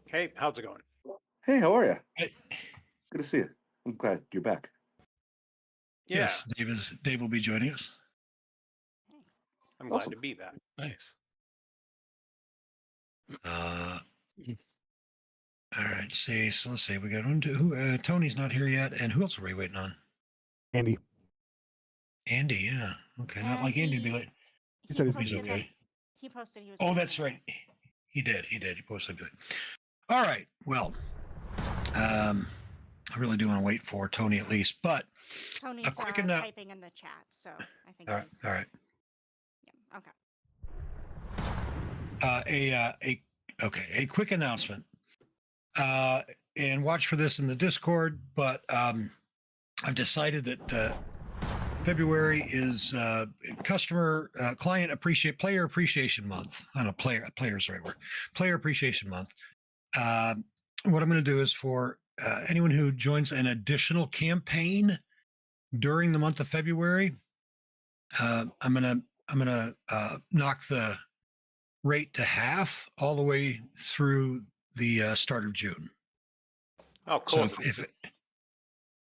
Hey, how's it going? Hey, how are you? Hey, Good to see you. I'm glad you're back. Yeah, yes, Dave will be joining us. Thanks. I'm glad Awesome. to be back. Nice. Uh, all right. See, so let's see. We got one, two. Tony's not here yet, and who else are we waiting on? Andy. Andy. Yeah. Okay. Not like Andy to be late. He said he's He's posted okay. He posted he was. Oh, gonna that's be right. He did. He posted it. All right. Well, I really do want to wait for Tony at least, but Tony's quick typing in the chat, so I think all right. he's. All right. Yeah, okay. A quick announcement. And watch for this in the Discord, but I've decided that February is player appreciation month. I don't know, player's the right word. Player appreciation month. What I'm going to do is for anyone who joins an additional campaign during the month of February, I'm gonna knock the rate to half all the way through the start of June. Oh, cool. So if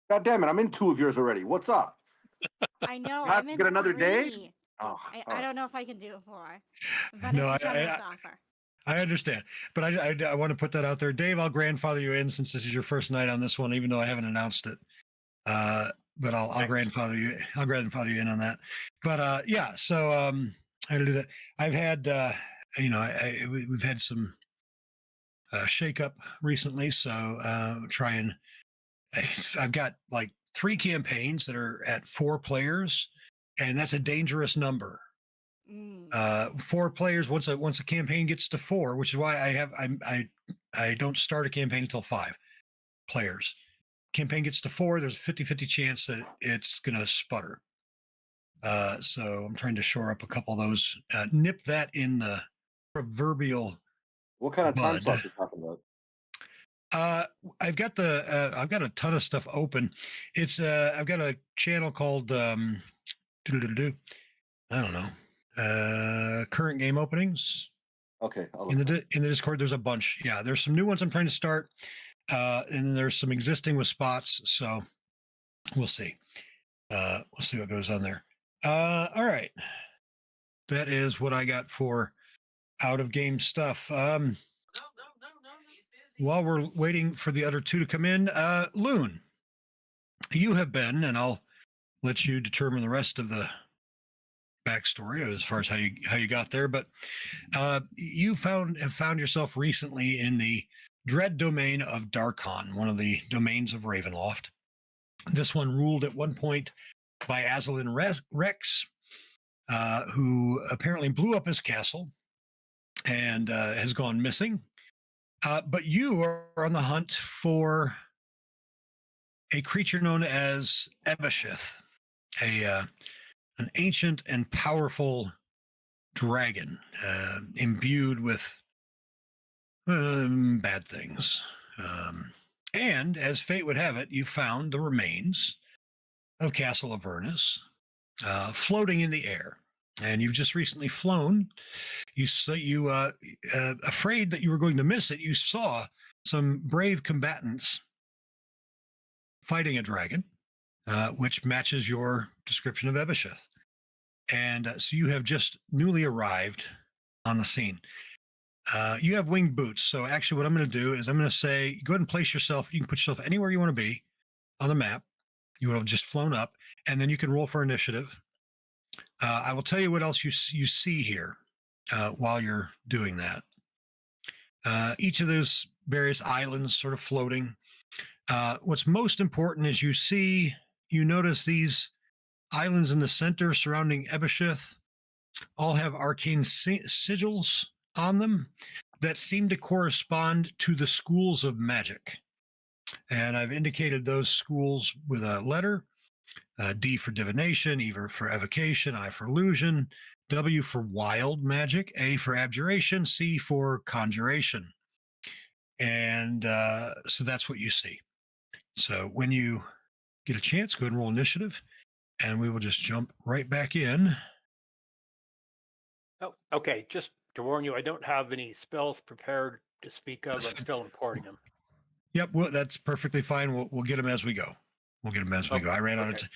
God damn it, I'm in two of yours already. What's up? I know. Not I'm in get another day? 3. Oh, I don't know if I can do 4, but No, it's a generous offer. I understand, but I want to put that out there. Dave, I'll grandfather you in since this is your first night on this one, even though I haven't announced it. But I'll grandfather you. I'll grandfather you in on that. But yeah, so I gotta do that. I've had we've had some shake up recently, so I've got like 3 campaigns that are at 4 players, and that's a dangerous number. 4 players once a campaign gets to 4, which is why I don't start a campaign until 5 players. Campaign gets to 4, there's a 50-50 chance that it's gonna sputter. So I'm trying to shore up a couple of those, nip that in the proverbial. What kind of time bud. slots are you talking about? I've got a ton of stuff open. It's I've got a channel called I don't know, current game openings. Okay. In the Discord, there's a bunch. Yeah, there's some new ones I'm trying to start, and then there's some existing with spots. So we'll see. We'll see what goes on there. All right, that is what I got for out of game stuff. While we're waiting for the other 2 to come in, Loon, you have been, and I'll let you determine the rest of the backstory as far as how you got there. But you have found yourself recently in the dread domain of Darkon, one of the domains of Ravenloft. This one ruled at one point by Azalin Rex, who apparently blew up his castle and has gone missing. But you are on the hunt for a creature known as Ebashith, an ancient and powerful dragon imbued with bad things. And as fate would have it, you found the remains of Castle Avernus floating in the air. And you've just recently flown. You afraid that you were going to miss it, you saw some brave combatants fighting a dragon, which matches your description of Ebashith. And so you have just newly arrived on the scene. You have winged boots. So actually what I'm going to do is I'm going to say, go ahead and place yourself. You can put yourself anywhere you want to be on the map. You will have just flown up, and then you can roll for initiative. I will tell you what else you see here while you're doing that. Each of those various islands sort of floating. What's most important is you notice these islands in the center surrounding Ebashith all have arcane sigils on them that seem to correspond to the schools of magic. And I've indicated those schools with a letter. D for divination, E for evocation, I for illusion, W for wild magic, A for abjuration, C for conjuration. And so that's what you see. So when you get a chance, go ahead and roll initiative, and we will just jump right back in. Oh, okay. Just to warn you, I don't have any spells prepared to speak of. That's I'm still importing them. Yep, well, that's perfectly fine. We'll get them as we go. We'll get them as we go. I ran out of Okay.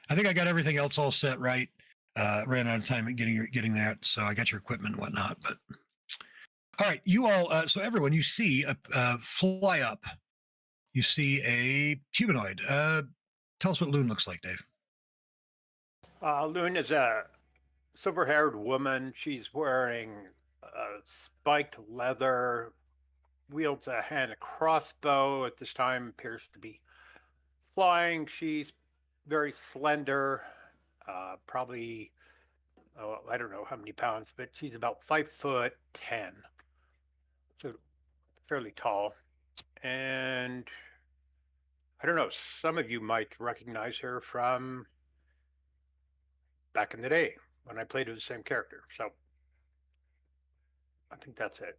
I think I got everything else all set right. Ran out of time at getting that, so I got your equipment and whatnot. But all right, you all. So everyone, you see a fly up. You see a humanoid. Tell us what Loon looks like, Dave. Loon is a silver-haired woman. She's wearing spiked leather, wields a hand crossbow. At this time, appears to be flying. She's very slender, probably, oh, I don't know how many pounds, but she's about 5'10", so fairly tall. And I don't know, some of you might recognize her from back in the day when I played with the same character. So I think that's it.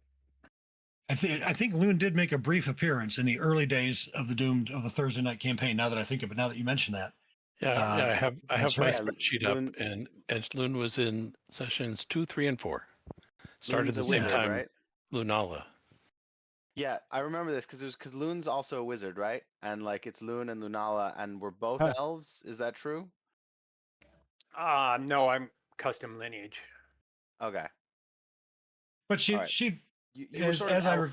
I think Loon did make a brief appearance in the early days of the Thursday night campaign. Now that I think of it, now that you mention that, Yeah, I have that's my right. spreadsheet Loon- up, and Loon was in sessions 2, 3, and 4. Started Loon's the a same wizard, time. right? Lunala. Yeah, I remember this because Loon's also a wizard, right? And like it's Loon and Lunala, and we're both Huh. elves. Is that true? No, I'm custom lineage. Okay. but she All right. she You were As- sort as of I re-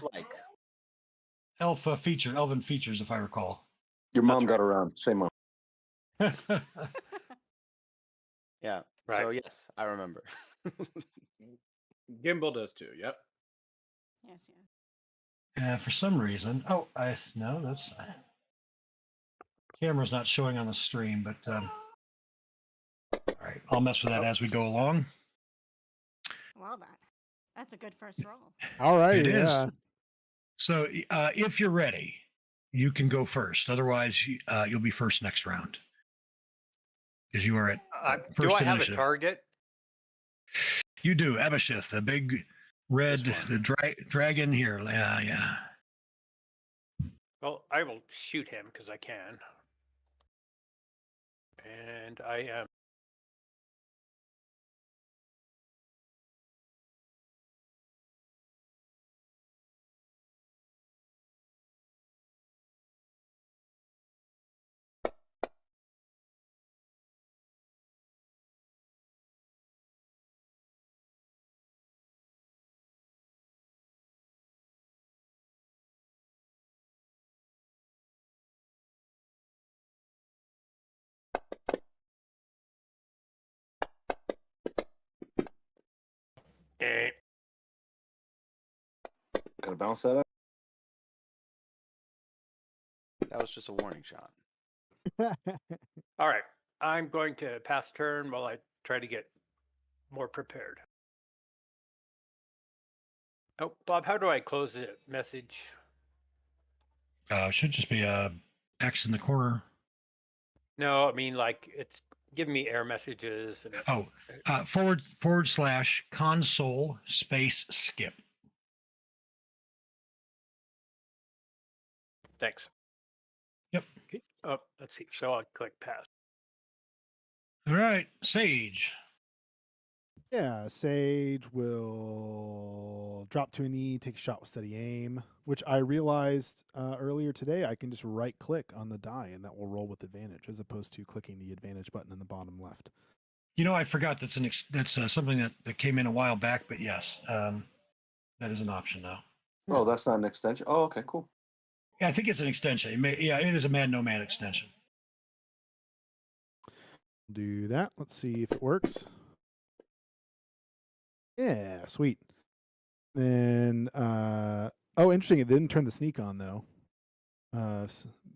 elf-like. elven features, if I recall. Your mom That's got around. Same mom. Yeah. Right. So yes, I remember. Gimbal does too. Yep. Yes, yes. For some reason, that's camera's not showing on the stream, but all right, I'll mess with that as we go along. Well, that's a good first roll. All right. It is. Yeah. So if you're ready, you can go first. Otherwise, you'll be first next round because you are at Do first I have initiative. a target? You do, Abishith, the big red, This one. the dragon here. Yeah. Well, I will shoot him because I can. And I am. Eh. Gotta bounce that up. That was just a warning shot. All right. I'm going to pass turn while I try to get more prepared. Oh, Bob, how do I close the message? Should just be a X in the corner. No, I mean, like, it's giving me error messages. And Oh, / console space skip. Thanks. Yep. Okay. Oh, let's see. So I'll click pass. All right, Sage. Yeah, Sage will drop to a knee, take a shot with steady aim, which I realized earlier today I can just right click on the die and that will roll with advantage as opposed to clicking the advantage button in the bottom left. You know, I forgot that's something that came in a while back, but yes, that is an option now. Oh, that's not an extension. Oh, okay, cool. Yeah, I think it's an extension. It is a man no man extension. Do that. Let's see if it works. Yeah, sweet. Then, oh, interesting. It didn't turn the sneak on though.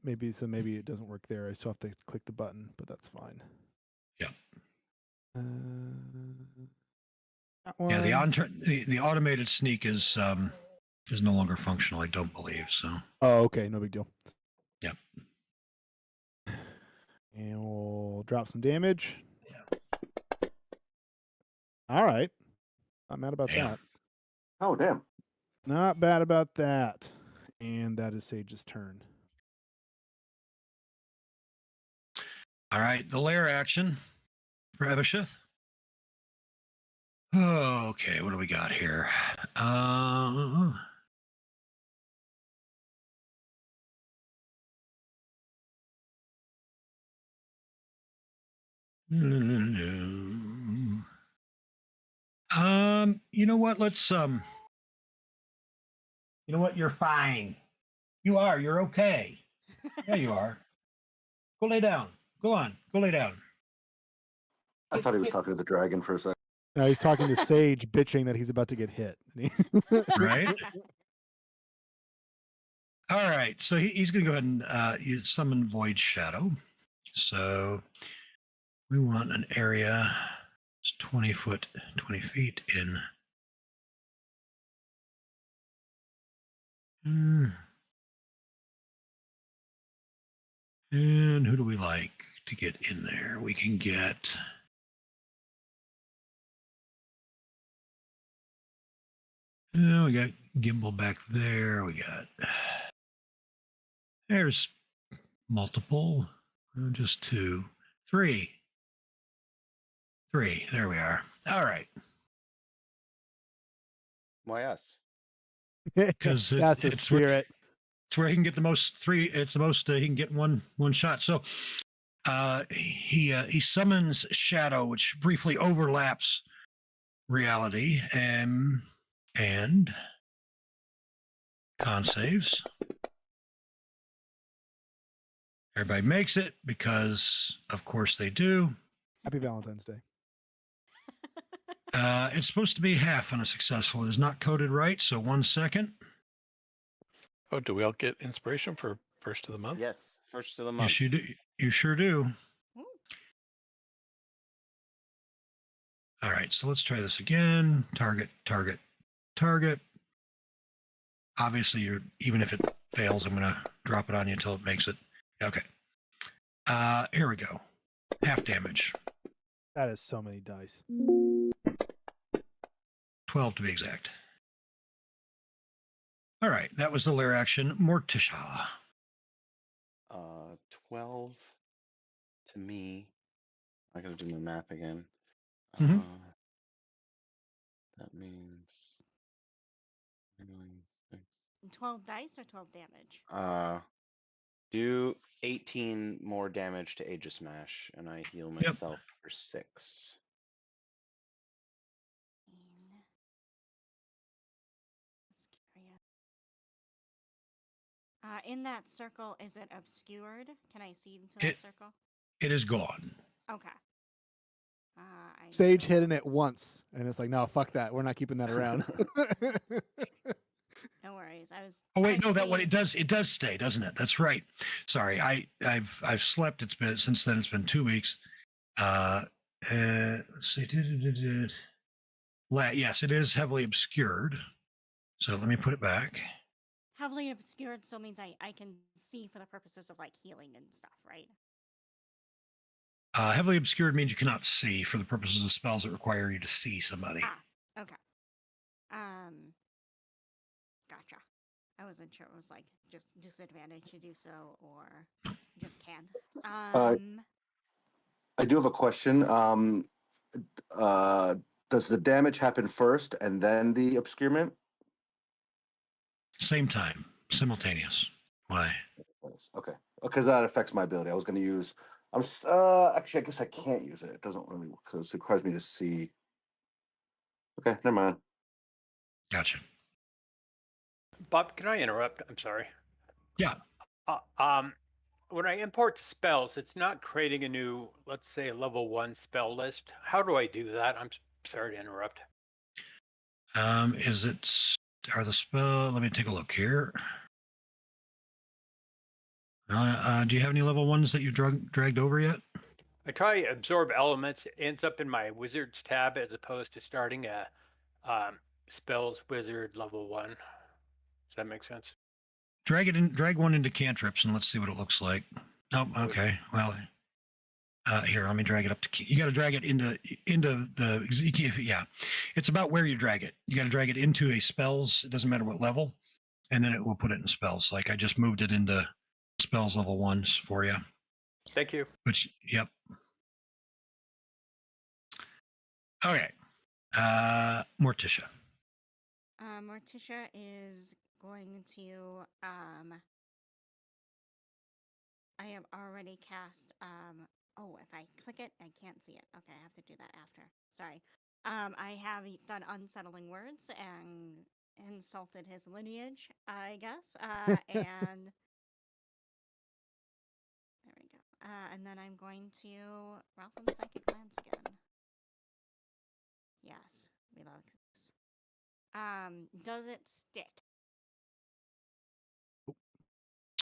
Maybe it doesn't work there. I still have to click the button, but that's fine. Yeah. That Yeah, one. the automated sneak is no longer functional. I don't believe so. Oh, okay. No big deal. Yep. And we'll drop some damage. All right. Not mad about Damn. that. Oh, damn. Not bad about that. And that is Sage's turn. All right, the lair action for Ebisheth. Okay, what do we got here? You know what? Let's You know what? You're fine. You are. You're okay. Yeah, you are. Go lay down. Go on. Go lay down. I thought he was talking to the dragon for a second. Now he's talking to Sage, bitching that he's about to get hit. Right. All right. So he's going to go ahead and summon Void Shadow. So we want an area. It's 20 feet in. And who do we like to get in there? We can get. We got Gimbal back there. We got. There's multiple. Just 2, 3. 3. There we are. All right. Why us? Because That's the spirit. It's where he can get the most 3. It's the most he can get one shot. So he summons Shadow, which briefly overlaps reality, and con saves. Everybody makes it because, of course, they do. Happy Valentine's Day. It's supposed to be half on a successful. It is not coded right. So 1 second. Oh, do we all get inspiration for first of the month? Yes, first of the month. Yes, you do. You sure do. All right, so let's try this again. Target. Obviously, even if it fails, I'm going to drop it on you until it makes it. Okay. Here we go. Half damage. That is so many dice. 12 to be exact. All right, that was the lair action. Morticia. 12 to me. I gotta do my math again. Mhm. That means 12 dice or 12 damage? do 18 more damage to Aegis Smash, and I heal Yep. myself for 6. In that circle, is it obscured? Can I see into that circle? It is gone. Okay. Sage hitting it once, and it's like, no, fuck that. We're not keeping that around. No worries. Oh wait, no, that one it does stay, doesn't it? That's right. Sorry, I've slept. It's been since then. It's been 2 weeks. Let's see. Yes, it is heavily obscured. So let me put it back. Heavily obscured still means I can see for the purposes of like healing and stuff, right? Heavily obscured means you cannot see for the purposes of spells that require you to see somebody. Okay. Gotcha. I wasn't sure it was like just disadvantage to do so or just can't. I do have a question. Does the damage happen first and then the obscurement? Same time, simultaneous. Why? Okay, because that affects my ability. I was going to use. Actually, I guess I can't use it. It doesn't really because it requires me to see. Okay, never mind. Gotcha. Bob, can I interrupt? I'm sorry. Yeah. When I import spells, it's not creating a new, let's say, level 1 spell list. How do I do that? I'm sorry to interrupt. Are the spell? Let me take a look here. Do you have any level 1s that you've dragged over yet? I try absorb elements. It ends up in my wizards tab as opposed to starting a spells wizard level 1. Does that make sense? Drag one into cantrips and let's see what it looks like. Oh, okay. Well, here, let me drag it up to. You got to drag it into the. Yeah, it's about where you drag it. You got to drag it into a spells. It doesn't matter what level, and then it will put it in spells. Like I just moved it into spells level 1s for you. Thank you. Which, yep. Okay. Morticia. Morticia is going to I have already cast Oh, if I click it, I can't see it. Okay, I have to do that after. Sorry. I have done unsettling words and insulted his lineage, I guess. And there we go. And then I'm going to Ralph and the Psychic Lance again. Yes, we love this. Does it stick?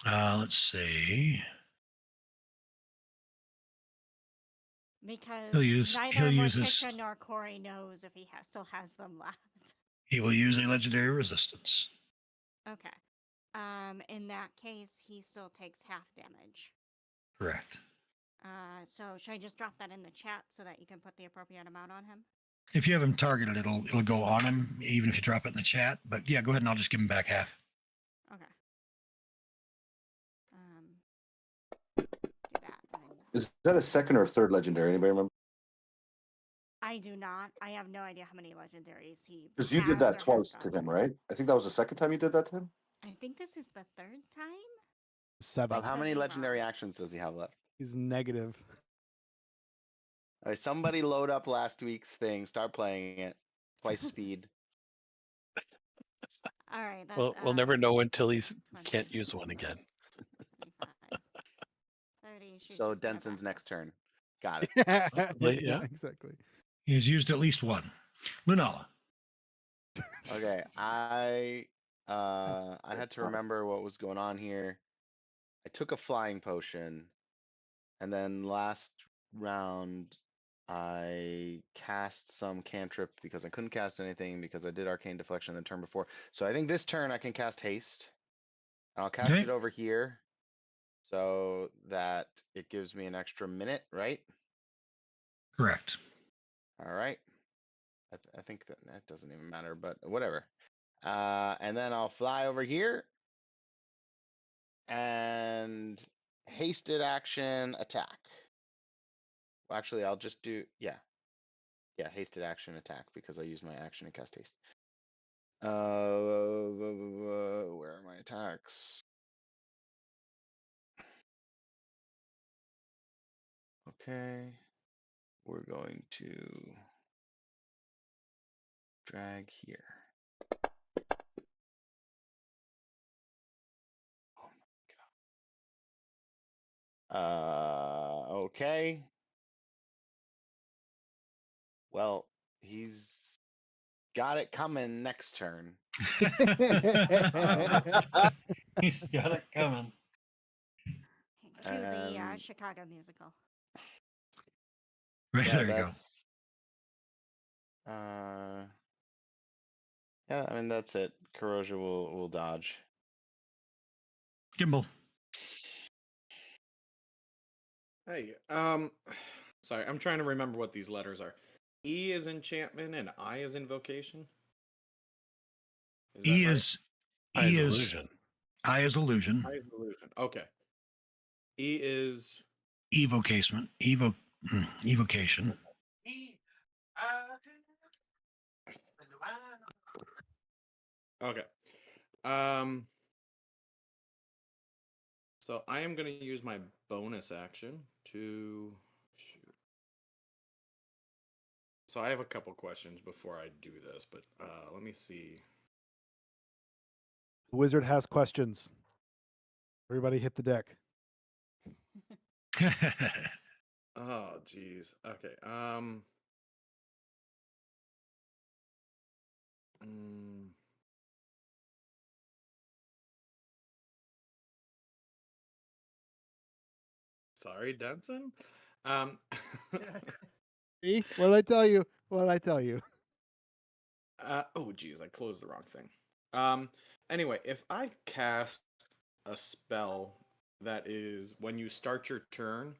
Let's see. Because He'll use neither his. Morticia nor Corey knows if he still has them left. He will use a legendary resistance. Okay. In that case, he still takes half damage. Correct. So should I just drop that in the chat so that you can put the appropriate amount on him? If you have him targeted, it'll go on him, even if you drop it in the chat. But yeah, go ahead and I'll just give him back half. Okay. Do that. Is that a second or third legendary? Anybody remember? I do not. I have no idea how many legendaries he. Because you did has that or has twice to gone him, through. right? I think that was the second time you did that to him. I think this is the third time. 7. Bob, how Could many be legendary wrong. actions does he have left? He's negative. All right, somebody load up last week's thing. Start playing it. Twice speed. All right. That's, We'll never know until he 20, can't use one again. 25, 30. So Denson's next turn. Got it. Yeah. Exactly. He's used at least one. Lunala. Okay, I had to remember what was going on here. I took a flying potion, and then last round I cast some cantrip because I couldn't cast anything because I did arcane deflection the turn before. So I think this turn I can cast haste. I'll cast Okay. it over here so that it gives me an extra minute, right? Correct. All right. I think that doesn't even matter, but whatever. And then I'll fly over here and hasted action attack. Well, actually, I'll just do, yeah, hasted action attack because I use my action to cast haste. Where are my attacks? Okay, we're going to drag here. Oh my god. Okay. Well, he's got it coming next turn. He's got it coming. Cue the Chicago musical. Right, Yeah, there you go. that's. Yeah, I mean that's it. Corrosion will dodge. Gimbal. Hey, sorry, I'm trying to remember what these letters are. E is enchantment and I is invocation. E that right? is I is E is illusion. I is illusion. I is illusion. Okay. E is Evocation. Evocation. okay. So I am going to use my bonus action to shoot. So I have a couple questions before I do this, but let me see. The wizard has questions. Everybody hit the deck. Oh, geez. Okay. Sorry, Denson. See? What did I tell you? What did I tell you? Oh, geez, I closed the wrong thing. Anyway, if I cast a spell that is when you start your turn,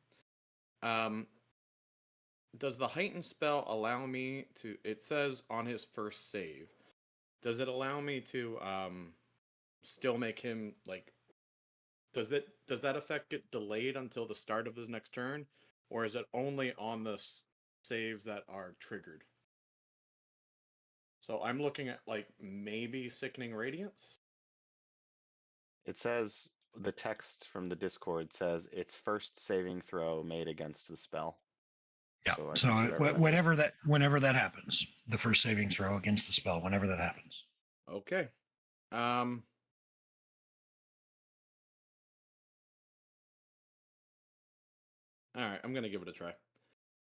does the heightened spell allow me to? It says on his first save. Does it allow me to still make him like? Does that effect get delayed until the start of his next turn, or is it only on the saves that are triggered? So I'm looking at like maybe Sickening Radiance. It says the text from the Discord says its first saving throw made against the spell. Yeah. So I So, think whatever that whenever is. whenever that happens, the first saving throw against the spell, whenever that happens. Okay. All right, I'm gonna give it a try.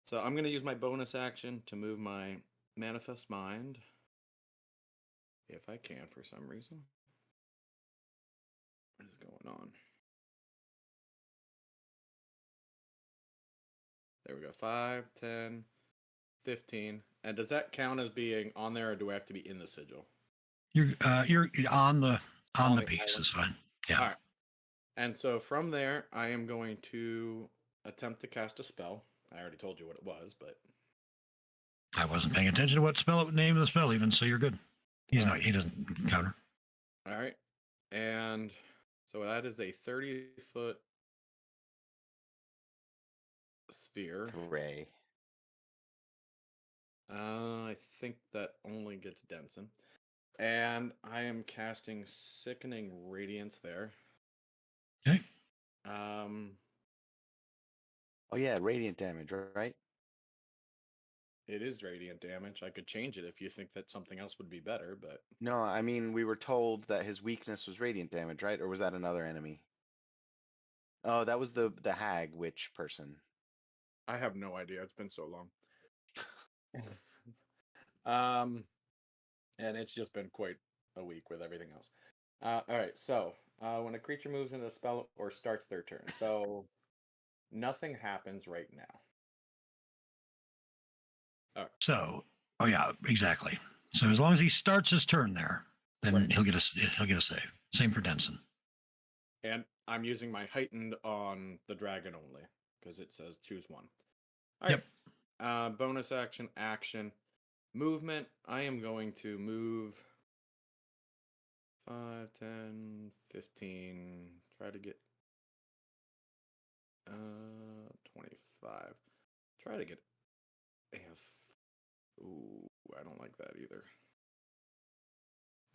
So I'm gonna use my bonus action to move my manifest mind, if I can for some reason. What is going on? There we go. 5, 10, 15. And does that count as being on there, or do I have to be in the sigil? You're on the the piece island. is fine. Yeah. All right. And so from there, I am going to attempt to cast a spell. I already told you what it was, but I wasn't paying attention to what name of the spell even, so you're good. He's All not. right. He doesn't counter. All right. And so that is a 30-foot sphere. Hooray. I think that only gets Denson. And I am casting Sickening Radiance there. Okay. Oh yeah, radiant damage, right? It is radiant damage. I could change it if you think that something else would be better, but No, I mean we were told that his weakness was radiant damage, right? Or was that another enemy? Oh, that was the hag witch person. I have no idea. It's been so long. And it's just been quite a week with everything else. All right, so when a creature moves into a spell or starts their turn, so nothing happens right now. So, oh yeah, exactly. So as long as he starts his turn there, then Right. he'll get a save. Same for Denson. And I'm using my heightened on the dragon only because it says choose one. All right. Yep. Bonus action, movement. I am going to move 5, 10, 15. Try to get 25. Try to get ooh, I don't like that either.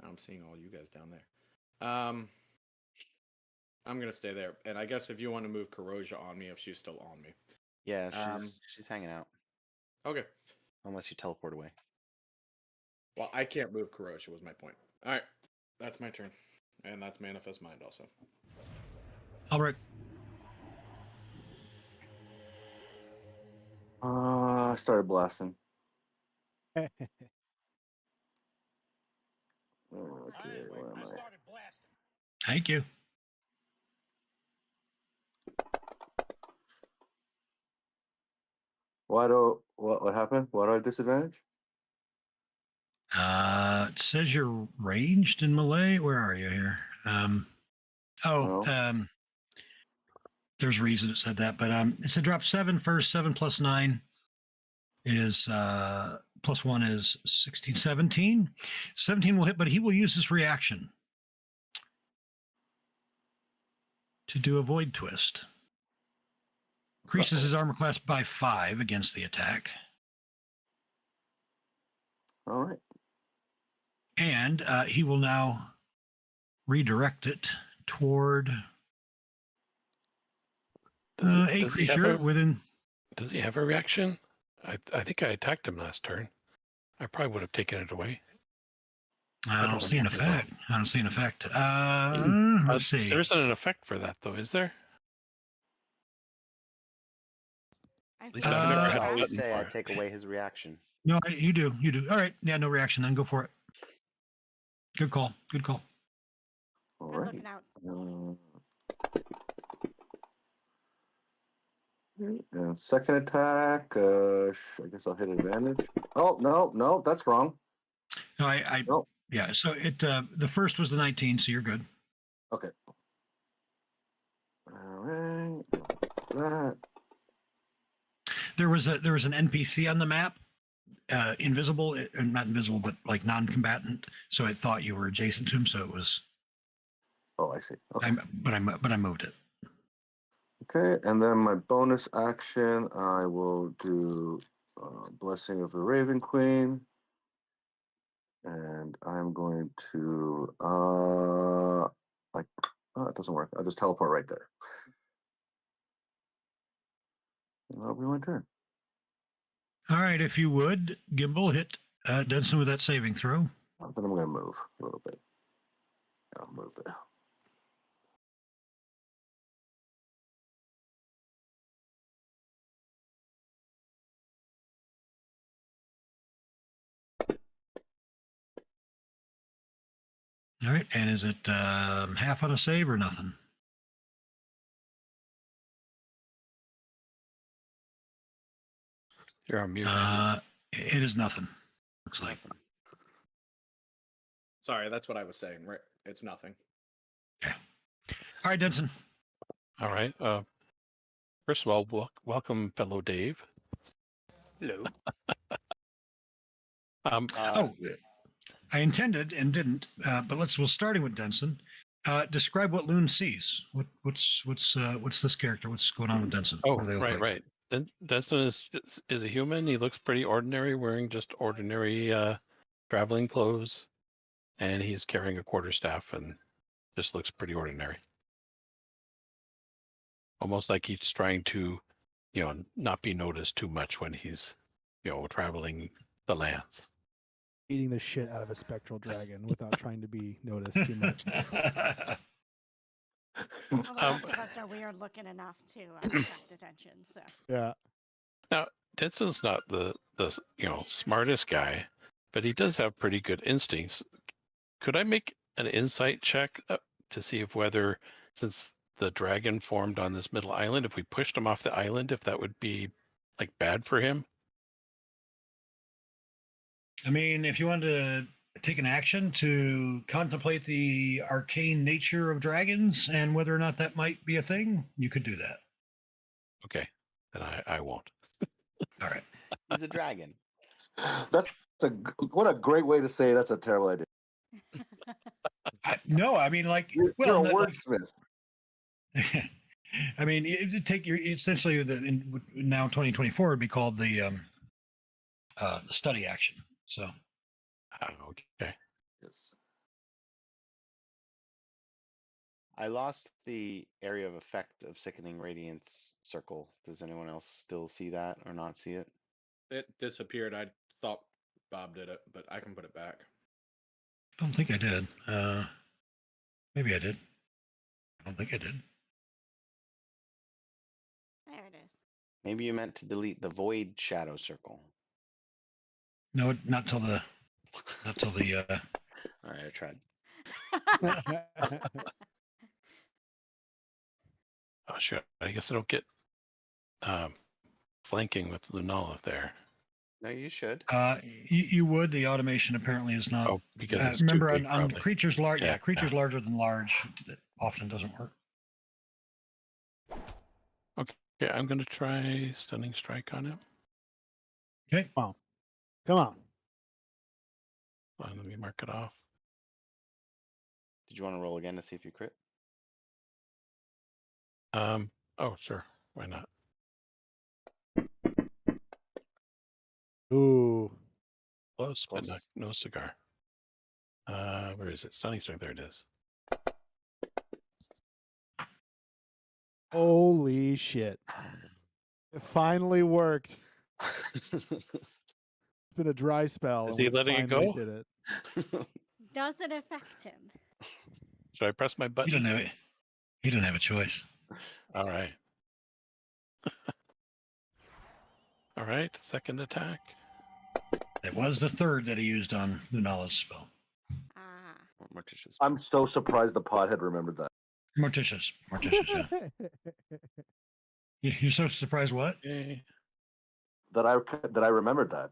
I'm seeing all you guys down there. I'm gonna stay there, and I guess if you want to move Corrosia on me, if she's still on me. Yeah, she's hanging out. Okay. Unless you teleport away. Well, I can't move Corrosia was my point. All right, that's my turn, and that's Manifest Mind also. Albrecht. I started blasting. Okay, where am I? Thank you. What happened? Why do I have disadvantage? It says you're ranged in melee. Where are you here? There's a reason it said that, but it said drop 7 first. 7 plus 9 is plus 1 is 16. 17. 17 will hit, but he will use his reaction to do a void twist. Increases his armor class by 5 against the attack. All right. And he will now redirect it toward a creature within. Does he have a reaction? I think I attacked him last turn. I probably would have taken it away. I don't see an effect. Let's see. There isn't an effect for that, though, is there? At least I've never had I a always button say for I it. take away his reaction. No, you do. All right. Yeah, no reaction. Then go for it. Good call. All Good right. looking out. And second attack, I guess I'll hit advantage. Oh, no, that's wrong. No, yeah. So the first was the 19, so you're good. Okay. All right. That. There was an NPC on the map, invisible, not invisible, but like non-combatant. So it thought you were adjacent to him. So it was. Oh, I see. Okay. But I moved it. Okay, and then my bonus action, I will do Blessing of the Raven Queen. And I'm going to Oh, it doesn't work. I'll just teleport right there. And that'll be my turn. All right, if you would, Gimbal, hit Denson with that saving throw. Then I'm going to move a little bit. I'll move there. All right, and is it half on a save or nothing? You're on mute. Andy. It is nothing. Looks like. Nothing. Sorry, that's what I was saying. Right, it's nothing. Okay. All right, Denson. All right. First of all, welcome, fellow Dave. Hello. Oh, I intended and didn't, but we're starting with Denson. Describe what Loon sees. What's this character? What's going on with Denson? Oh, What do they look right, like? right. Denson is a human. He looks pretty ordinary, wearing just ordinary traveling clothes, and he's carrying a quarterstaff, and just looks pretty ordinary. Almost like he's trying to, not be noticed too much when he's, traveling the lands. Eating the shit out of a spectral dragon without trying to be noticed too much. Well, the rest of us are weird looking enough to attract attention. So Yeah. Now, Denson's not the smartest guy, but he does have pretty good instincts. Could I make an insight check to see if whether, since the dragon formed on this middle island, if we pushed him off the island, if that would be like bad for him? I mean, if you wanted to take an action to contemplate the arcane nature of dragons and whether or not that might be a thing, you could do that. Okay, then I won't. All right. He's a dragon. What a great way to say that's a terrible idea. No, I mean, like, You're a wordsmith. I mean, it take your essentially now 2024 would be called the study action. So, okay. Yes. I lost the area of effect of sickening radiance circle. Does anyone else still see that or not see it? It disappeared. I thought Bob did it, but I can put it back. I don't think I did. Maybe I did. I don't think I did. there it is. Maybe you meant to delete the void shadow circle. No, not till the. All right, I tried. Oh, sure. I guess I don't get flanking with Lunala there. No, you should. You would. The automation apparently is not. Oh, because it's remember too big, on probably. creatures large. Yeah, creatures yeah. larger than large. That often doesn't work. Okay, I'm going to try stunning strike on him. Okay. Come on. Let me mark it off. Did you want to roll again to see if you crit? Oh, sure. Why not? Ooh. Close, but Close. no cigar. Where is it? Stunning strike. There it is. Holy shit. It finally worked. It's been a dry spell. Is and he we letting it finally go? Did it. Does it affect him? Should I press my He button? didn't have it. He didn't have a choice. All right. All right. Second attack. It was the third that he used on Lunala's spell. Ah. Morticious. I'm so surprised the pothead remembered that. Morticious. Yeah. You're so surprised. What? Okay. That I remembered that.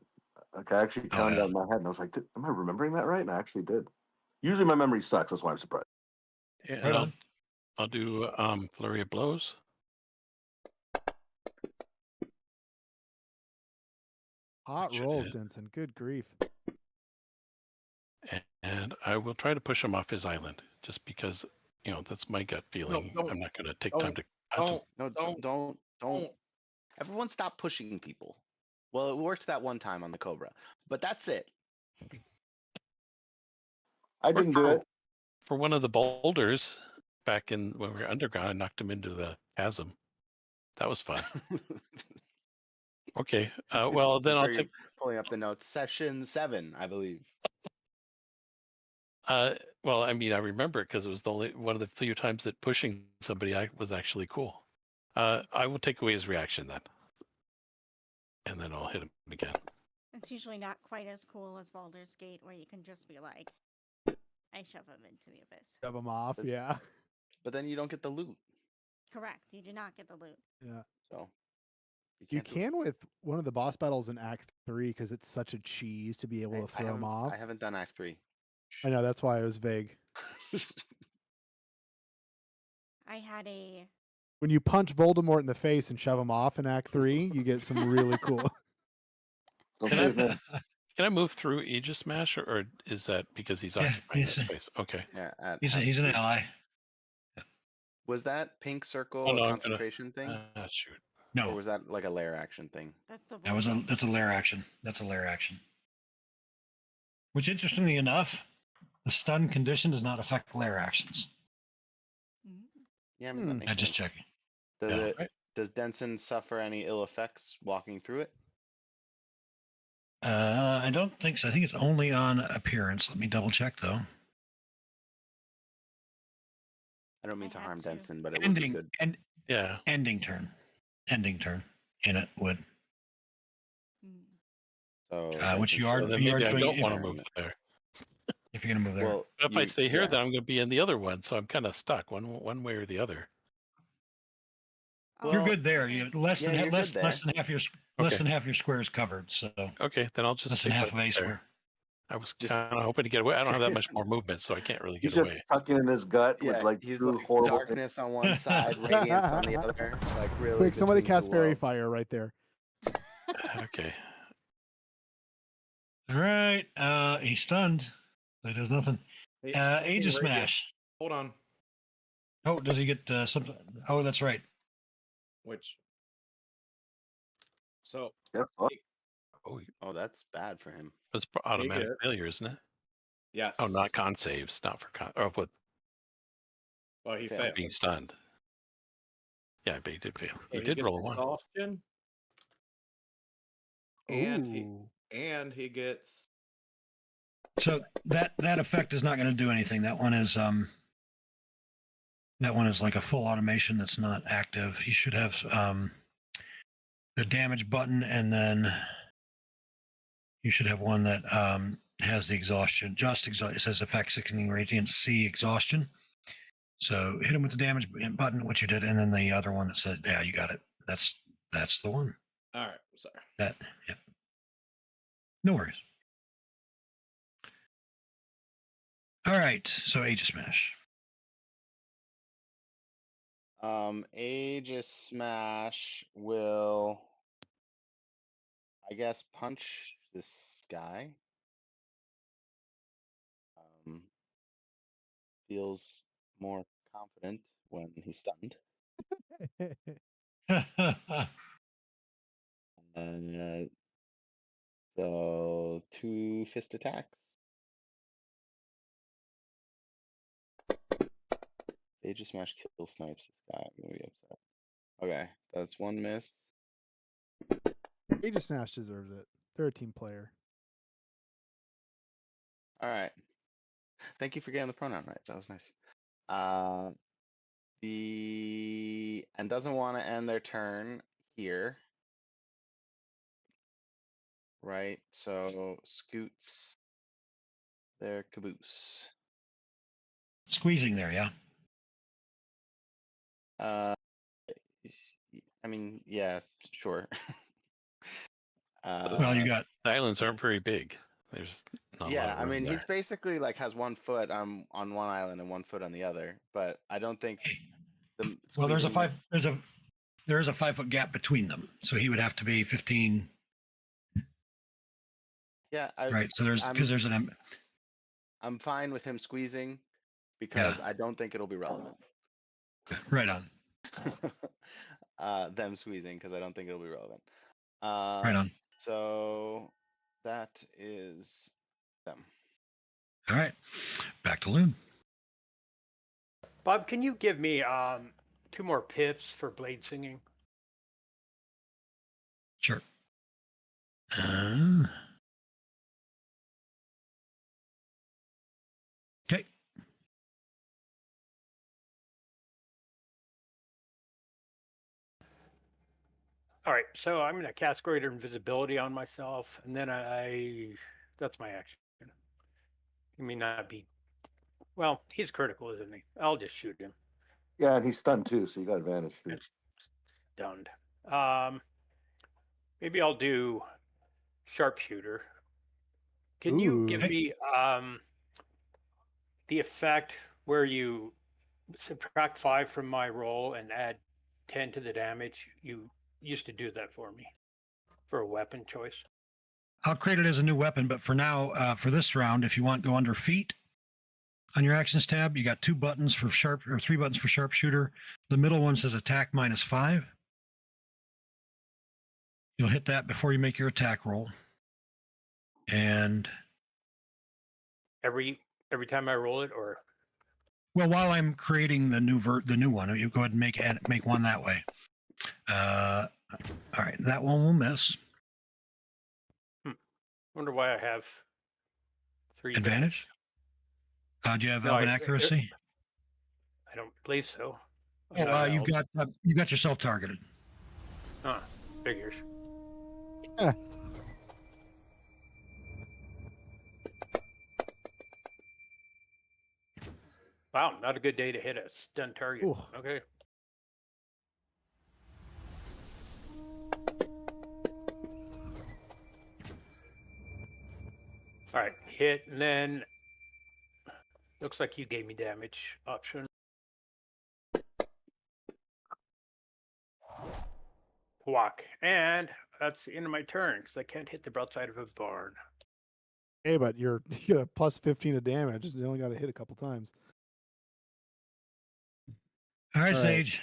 Like I actually counted yeah. out in my head, and I was like, "Am I remembering that right?" And I actually did. Usually, my memory sucks. That's why I'm surprised. Yeah, Right and on. I'll do flurry of blows. Hot Should rolls, hit. Denson. Good grief. And I will try to push him off his island, just because that's my gut feeling. don't- I'm not going to take don't- time to. Don't. No, don't. Everyone stop pushing people. Well, it worked that one time on the Cobra, but that's it. I didn't do it. For one of the boulders back in when we were underground. I knocked him into the chasm. That was fun. Okay. Well, then I'm I'll sure you're take. pulling up the notes. Session 7, I believe. Well, I mean, I remember it because it was the only one of the few times that pushing somebody was actually cool. I will take away his reaction then, and then I'll hit him again. It's usually not quite as cool as Baldur's Gate, where you can just be like, I shove him into the abyss. Shove them off. But- Yeah. But then you don't get the loot. Correct. You do not get the loot. Yeah. So You can't do it. can with one of the boss battles in Act 3 because it's such a cheese to be able to throw them off. I haven't done Act 3. I know, that's why it was vague. I had a. When you punch Voldemort in the face and shove him off in Act 3, you get some really cool. Don't Can say I, his name. can I move through Aegis Smash, or is that because he's Yeah, occupying he's that a- space? Okay. Yeah, He's an ally. Was that pink circle Oh, a no, I'm gonna- concentration thing? Shoot. Or No, was that like a lair action thing? That's the. that's a lair action. That's a lair action. Which, interestingly enough, the stun condition does not affect lair actions. Mhm. Yeah, I mean, that makes I just sense. checking. Does yeah. it? Right. Does Denson suffer any ill effects walking through it? I don't think so. I think it's only on appearance. Let me double check though. I don't mean I to had harm to. Denson, but it would be good. Yeah. Ending turn in it would. Mm. So Which Denson you are- should Well, then you are maybe I doing don't if- want to during move it. there. If you're gonna move there. Well, But if I stay here, yeah. then I'm going to be in the other one, so I'm kind of stuck one way or the other. You're Well, good there. You less yeah, than you're less good less there. than half your Okay. square is covered. So Okay, then I'll just less than stay half put of a there. square. I was Just- kind of hoping to get away. I don't have that much more movement, so I can't really He's get just away. tucking in his gut Yeah, with like he's two like horrible things. darkness on one side, radiance on the other. Like really. Quick, somebody between cast two Fairy worlds. Fire right there. Okay. All right. He's stunned. So he does nothing. Hey, speaking of Aegis radiant- Smash. Hold on. Oh, does he get something? Oh, that's right. Which? So Yes, fuck. Oh, that's bad for him. It's automatic good. failure, isn't it? yes. Oh, not con saves, not for con. Or what? Well, he Fail. failed. Being stunned. Yeah, but he did fail. So He did gets roll a 1. exhaustion, and Ooh. he gets So that effect is not going to do anything. That one is like a full automation that's not active. He should have the damage button, and then you should have one that has the exhaustion. It says effect sickening radiant C exhaustion. So hit him with the damage button, which you did, and then the other one that says, "Yeah, you got it." That's the one. all right. Sorry. Yeah. No worries. All right. So Aegis Smash. Aegis Smash will, I guess, punch this guy. Feels more confident when he's stunned. So 2 fist attacks. Aegis Smash kill snipes this guy. I'm gonna be upset. Okay, that's 1 miss. Aegis Smash deserves it. They're a team player. All right. Thank you for getting the pronoun right. That was nice. And doesn't want to end their turn here. Right, so scoots their caboose. Squeezing there, yeah. I mean, yeah, sure. Well, you got The islands aren't very big. There's not a lot yeah, of I room mean, there. he's basically like has 1 foot on one island and 1 foot on the other, but I don't think the well. There's a squeezing- there is a 5 foot gap between them, so he would have to be 15. Yeah, Right. So there's because there's an I'm fine with him squeezing because I don't think it'll be relevant. right on. Them squeezing because I don't think it'll be relevant. Right on. So that is them. All right. Back to Loon. Bob, can you give me 2 more pips for blade singing? Sure. Okay. All right, so I'm going to cast greater invisibility on myself, and then that's my action. He may not be. Well, he's critical, isn't he? I'll just shoot him. Yeah, and he's stunned too, so you got advantage. Too. It's stunned. Maybe I'll do sharpshooter. Can you give Ooh. me the effect where you subtract 5 from my roll and add 10 to the damage? You used to do that for me for a weapon choice. I'll create it as a new weapon, but for now, for this round, if you want, go under feet on your actions tab. You got 2 buttons for sharp, or 3 buttons for sharpshooter. The middle one says attack -5. You'll hit that before you make your attack roll. And Every time I roll it, or well, while I'm creating the new one, you go ahead and make one that way. All right, that one will miss. wonder why I have 3 Advantage? Do you have No, elven accuracy? I don't believe so. Oh, you've got yourself targeted. Figures. Wow, not a good day to hit a stun target. Ooh. Okay. All right, hit, and then looks like you gave me damage option. Walk, and that's the end of my turn because I can't hit the broadside of a barn. Hey, but you got a plus 15 of damage. You only got to hit a couple times. All right, All right. Sage.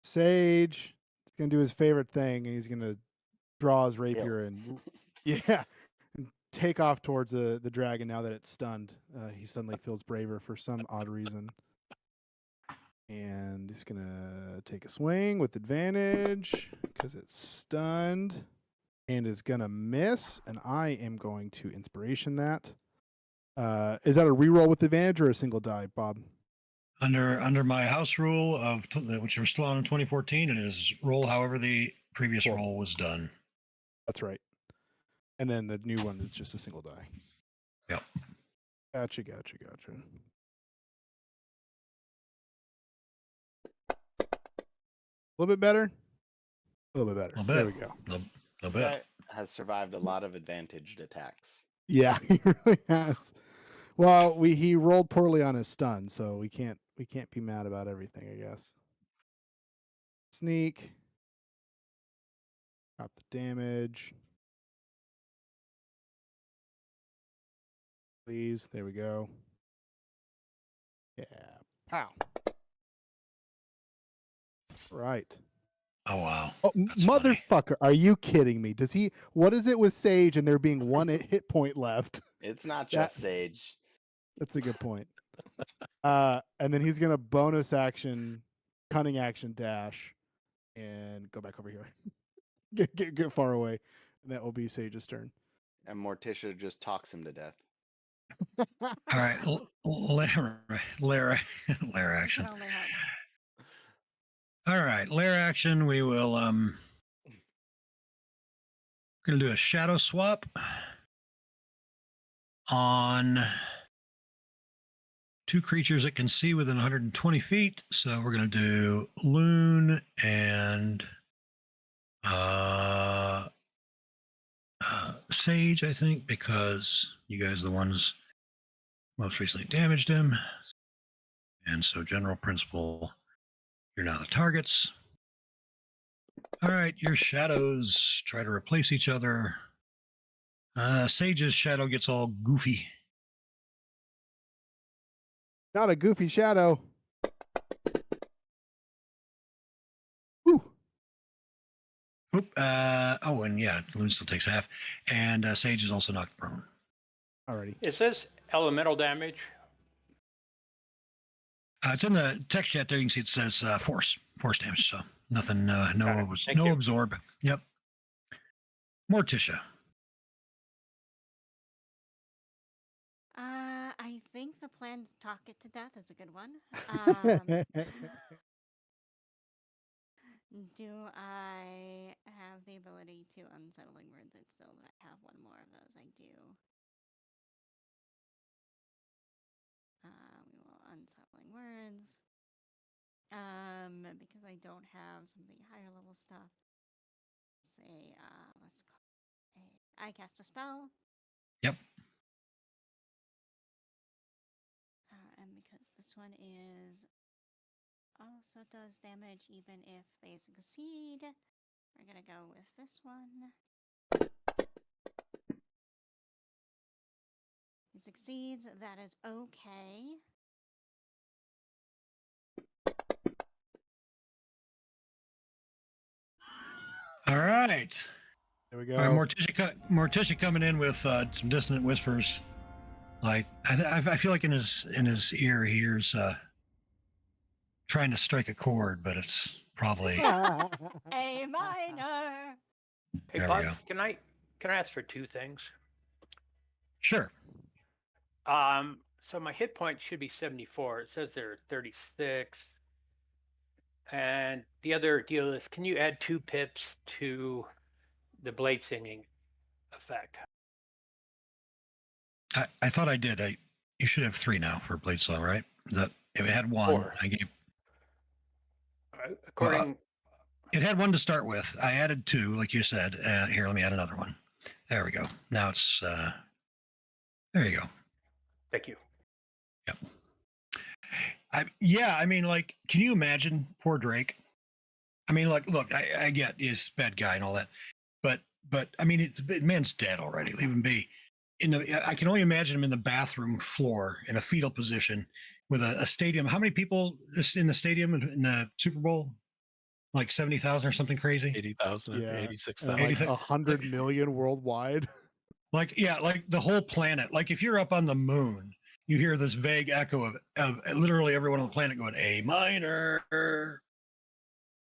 Sage is gonna do his favorite thing, and he's gonna draw his rapier and and take off towards the dragon. Now that it's stunned, he suddenly feels braver for some odd reason, and he's gonna take a swing with advantage because it's stunned, and is gonna miss. And I am going to inspiration that. Is that a reroll with advantage or a single die, Bob? Under my house rule of which we're still on in 2014, it is roll however the previous Cool. roll was done. That's right. And then the new one is just a single die. Yep. Gotcha. A little bit better. A little bit better. Little bit. There we go. Little This bit. guy has survived a lot of advantaged attacks. Yeah, he really has. Well, he rolled poorly on his stun, so we can't be mad about everything, I guess. Sneak. Drop the damage. Please. There we go. Yeah. Pow. Right. Oh wow. Oh, That's funny. motherfucker. Are you kidding me? What is it with Sage and there being 1 hit point left? It's not just Sage. That's a good point. And then he's gonna bonus action, cunning action dash, and go back over here. get far away, and that will be Sage's turn. And Morticia just talks him to death. All right, lair action. Can only hope. All right, lair action. We will gonna do a shadow swap on 2 creatures that can see within 120 feet. So we're gonna do Loon and Sage, I think, because you guys are the ones most recently damaged him. And so general principle, you're now the targets. All right, your shadows try to replace each other. Sage's shadow gets all goofy. Not a goofy shadow. Whew. Oop, and yeah, Loon still takes half. And Sage is also knocked prone. Alrighty. Is this elemental damage? It's in the text chat there. You can see it says force damage. So nothing. No, Thank you. absorb. Yep. Morticia. I think the plan to talk it to death is a good one. Do I have the ability to unsettling words? I still have one more of those. I do. We will unsettling words. Because I don't have some of the higher level stuff. Say, let's call it I cast a spell. Yep. And because this one is also does damage even if they succeed, we're gonna go with this one. He succeeds, that is okay. All right. There we go. All right, Morticia coming in with some dissonant whispers. Like I feel like in his ear he hears trying to strike a chord, but it's probably A minor. Hey, There we Bud, go. can I ask for two things? sure. So my hit point should be 74. It says they're 36. And the other deal is, can you add 2 pips to the blade singing effect? I thought I did. You should have 3 now for Blade Song, right? That if it had 1, 4. I gave. According, It had 1 to start with. I added 2, like you said. Here, let me add another one. There we go. Now it's there you go. thank you. Yep. I mean, like, can you imagine poor Drake? I mean, like, look, I get he's a bad guy and all that, but I mean, man's dead already. Leave him be. I can only imagine him in the bathroom floor in a fetal position with a stadium. How many people is in the stadium in the Super Bowl? Like 70,000 or something crazy. 80,000, Yeah, 86,000. and like 80,000. 100 million worldwide. Like, yeah, like the whole planet. Like if you're up on the moon, you hear this vague echo of literally everyone on the planet going A minor. All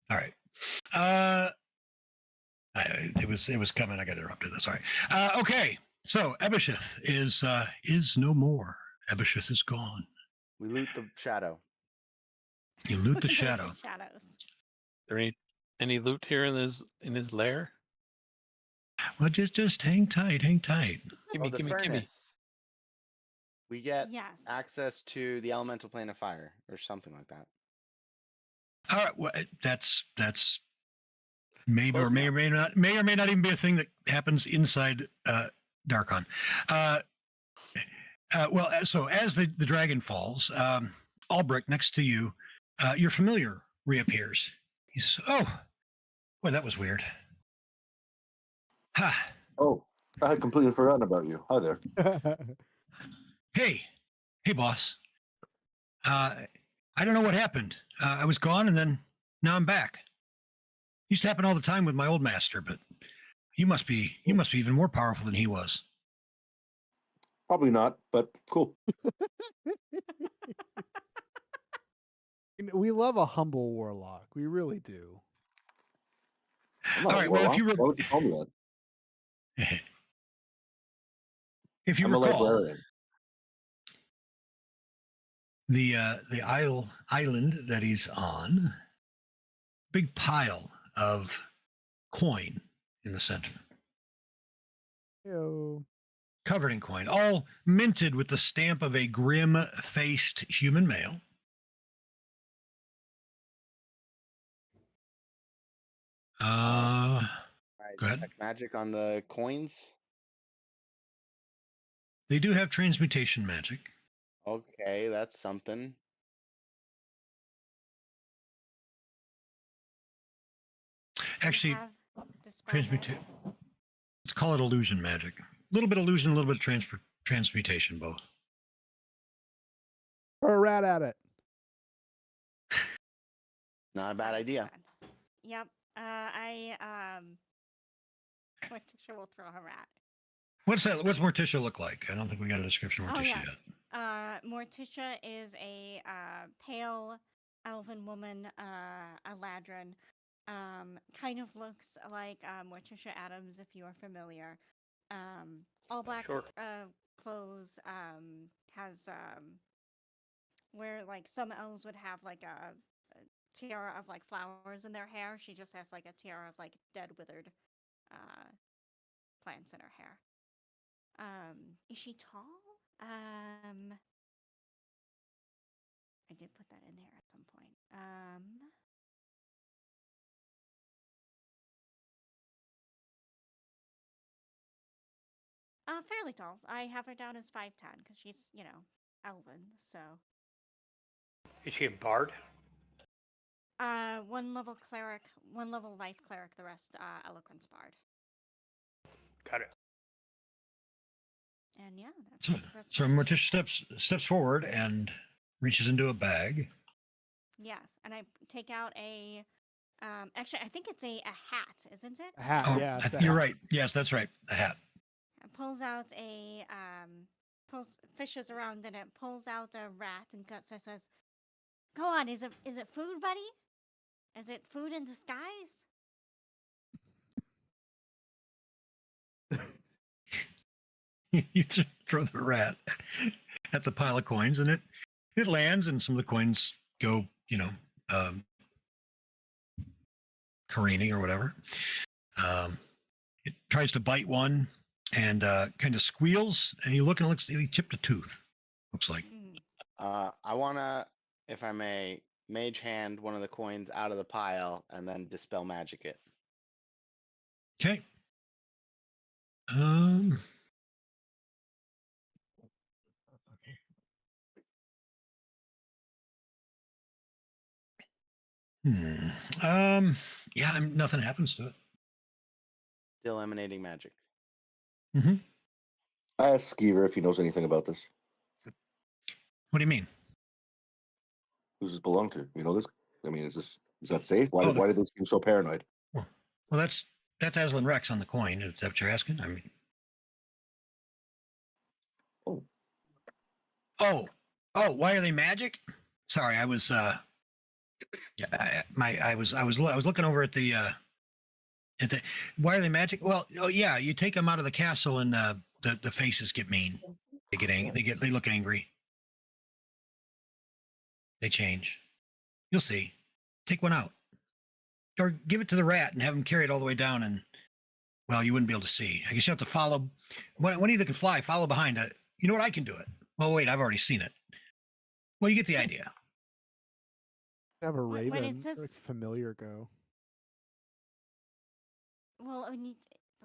right. It was coming. I got interrupted. That's all right. Okay. So Ebisheth is no more. Ebisheth is gone. We loot the shadow. You loot the shadow. Shadows. There any loot here in his lair? Well, just hang tight. Hang tight. Gimme, The gimme, gimme. furnace. We get Yes. access to the elemental plane of fire or something like that. All right. Well, that's maybe Close or may enough. or may not even be a thing that happens inside Darkon. So as the dragon falls, Albrecht next to you, your familiar reappears. He's boy, that was weird. Ha! Oh, I had completely forgotten about you. Hi there. Hey, boss. I don't know what happened. I was gone, and then now I'm back. Used to happen all the time with my old master, but you must be even more powerful than he was. Probably not, but cool. We love a humble warlock. We really do. I'm not All a right. Well, if warlock. you Why would you call me that? if you I'm a recall, librarian. the island that he's on, big pile of coin in the center, Ew. covered in coin, all minted with the stamp of a grim-faced human male. Alright, Go ahead. detect magic on the coins. They do have transmutation magic. Okay, that's something. Actually, Have dispel transmutation. magic. Let's call it illusion magic. A little bit illusion, a little bit of transmutation, both. Throw a rat at it. Not a bad idea. Yep. Morticia will throw a rat. What's Morticia look like? I don't think we got a description of Oh, Morticia yes. yet. Morticia is a pale elven woman, a ladron. Kind of looks like Morticia Adams, if you are familiar. All black Sure. clothes. Has where like some elves would have like a tiara of like flowers in their hair. She just has like a tiara of like dead, withered uh, plants in her hair. Is she tall? I did put that in there at some point. Fairly tall. I have her down as 5'10" because she's, elven. So, Is she a bard? one level cleric, one level life cleric, the rest eloquence bard. Got it. And yeah, that's So Morticia steps forward and reaches into a bag. Yes, and I take out a. Actually, I think it's a hat, isn't it? A hat, Oh, yeah. It's the you're hat. right. Yes, that's right. A hat. It pulls out a fishes around and it pulls out a rat and says, "Go on, is it food, buddy? Is it food in disguise?" You throw the rat at the pile of coins, and it lands, and some of the coins go, careening or whatever. It tries to bite one and kind of squeals, and you look and he chipped a tooth. Looks like. I wanna, if I may, mage hand one of the coins out of the pile and then dispel magic it. Okay. Yeah, nothing happens to it. Still emanating magic. Mm-hmm. I asked Skeever if he knows anything about this. What do you mean? Who's this belong to? You know this? I mean, is that safe? Why Oh, why do they seem so paranoid? Well, that's Aslan Rex on the coin. Is that what you're asking? I mean, oh, why are they magic? Sorry, I was yeah, I was looking over at the why are they magic? Well, oh yeah, you take them out of the castle and the faces get mean. They get angry. They look angry. They change. You'll see. Take one out, or give it to the rat and have him carry it all the way down. And well, you wouldn't be able to see. I guess you have to follow. When either can fly, follow behind it. You know what? I can do it. Well, wait, I've already seen it. Well, you get the idea. Have a When it raven, says- like familiar go. Well,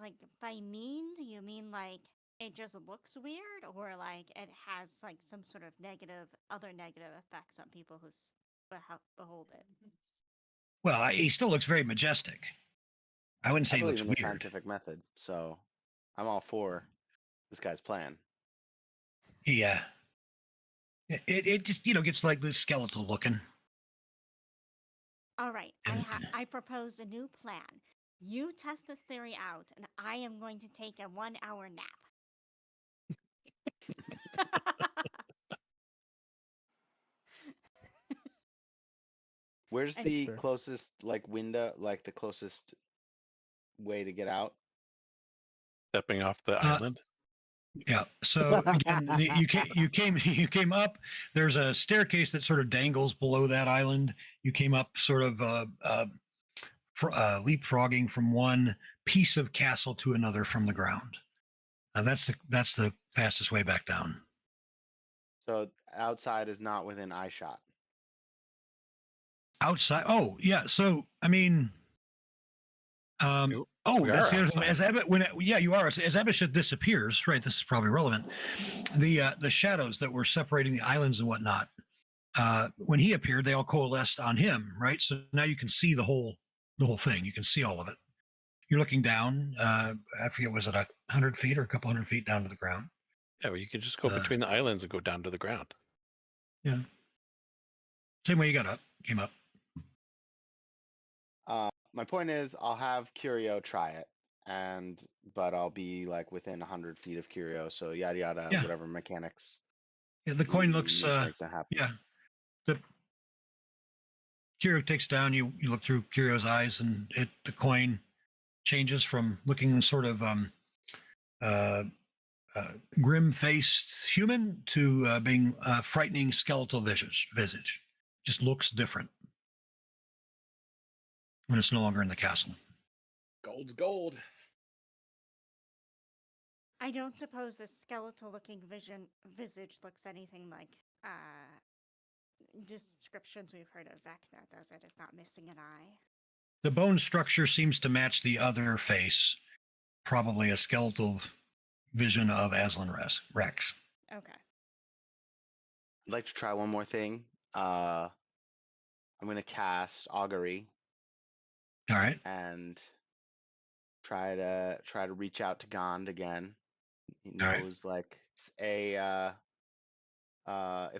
like by mean, do you mean like it just looks weird, or like it has like some sort of other negative effects on people who behold it? Well, he still looks very majestic. I wouldn't say I he believe looks in the weird. scientific method, so I'm all for this guy's plan. Yeah. It just gets like this skeletal looking. All right, I propose a new plan. You test this theory out, and I am going to take a 1-hour nap. Where's And- the Fair. closest like window, like the closest way to get out? Stepping off the island. Yeah. So again, you came up. There's a staircase that sort of dangles below that island. You came up sort of leapfrogging from one piece of castle to another from the ground. That's the fastest way back down. So outside is not within eye shot. Outside. Oh yeah. So I mean, You- oh, we that's are the other thing. outside. Yeah, you are. As Abishad disappears, right? This is probably relevant. The shadows that were separating the islands and whatnot. When he appeared, they all coalesced on him, right? So now you can see the whole thing. You can see all of it. You're looking down. I forget, was it 100 feet or a couple hundred feet down to the ground? Yeah, well, you can just go Uh, between the islands and go down to the ground. Yeah. Same way you got up, came up. My point is, I'll have Curio try it, but I'll be like within 100 feet of Curio, so yada yada, Yeah. whatever mechanics. Yeah, the coin looks. Let's make that happen. Yeah. The Curio takes down. You look through Curio's eyes, and the coin changes from looking sort of grim-faced human to being frightening skeletal visage. Just looks different when it's no longer in the castle. Gold's gold. I don't suppose this skeletal-looking visage looks anything like descriptions we've heard of Vecna, does it? It's not missing an eye. The bone structure seems to match the other face, probably a skeletal vision of Aslan Rex. Okay. I'd like to try one more thing. I'm gonna cast Augury All right. and try to reach out to Gond again. He All right. knows like it's if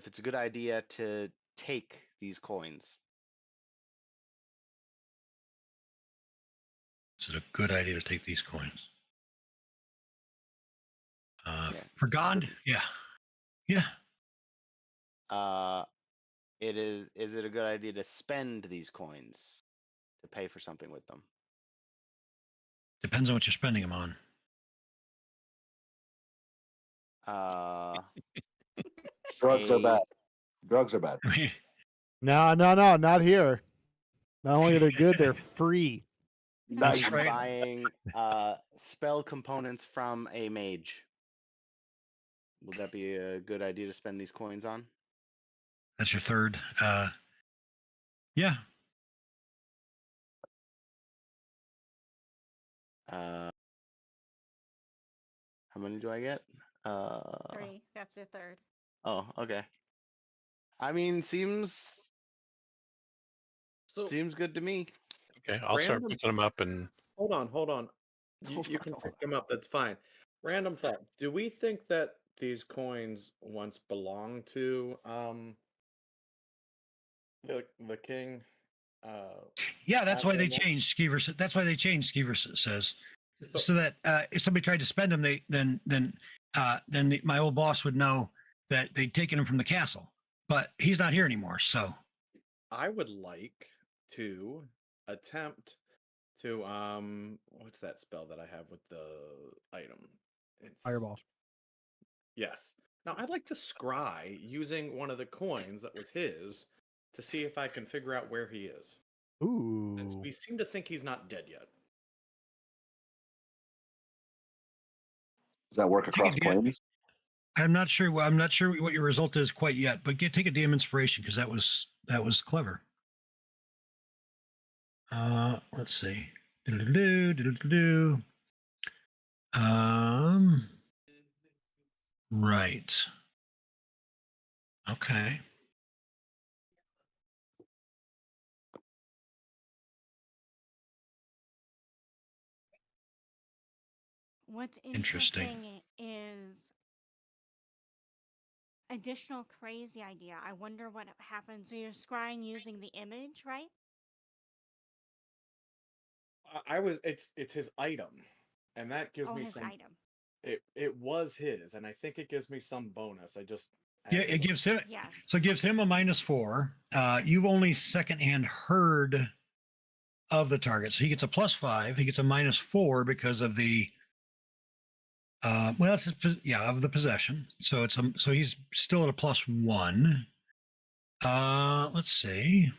it's a good idea to take these coins. Is it a good idea to take these coins? Yeah. For Gond? Yeah. Yeah. Is it a good idea to spend these coins to pay for something with them? Depends on what you're spending them on. Drugs are bad. Drugs are bad. I mean, No, not here. Not only are they good, they're free. That's I'm right. buying spell components from a mage. Would that be a good idea to spend these coins on? That's your third. Yeah. How many do I get? 3. That's your third. Oh, okay. I mean, seems good to me. Okay, I'll start Random- picking them up and Hold on. You Hold you on, can hold pick them up. That's fine. Random thought. Do we think that these coins once belonged to the king? Yeah, that's why they Aslan Rex? changed Skeever. That's why they changed Skeever says. So- So that if somebody tried to spend them, my old boss would know that they'd taken him from the castle. But he's not here anymore, so I would like to attempt to what's that spell that I have with the item? It's Fireball. Yes. Now I'd like to scry using one of the coins that was his to see if I can figure out where he is. Since Ooh. we seem to think he's not dead yet. Does that work Take across a DM. planes? I'm not sure. Well, I'm not sure what your result is quite yet. But take a DM inspiration because that was clever. Let's see. Right. Okay. What's Interesting. interesting is additional crazy idea. I wonder what happens. So you're scrying using the image, right? It's his item. And that gives me His some item. it was his, and I think it gives me some bonus. I Yeah, have to it look. gives him. Yes. So it gives him a -4. You've only secondhand heard of the target, so he gets a +5. He gets a -4 because of the. Well, it's of the possession. So so he's still at a +1. Let's see.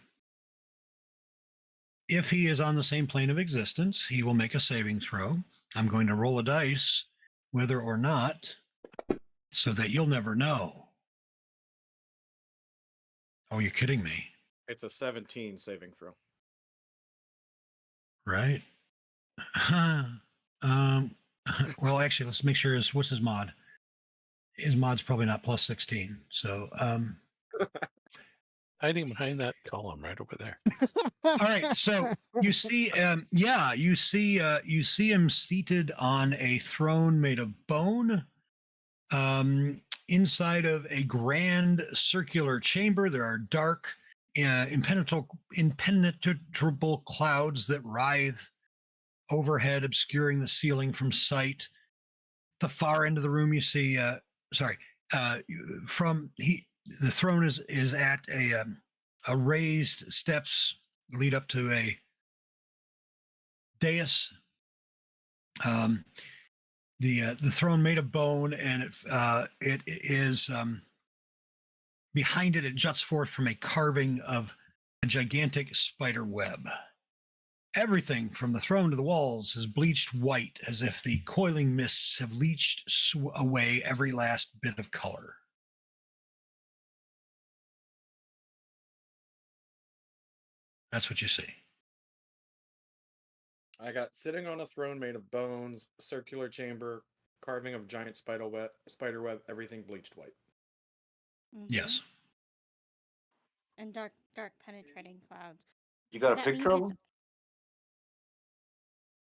If he is on the same plane of existence, he will make a saving throw. I'm going to roll a dice, whether or not, so that you'll never know. Oh, you're kidding me, It's a 17 saving throw. right? Well, actually, let's make sure what's his mod? His mod's probably not +16. So, hiding behind that column right over there. all right. So you see, you see him seated on a throne made of bone. Inside of a grand circular chamber, there are dark, impenetrable clouds that writhe overhead, obscuring the ceiling from sight. The far end of the room, you see, The throne is at a raised steps lead up to a dais. The throne made of bone, and it is behind it. It juts forth from a carving of a gigantic spider web. Everything from the throne to the walls is bleached white, as if the coiling mists have leached away every last bit of color. That's what you see. I got sitting on a throne made of bones, circular chamber, carving of giant spider web, everything bleached white. Yes. And dark penetrating clouds. You got a That picture means of it's- him?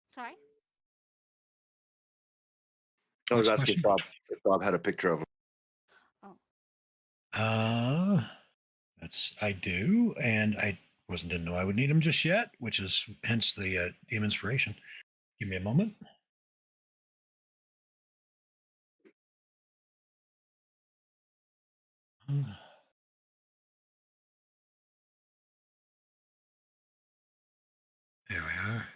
Sorry? I was What's the asking question? if Bob had a picture of him. Oh. I do, and I didn't know I would need them just yet, which is hence the DM inspiration. Give me a moment. There we are.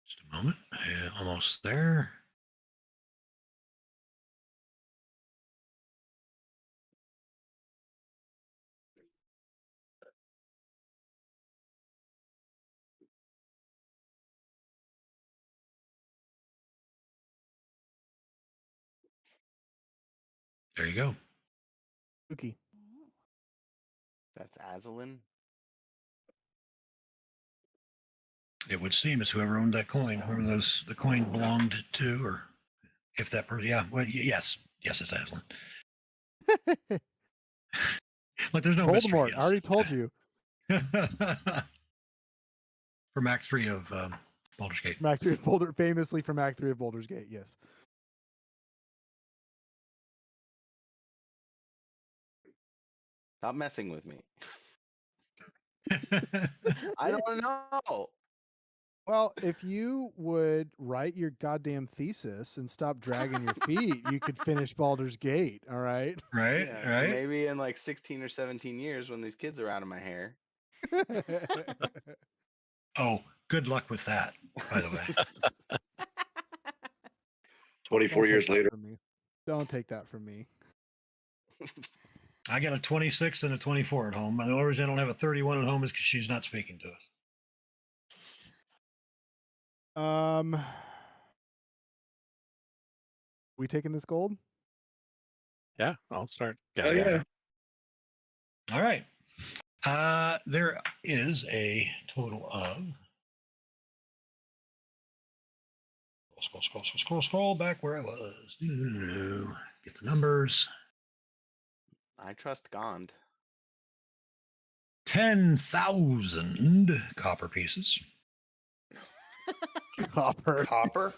Just a moment. Almost there. There you go. Spooky. That's Azalin. It would seem it's whoever owned that coin, whoever the coin belonged to, or if that person. Yeah. Well, yes, it's Aslan. Like there's no mystery. Voldemort. Yes. I already told you. From Act 3 of Baldur's Gate. From Act 3 of Boulder, famously from Act 3 of Baldur's Gate, yes. Stop messing with me. I don't know. Well, if you would write your goddamn thesis and stop dragging your feet, you could finish Baldur's Gate, all right? Right, Yeah, right. maybe in like 16 or 17 years when these kids are out of my hair. Oh, good luck with that, by the way. 24 Don't years take that later. from me. Don't take that from me. I got a 26 and a 24 at home. And the only reason I don't have a 31 at home is because she's not speaking to us. We taking this gold? Yeah, I'll start. Oh, yeah. All right. There is a total of scroll back where I was. Get the numbers. I trust Gond. 10,000 copper pieces. Copper. Copper?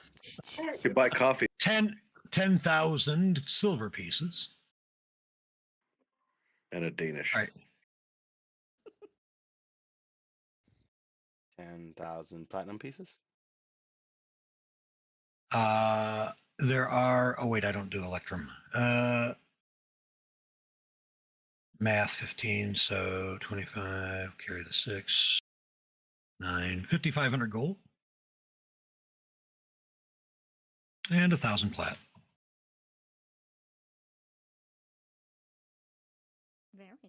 You buy coffee. 10,000 silver pieces. And a Danish. All right. 10,000 platinum pieces. There are. Oh wait, I don't do Electrum. Math 15, so 25. Carry the 6. 9. 5,500 gold. And 1,000 plat. Very nice.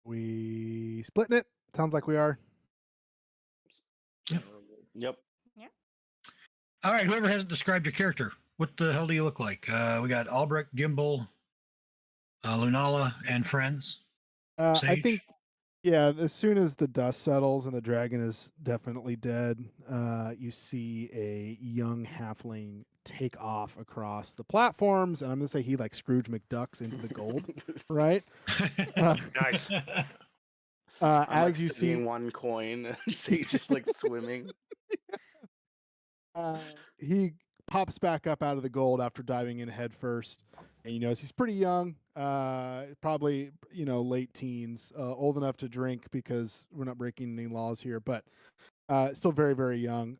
We splitting it? Sounds like we are. Yep. All right, whoever hasn't described your character, what the hell do you look like? We got Albrecht, Gimbal, Lunala, and friends. I Sage? think Yeah, as soon as the dust settles and the dragon is definitely dead, you see a young halfling take off across the platforms, and I'm gonna say he like Scrooge McDucks into the gold, right? Nice. I'm like As you studying see, one coin, and Sage is like swimming. he pops back up out of the gold after diving in head first, and you notice he's pretty young, probably late teens, old enough to drink because we're not breaking any laws here, but still very very young.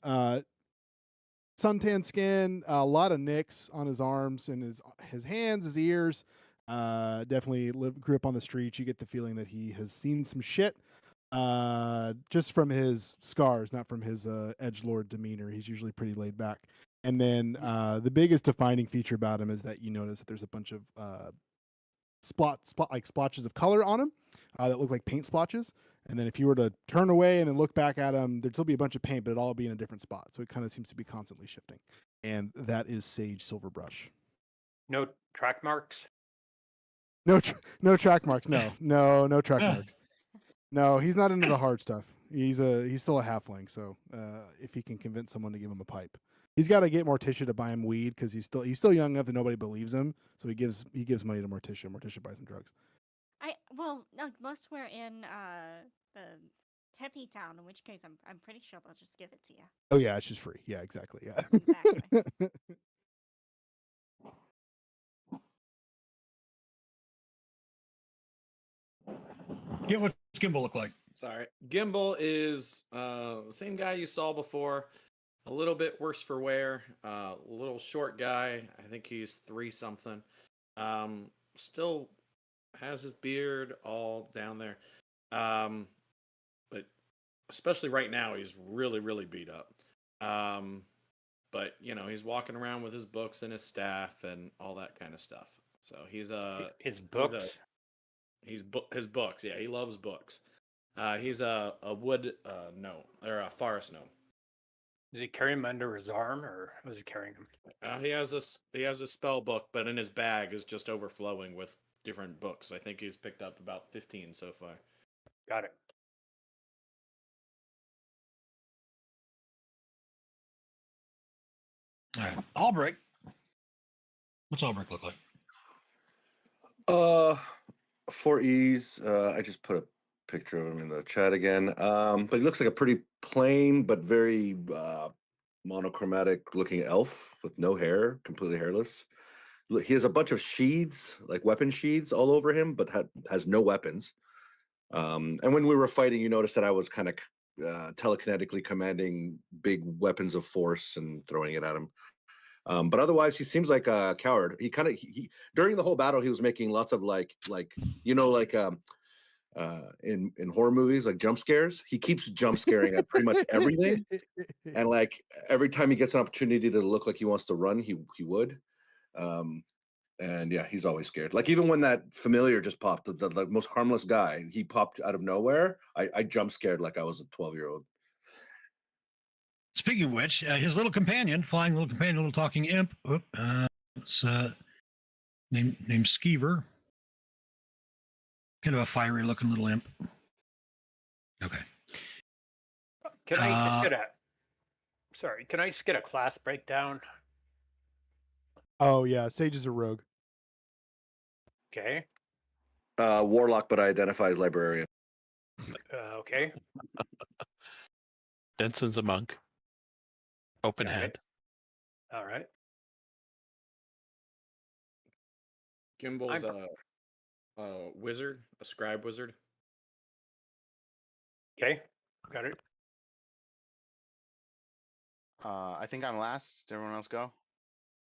Suntan skin, a lot of nicks on his arms and his hands, his ears. Definitely grew up on the streets. You get the feeling that he has seen some shit. Just from his scars, not from his edge lord demeanor. He's usually pretty laid back. And then the biggest defining feature about him is that you notice that there's a bunch of splotches of color on him that look like paint splotches. And then if you were to turn away and then look back at him, there'd still be a bunch of paint, but it'd all be in a different spot. So it kind of seems to be constantly shifting. And that is Sage Silverbrush. No track marks. No track marks. No track marks. No, he's not into the hard stuff. He's still a halfling. So if he can convince someone to give him a pipe, he's got to get Morticia to buy him weed because he's still young enough that nobody believes him. So he gives money to Morticia. Morticia buys him drugs. Well, unless we're in the Teppy town, in which case I'm pretty sure they'll just give it to you. Oh yeah, it's just free. Yeah, exactly. Yeah. Exactly. Yeah, what's Gimbal look like? Sorry. Gimbal is the same guy you saw before, a little bit worse for wear. Little short guy. I think he's 3 something. Still has his beard all down there. But especially right now, he's really, really beat up. But he's walking around with his books and his staff and all that kind of stuff. So His books. His books. Yeah, he loves books. He's a wood gnome or a forest gnome. Does he carry him under his arm, or was he carrying him? He has a spell book, but in his bag is just overflowing with different books. I think he's picked up about 15 so far. Got it. All right, Albrecht. What's Albrecht look like? For ease, I just put a picture of him in the chat again. But he looks like a pretty plain but very monochromatic looking elf with no hair, completely hairless. He has a bunch of sheaths, like weapon sheaths, all over him, but has no weapons. And when we were fighting, you noticed that I was kind of telekinetically commanding big weapons of force and throwing it at him. But otherwise, he seems like a coward. He during the whole battle, he was making lots of like in horror movies, like jump scares. He keeps jump scaring at pretty much everything, and like every time he gets an opportunity to look like he wants to run, he would. And yeah, he's always scared. Like even when that familiar just popped, the most harmless guy, he popped out of nowhere. I jump scared like I was a 12-year-old. Speaking of which, his little companion, flying little companion, little talking imp. It's named Skeever. Kind of a fiery looking little imp. Okay. Can I just get a? Sorry, can I just get a class breakdown? Oh yeah, Sage is a rogue. Okay. Warlock, but I identify as librarian. Okay. Benson's a monk. Open Got hand. it. All right. Gimbal's a wizard, a scribe wizard. Okay. Got it. I think I'm last. Did everyone else go?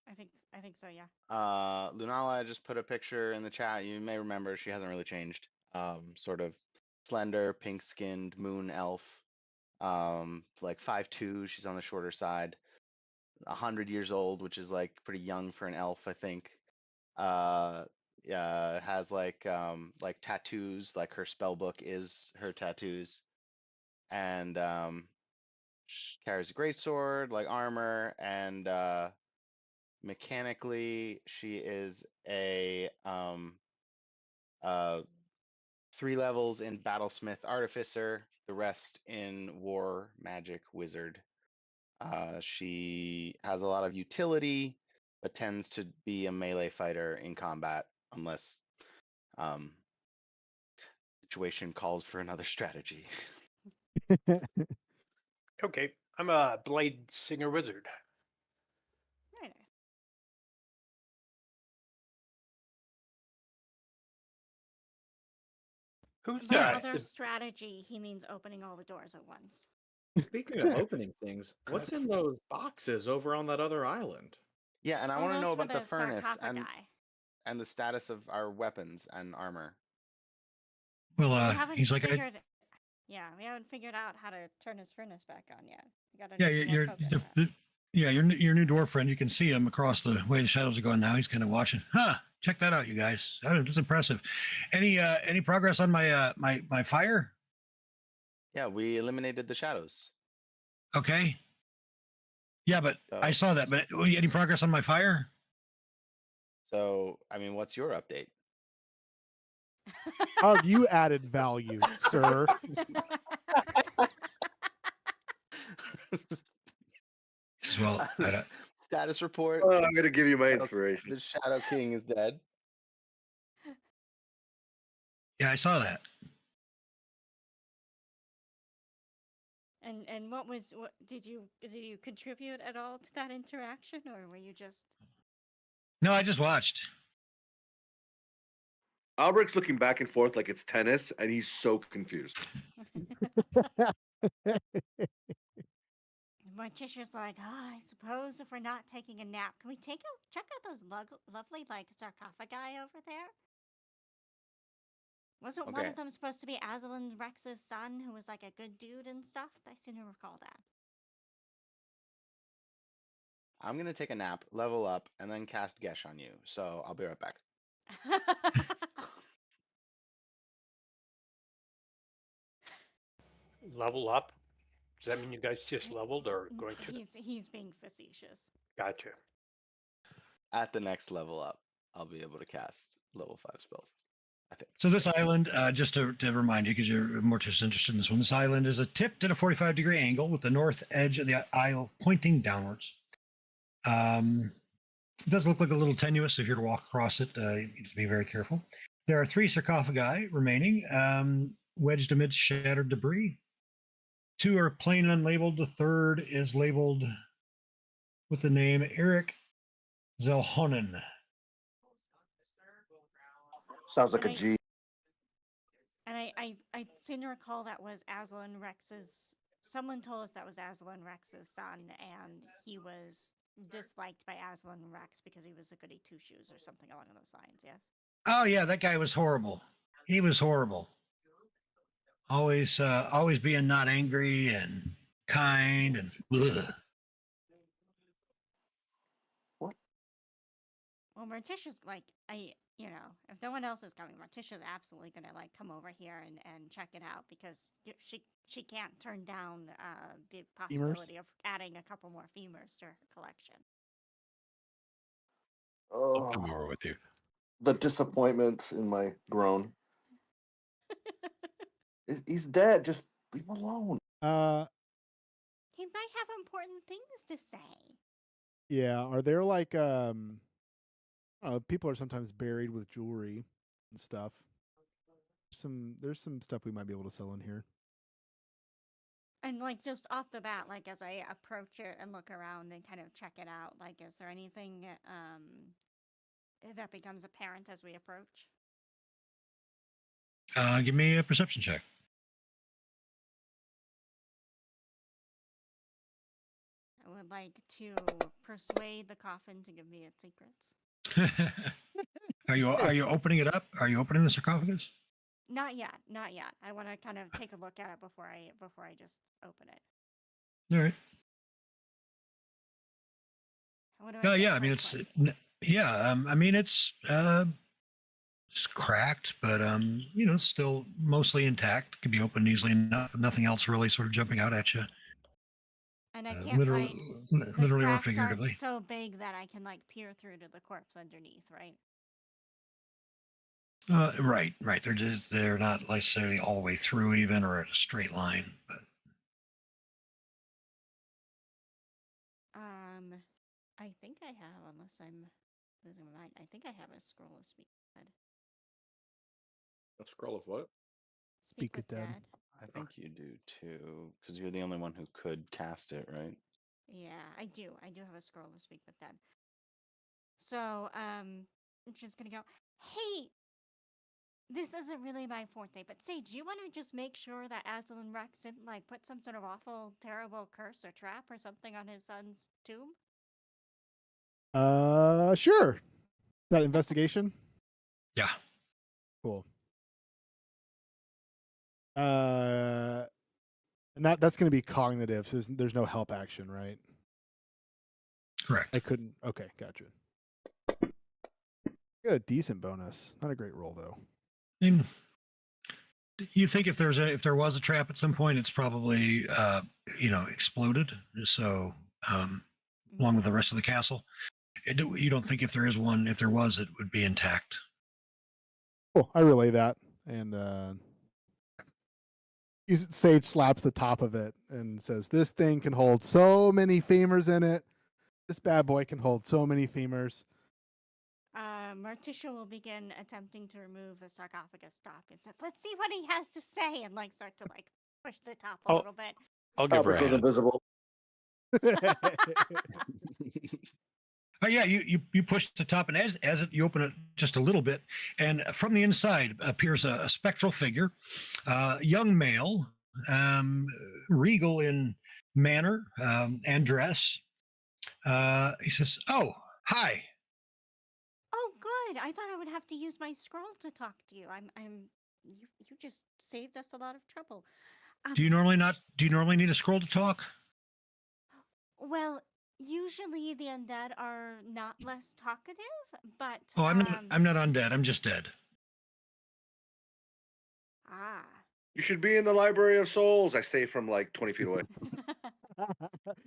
I think so, yeah. Lunala just put a picture in the chat. You may remember she hasn't really changed. Sort of slender, pink-skinned moon elf. Like 5'2". She's on the shorter side. 100 years old, which is like pretty young for an elf, I think. Yeah, has like tattoos. Like her spell book is her tattoos, and she carries a great sword, like armor, and mechanically she is a 3 levels in Battlesmith Artificer, the rest in War Magic Wizard. She has a lot of utility, but tends to be a melee fighter in combat unless situation calls for another strategy. Okay, I'm a blade singer wizard. Very nice. Who's By Yeah, other the strategy, he means opening all the doors at once. Speaking of opening things, what's in those boxes over on that other island? Yeah, and I Oh, want to know those were about the the furnace sarcophagi. and the status of our weapons and armor. well, We haven't he's like, figured. Yeah, we haven't figured out how to turn his furnace back on yet. We got a yeah, new dwarf helping that. yeah, your new dwarf friend. You can see him across the way the shadows are going now. He's kind of watching. Huh? Check that out, you guys. That's impressive. Any progress on my fire? Yeah, we eliminated the shadows. Okay. Yeah, but I So, saw that. But any progress on my fire? so I mean, what's your update? How have you added value, sir? Well, Status report. Oh, I'm gonna give you my Shadow- inspiration. The Shadow King is dead. yeah, I saw that. And what did you contribute at all to that interaction, or were you just? No, I just watched. Alberic's looking back and forth like it's tennis, and he's so confused. Morticia's like, oh, I suppose if we're not taking a nap, can we check out those lovely like sarcophagi over there? Wasn't one Okay. of them supposed to be Aslan Rex's son, who was like a good dude and stuff? I seem to recall that. I'm gonna take a nap, level up, and then cast Gesh on you. So I'll be right back. level up? Does that mean you guys just leveled or going to? He's being facetious. Gotcha. At the next level up, I'll be able to cast level 5 spells. I think. So this island, just to remind you, because you're more just interested in this one, this island is tipped at a 45-degree angle with the north edge of the isle pointing downwards. It does look like a little tenuous if you're to walk across it. You need to be very careful. There are 3 sarcophagi remaining, wedged amid shattered debris. 2 are plain and unlabeled. The third is labeled with the name Eric Zelhonen. Sounds like And a G. And I seem to recall that was Aslan Rex's. Someone told us that was Aslan Rex's son, and he was disliked by Aslan Rex because he was a goody two shoes or something along those lines. Yes. Oh yeah, that guy was horrible. He was horrible. Always being not angry and kind and. Ugh. Well, Morticia's like, if no one else is coming, Morticia's absolutely gonna like come over here and check it out because she can't turn down the possibility of adding a couple more femurs to her collection. I'll come Oh, over with you. the disappointment in my groan. He's dead. Just leave him alone. He might have important things to say. Yeah. Are there like people are sometimes buried with jewelry and stuff. There's some stuff we might be able to sell in here. And like just off the bat, like as I approach it and look around and kind of check it out, like is there anything that becomes apparent as we approach? Give me a perception check. I would like to persuade the coffin to give me its secrets. Are you opening it up? Are you opening the sarcophagus? Not yet, not yet. I want to kind of take a look at it before I just open it. All right. What do I Yeah. I mean, it's it's cracked, but still mostly intact. Can be opened easily enough. Nothing else really sort of jumping out at you. And I can't literally or cracks figuratively. aren't so big that I can like peer through to the corpse underneath, right? Right. They're not necessarily all the way through even or at a straight line, but I think I have, unless I'm losing my mind. I think I have a scroll of speak with dead. A scroll of what? Speak with dead. I think you do too, because you're the only one who could cast it, right? Yeah, I do. I do have a scroll of speak with dead. So, I'm just gonna go, hey, this isn't really my forte, but say, do you want to just make sure that Azul and Rex didn't like put some sort of awful, terrible curse or trap or something on his son's tomb? Sure. That investigation. yeah. Cool. And that's going to be cognitive. So there's no help action, right? Correct. I couldn't. Okay, gotcha. Got a decent bonus. Not a great roll though. I mean, you think if there was a trap at some point, it's probably exploded. So along with the rest of the castle, you don't think if there was, it would be intact. Cool. I relay that, and Sage slaps the top of it and says, "This thing can hold so many femurs in it. This bad boy can hold so many femurs." Morticia will begin attempting to remove the sarcophagus top and said, "Let's see what he has to say," and like start to like push the top a Oh. little bit. I'll give Top her it a goes hand. invisible. Oh yeah, you push the top, and you open it just a little bit, and from the inside appears a spectral figure, young male, regal in manner and dress. He says, "Oh, hi." Oh, good. I thought I would have to use my scroll to talk to you. You just saved us a lot of trouble. Do you normally need a scroll to talk? Well, usually the undead are not less talkative, but Oh, I'm not undead. I'm just dead. ah. You should be in the Library of Souls. I say from like 20 feet away.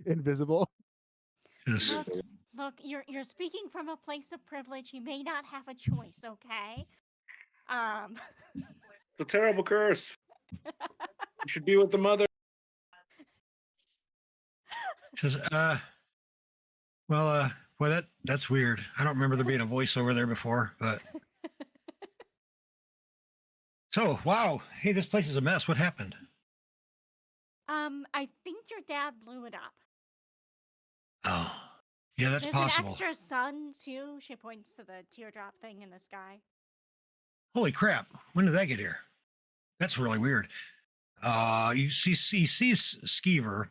Invisible. Just- Look, you're speaking from a place of privilege. You may not have a choice, okay? It's a terrible curse. You should be with the mother. says, well, that's weird. I don't remember there being a voice over there before, but so wow. Hey, this place is a mess. What happened? I think your dad blew it up. Oh, yeah, that's There's possible. an extra sun too. She points to the teardrop thing in the sky. Holy crap! When did that get here? That's really weird. You sees Skeever.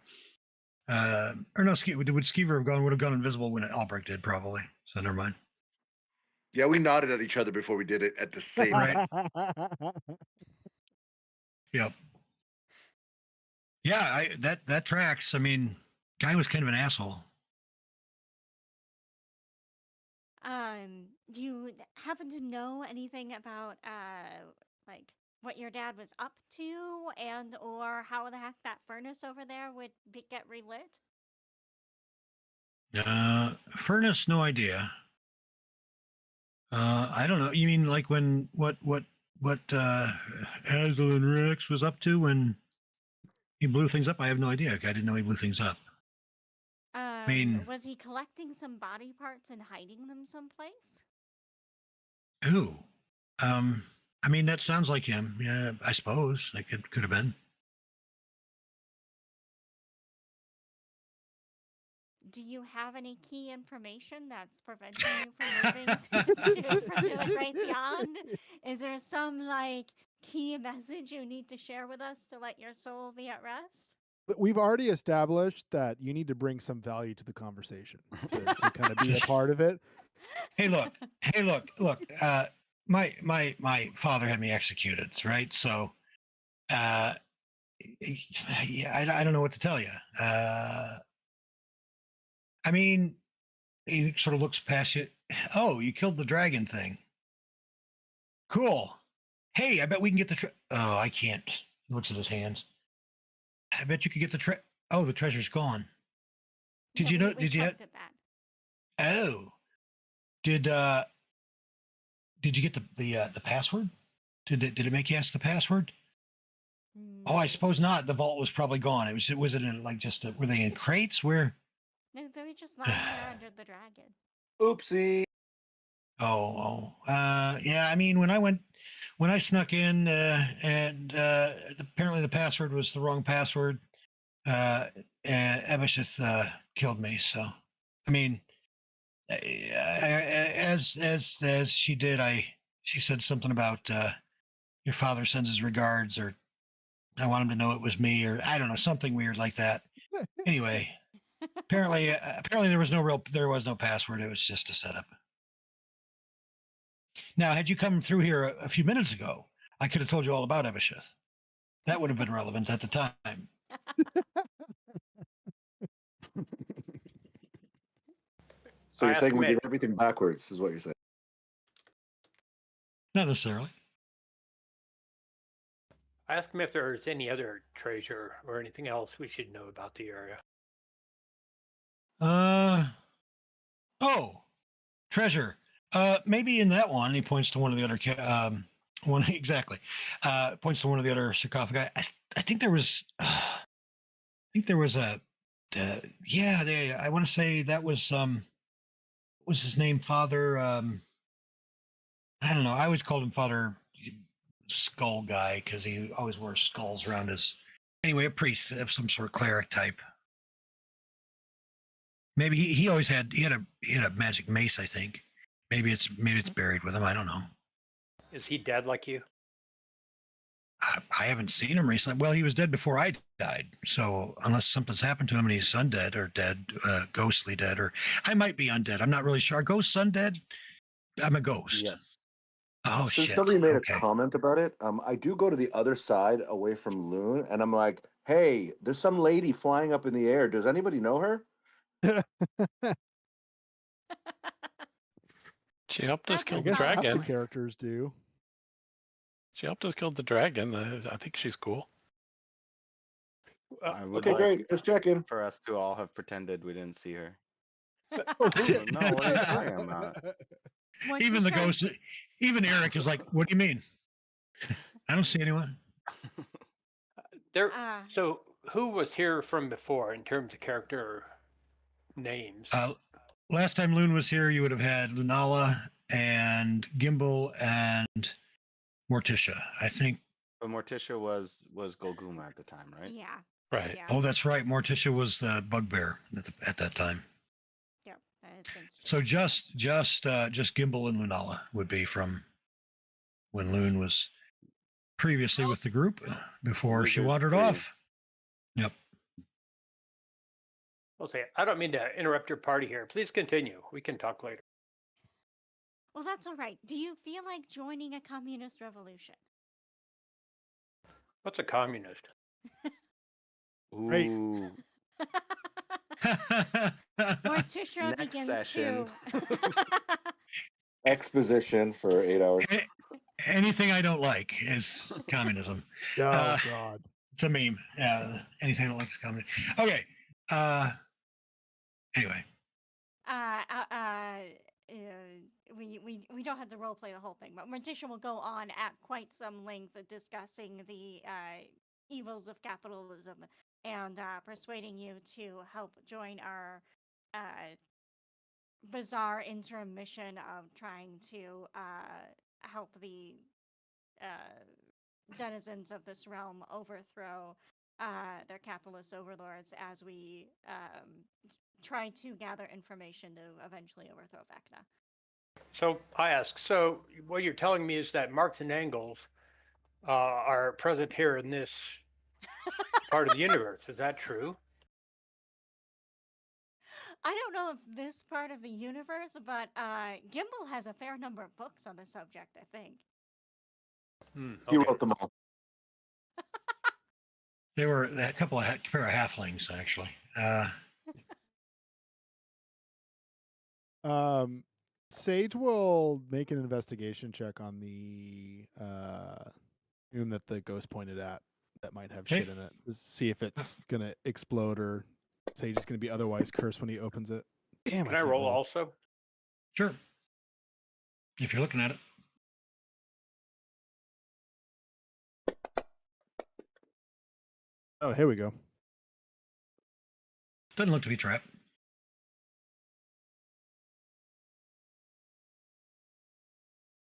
Or no, would Skeever would have gone invisible when Albrecht did, probably. So never mind. Yeah, we nodded at each other before we did it at the same Right. Yep. Yeah, that tracks. I mean, guy was kind of an asshole. Do you happen to know anything about like what your dad was up to, and or how the heck that furnace over there would get relit? Furnace, no idea. I don't know. You mean like when what Hazel and Rex was up to when he blew things up? I have no idea. I didn't know he blew things up. mean- Was he collecting some body parts and hiding them someplace? Ooh. I mean, that sounds like him. Yeah, I suppose. Like it could have been. Do you have any key information that's preventing you from moving to the great beyond? Is there some like key message you need to share with us to let your soul be at rest? But we've already established that you need to bring some value to the conversation to kind of be a part of it. Hey, look. My father had me executed, right? So, yeah, I don't know what to tell you. I mean, he sort of looks past you. Oh, you killed the dragon thing. Cool. Hey, I bet we can get the oh, I can't. He looks at his hands. I bet you could get the oh, the treasure's gone. Did you know? We Did you? collected that. Oh, did did you get the password? Did it make you ask the password? Oh, I suppose not. The vault was probably gone. Was it in like just were they in crates? Where? No, they were just lying there under the dragon. Oopsie. Yeah. I mean, when I snuck in, and apparently the password was the wrong password. Ebisheth killed me. So, I mean, as she did, she said something about your father sends his regards, or I want him to know it was me, or I don't know, something weird like that. Anyway, apparently there was no password. It was just a setup. Now, had you come through here a few minutes ago, I could have told you all about Ebisheth. That would have been relevant at the time. So I you're ask saying we him did everything backwards, is what you're saying? Not necessarily. if there's any other treasure or anything else we should know about the area. Oh, treasure. Maybe in that one, he points to one of the other one exactly. Points to one of the other sarcophagi. I think there was. I think there was a. I want to say that was what was his name? Father. I don't know. I always called him Father Skull Guy because he always wore skulls around his. Anyway, a priest of some sort of cleric type. Maybe he always had a magic mace. I think. Maybe it's buried with him. I don't know. Is he dead like you? I haven't seen him recently. Well, he was dead before I died. So unless something's happened to him and he's undead or dead, ghostly dead, or I might be undead. I'm not really sure. Are ghosts undead? I'm a ghost. Yes. Oh, Since shit. somebody made Okay. a comment about it, I do go to the other side away from Loon, and I'm like, hey, there's some lady flying up in the air. Does anybody know her? She helped us That's kill I the guess half the dragon. characters do. She helped us kill the dragon. I think she's cool. I would Okay, like great. Just checking. for us to all have pretended we didn't see her. Oh, No, what are you talking about? Even the Morticia, ghost, even Eric is like, what do you mean? I don't see anyone. There. uh, So who was here from before in terms of character names? Last time Loon was here, you would have had Lunala and Gimbal and Morticia. I think. But Morticia was Golguma at the time, right? yeah, Right. yeah, Oh, that's right. Morticia was the bugbear at that time. yep. That is since So just Gimbal and Lunala would be from when Loon was previously with the group before she Losers wandered 3. off. Yep. I'll say, I don't mean to interrupt your party here. Please continue. We can talk later. Well, that's all right. Do you feel like joining a communist revolution? What's a communist? Right. Ooh. Morticia Next begins session. to. Exposition for 8 hours. Anything I don't like is communism. Oh God. It's a meme. Anything I don't like is communism. Okay. Anyway. We don't have to role play the whole thing, but Morticia will go on at quite some length discussing the evils of capitalism and persuading you to help join our bizarre interim mission of trying to help the denizens of this realm overthrow their capitalist overlords as we try to gather information to eventually overthrow Vecna. So I ask, so what you're telling me is that Marx and Engels are present here in this part of the universe. Is that true? I don't know if this part of the universe, but Gimbal has a fair number of books on the subject, I think. He Okay. wrote them all. They were a couple of pair of halflings, actually. Sage will make an investigation check on the room that the ghost pointed at that might have Okay. shit in it. Just see if it's gonna explode or Sage is gonna be otherwise cursed when he opens it. Damn, Can I can't roll also? Sure. If you're looking at it. Oh, here we go. Doesn't look to be trapped.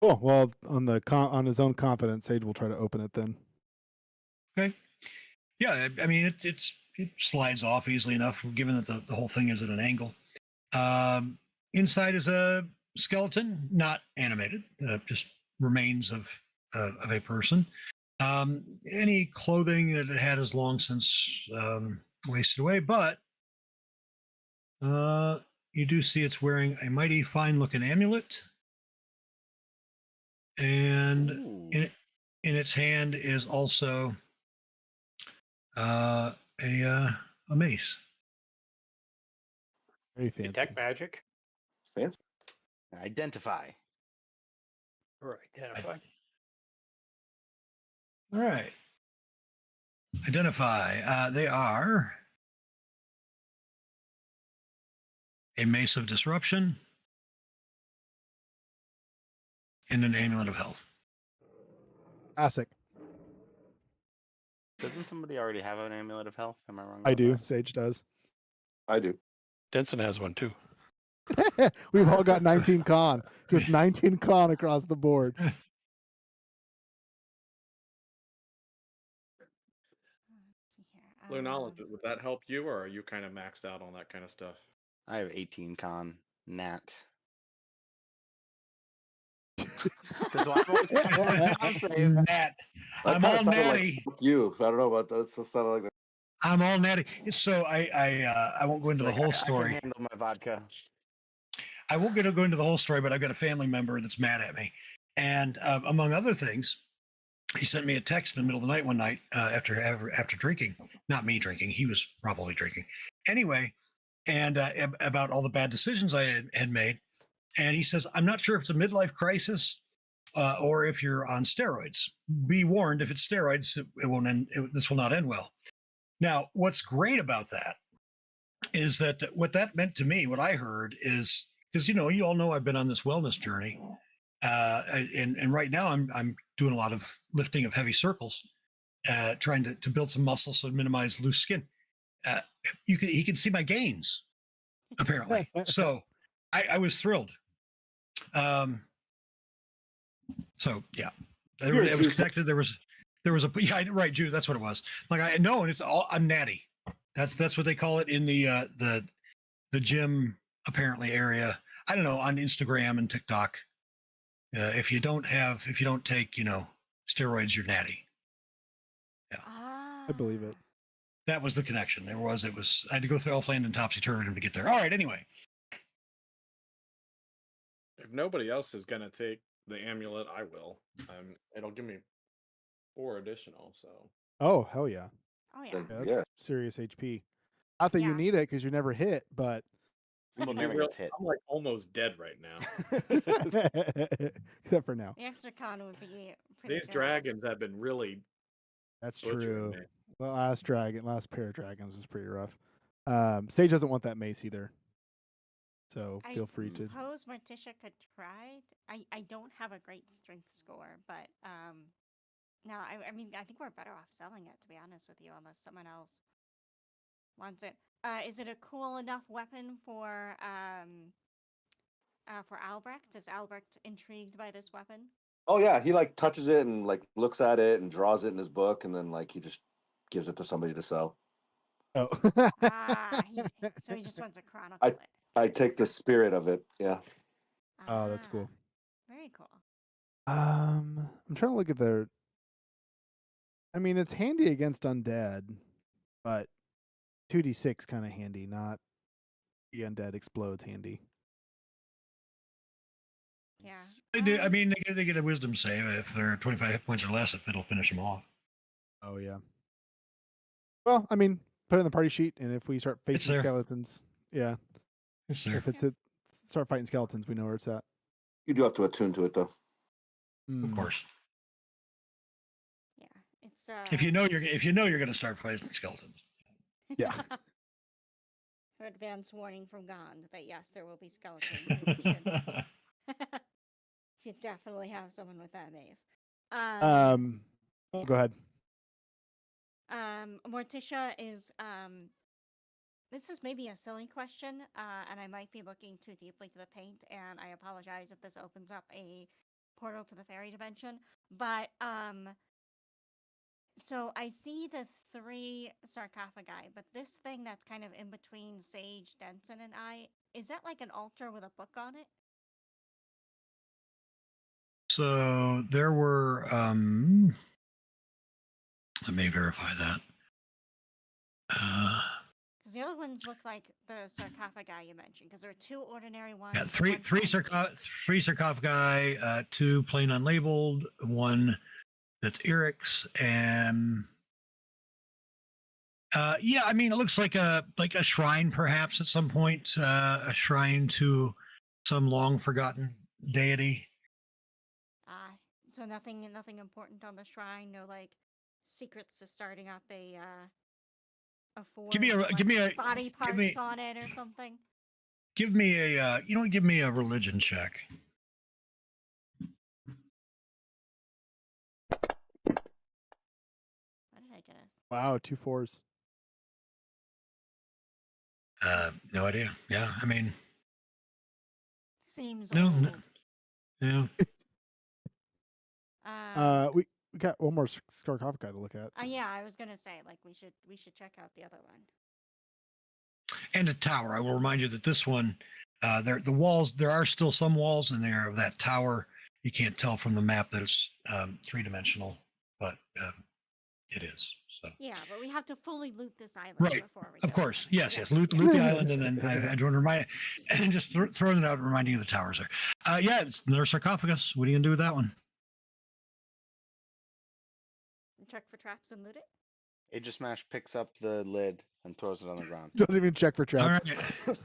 Cool. Well, on his own confidence, Sage will try to open it then. Okay. Yeah, I mean it slides off easily enough, given that the whole thing is at an angle. Inside is a skeleton, not animated, just remains of a person. Any clothing that it had is long since wasted away, but you do see it's wearing a mighty fine-looking amulet, and Ooh. in its hand is also a mace. Very fancy. Detect magic Fancy. Identify. or identify. All right. Identify. They are a mace of disruption and an amulet of health. Classic. Doesn't somebody already have an amulet of health? Am I wrong? I about do. that? Sage does. I do. Denson has one too. We've all got 19 con. Just 19 con across the board. Let's see here. Lunala, would that help you, or are you kind of maxed out on that kind of stuff? I have 18 con. Nat. Because I'm always con save. Nat. That I'm kinda all sounded natty. Like fuck you. I don't know about that. It just sounded like that. I'm all natty. So I won't go into the Like, whole I story. can handle my vodka. I won't go into the whole story, but I've got a family member that's mad at me, and among other things, he sent me a text in the middle of the night one night after drinking. Not me drinking; he was probably drinking. Anyway, and about all the bad decisions I had made, and he says, "I'm not sure if it's a midlife crisis or if you're on steroids. Be warned: if it's steroids, it won't end. This will not end well." Now, what's great about that is that what that meant to me, what I heard is because you all know I've been on this wellness journey, and right now I'm doing a lot of lifting of heavy circles, trying to build some muscle so to minimize loose skin. He can see my gains apparently, so I was thrilled. So yeah, it was connected. There was a yeah, right, Jude. That's what it was. Like I know, and it's all I'm natty. That's what they call it in the gym apparently area. I don't know, on Instagram and TikTok. If you don't take steroids, you're natty. Ah. I believe it. That was the connection. It was. I had to go through Elfland and Topsy Turvy to get there. All right. Anyway, If nobody else is gonna take the amulet, I will. It'll give me 4 additional. So Oh, hell yeah. Oh yeah. Then, Yeah, that's yeah. serious HP. Not that you Yeah. need it because you never hit, but Well, You never real- gets hit. I'm like almost dead right now. except for now. The extra con would be pretty These good. dragons have been really That's butchering true. me. The last pair of dragons was pretty rough. Sage doesn't want that mace either. So feel free to. I suppose Morticia could try. I don't have a great strength score, but no, I mean I think we're better off selling it, to be honest with you, unless someone else wants it. Is it a cool enough weapon for Albrecht? Is Albrecht intrigued by this weapon? Oh yeah, he like touches it and like looks at it and draws it in his book, and then like he just gives it to somebody to sell. Oh. So he just wants to chronicle I- it. I take the spirit of it. Yeah. Oh, that's cool. Very cool. I'm trying to look at their. I mean, it's handy against undead, but 2d6 kind of handy, not the undead explodes handy. Yeah. they do. I mean, they get a wisdom save if they're 25 hit points or less. If it'll finish them off. Oh yeah. Well, I mean, put it in the party sheet, and if we start facing there. skeletons, yeah. It's there. If it's start fighting skeletons, we know where it's at. You do have to attune to it though. Of course. Yeah. It's If you know you're going to start fighting skeletons. Yeah. Advance warning from Gond that yes, there will be skeletons. You should definitely have someone with that mace. Go ahead. Morticia is this is maybe a silly question, and I might be looking too deeply to the paint, and I apologize if this opens up a portal to the fairy dimension. But so I see the 3 sarcophagi, but this thing that's kind of in between Sage, Denson, and I, is that like an altar with a book on it? So there were. Let me verify that. Because the other ones look like the sarcophagi you mentioned, because there are 2 ordinary ones. Yeah, and three one three palace. three sarcophagi, 2 plain unlabeled, 1 that's Eric's, and yeah, I mean it looks like a shrine perhaps at some point, a shrine to some long forgotten deity. So nothing important on the shrine, no like secrets to starting up a forge Give me a with, like, give me a body give parts me on it or something. give me a give me a religion check. What did I get us? Wow, 2 4s. No idea. Yeah, I mean, Seems no, old. no yeah. We got one more sarcophagi to look at. Yeah, I was gonna say like we should check out the other one. And a tower. I will remind you that this one, the walls, there are still some walls in there of that tower. You can't tell from the map that it's 3-dimensional, but it is. So Yeah, but we have to fully loot this island right, before we of go course, there. yes. Loot the island, and then I want to remind, and just throwing it out, reminding you of the towers there. Yeah, it's another sarcophagus. What are you gonna do with that one? Check for traps and loot it. Aegis Smash picks up the lid and throws it on the ground. Don't even check for All traps. right,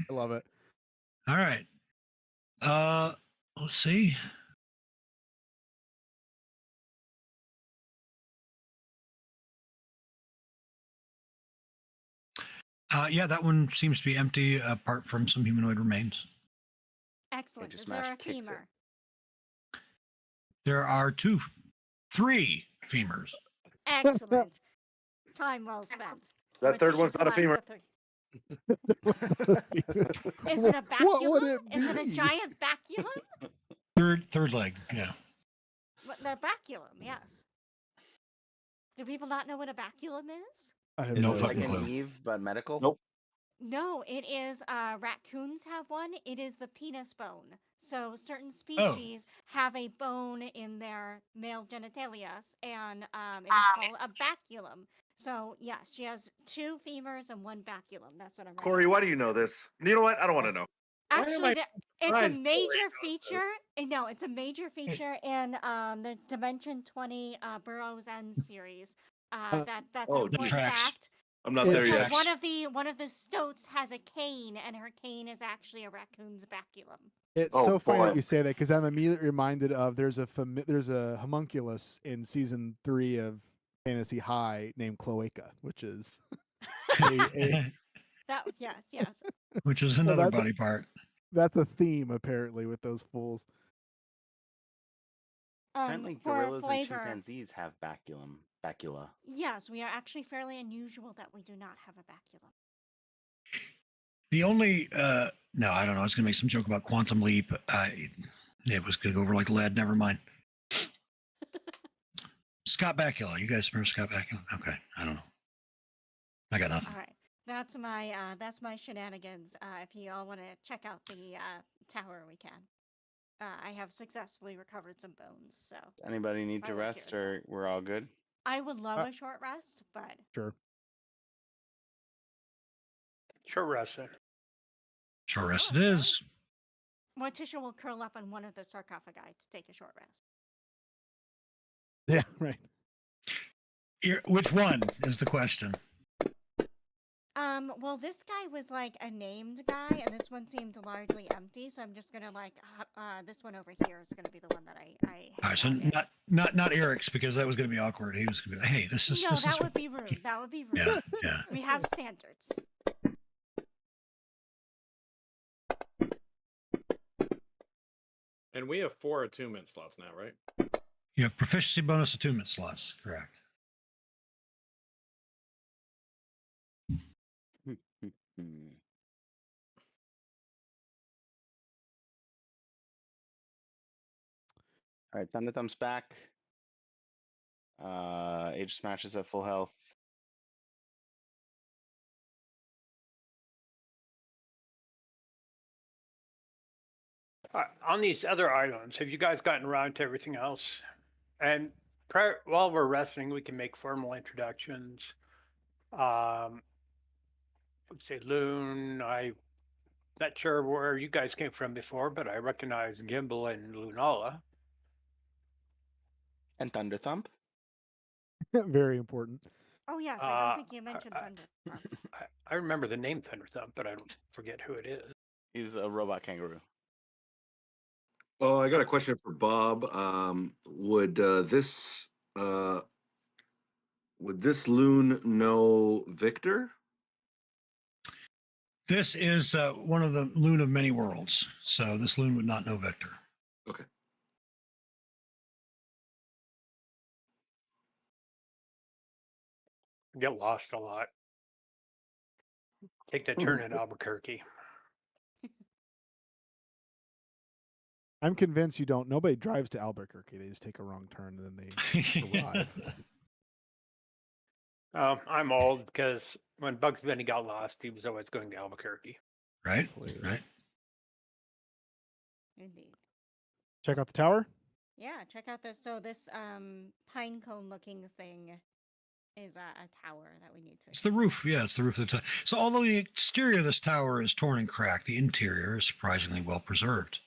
I love it. all right. Let's see. Yeah, that one seems to be empty apart from some humanoid remains. Excellent. Aegis Is there Smash a kicks it. femur? There are 3 femurs. Excellent. Time well spent. That third Morticia one's not a collects femur. the 3. What's the femur? Is it a baculum? What would it Is it a be? giant baculum? Third leg, yeah. The baculum, yes. Do people not know what a baculum is? I have Is No it fucking like an clue. Eve but medical? Nope. No, it is. Raccoons have one. It is the penis bone. So certain Oh. species have a bone in their male genitalia, and it is called a baculum. So yes, she has 2 femurs and 1 baculum. That's what I'm. Corey, why do you know this? You know what? I don't want to know. Why am Actually, I it's surprised a Corey major knows feature. No, it's a major feature in the Dimension 20 Burrow's End series. That's oh, an important tracks. fact. I'm not It there tracks. yet. One of the stoats has a cane, and her cane is actually a raccoon's baculum. It's Oh, so funny boy. that you say that because I'm immediately reminded of there's a homunculus in season 3 of Fantasy High named Cloaca, which is That yes. Which is another that's- body part. that's a theme apparently with those fools. Apparently For gorillas and flavor, chimpanzees have bacula. yes, we are actually fairly unusual that we do not have a baculum. The only no, I don't know. I was gonna make some joke about quantum leap. It was gonna go over like lead. Never mind. Scott Bakula. You guys remember Scott Bakula? Okay, I don't know. I got nothing. All right, that's my shenanigans. If you all want to check out the tower, we can. I have successfully recovered some bones, so Anybody need to I will rest hear or we're all good? I would love a short rest, but Sure. Sure, Russia. Short rest Oh, it okay. is. Morticia will curl up on one of the sarcophagi to take a short rest. Yeah, right. Which one is the question? Well, this guy was like a named guy, and this one seemed largely empty. So I'm just gonna this one over here is gonna be the one that I. All right, so not Eric's because that was gonna be awkward. He was gonna be like, hey, this is No, this that is would be rude. That would be rude. yeah, yeah. We have standards. And we have 4 attunement slots now, right? You have proficiency bonus attunement slots, correct? Hmm. All right, Thunder Thumb's back. Age Smash is at full health. On these other islands, have you guys gotten around to everything else? And while we're resting, we can make formal introductions. Let's say Loon. I'm not sure where you guys came from before, but I recognize Gimbal and Lunala. And Thunder Thump. Very important. Oh yes, I don't think you mentioned I, Thunder. I remember the name Thunder Thump, but I don't forget who it is. He's a robot kangaroo. Oh, I got a question for Bob. Would this loon know Victor? This is one of the loon of many worlds. So this loon would not know Victor. Okay. Get lost a lot. Take that turn in Albuquerque. I'm convinced you don't. Nobody drives to Albuquerque. They just take a wrong turn and then they arrive. I'm old because when Bugs Bunny got lost, he was always going to Albuquerque. Right. Hilarious. Right. Indeed. Check out the tower. Yeah, check out this. So this pine cone looking thing is a tower that we need to. It's the roof. Yeah, it's the roof of the tower. So although the exterior of this tower is torn and cracked, the interior is surprisingly well preserved.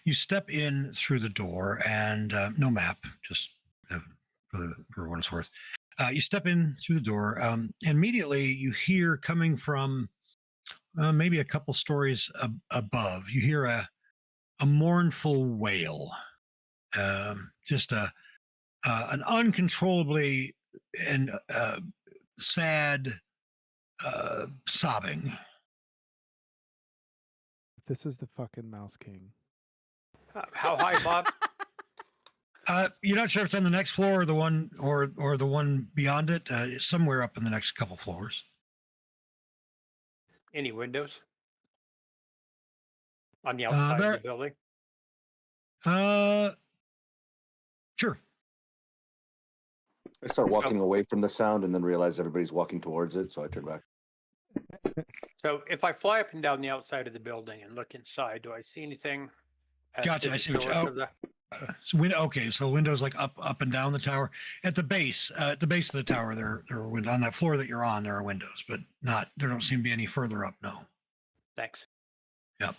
You step in through the door and no map, just for what it's worth. You step in through the door. Immediately, you hear coming from maybe a couple stories above, you hear a mournful wail, just an uncontrollably and sad sobbing. This is the fucking Mouse King. How high, Bob? You're not sure if it's on the next floor or the one or the one beyond it. It's somewhere up in the next couple floors. Any windows on the outside of the building? Sure. I start walking away from the sound and then realize everybody's walking towards it, so I turn back. So if I fly up and down the outside of the building and look inside, do I see anything? Gotcha. I see what you. So okay, so windows like up and down the tower. At the base of the tower, there are windows. On that floor that you're on, there are windows, but not. There don't seem to be any further up. No. Thanks. Yep.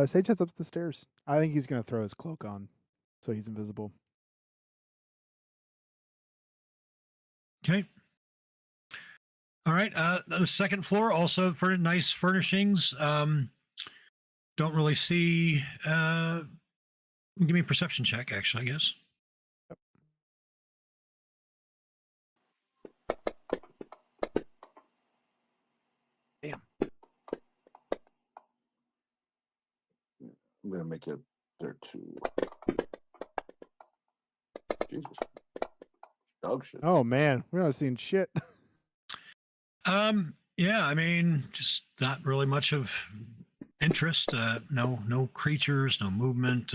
Sage heads up the stairs. I think he's gonna throw his cloak on, so he's invisible. Okay. All right. The second floor also for nice furnishings. Don't really see. Give me a perception check, actually, I guess. Damn. I'm gonna make it there too. Jesus. Dog shit. Oh man, we're not seeing shit. Yeah, I mean, just not really much of interest. No creatures, no movement.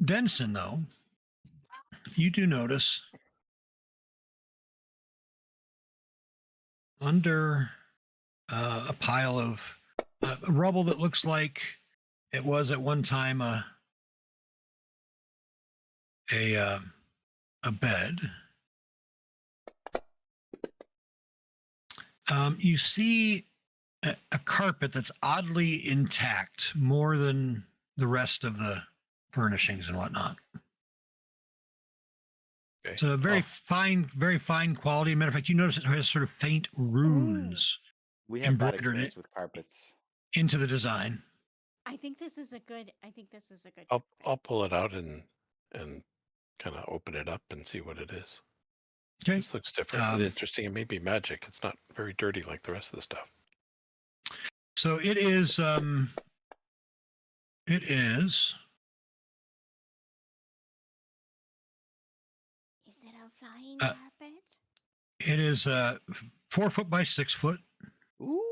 Denson, though, you do notice under a pile of rubble that looks like it was at one time a bed. You see a carpet that's oddly intact, more than the rest of the furnishings and whatnot. Okay. It's a very fine quality. Matter of fact, you notice it has sort of faint runes We have bad embroidered experience with carpets. into the design. I think this is a good. I'll pull it out and kind of open it up and see what it is. Okay. This looks different and interesting. It may be magic. It's not very dirty like the rest of the stuff. So it is. It is flying Uh, carpet? It is 4 foot by 6 foot. Ooh.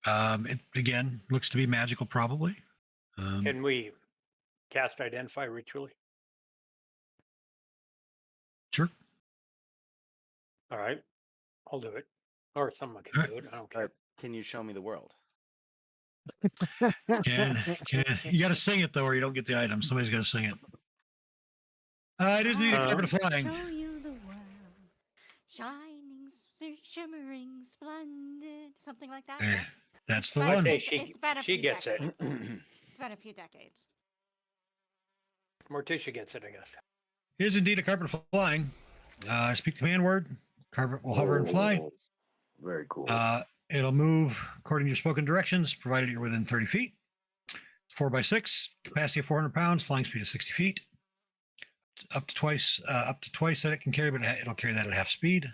It again looks to be magical, probably. Can we cast Identify ritually? Sure. All right, I'll do it. Or someone can All right. do it. I don't care. But can you show me the world? Can you got to sing it though, or you don't get the item. Somebody's got to sing it. It is indeed a carpet of flying. Show you the world, shining, shimmering, splendid, something like that. There. Yes? That's the But I one. say it's been a she few gets it. decades. It's been a few decades. Morticia gets it, I guess. It is indeed a carpet of flying. Speak the command word. Carpet will hover and fly. Oh, very cool. It'll move according to your spoken directions, provided you're within 30 feet. 4 by 6, capacity of 400 pounds, flying speed of 60 feet. Up to twice that it can carry, but it'll carry that at half speed.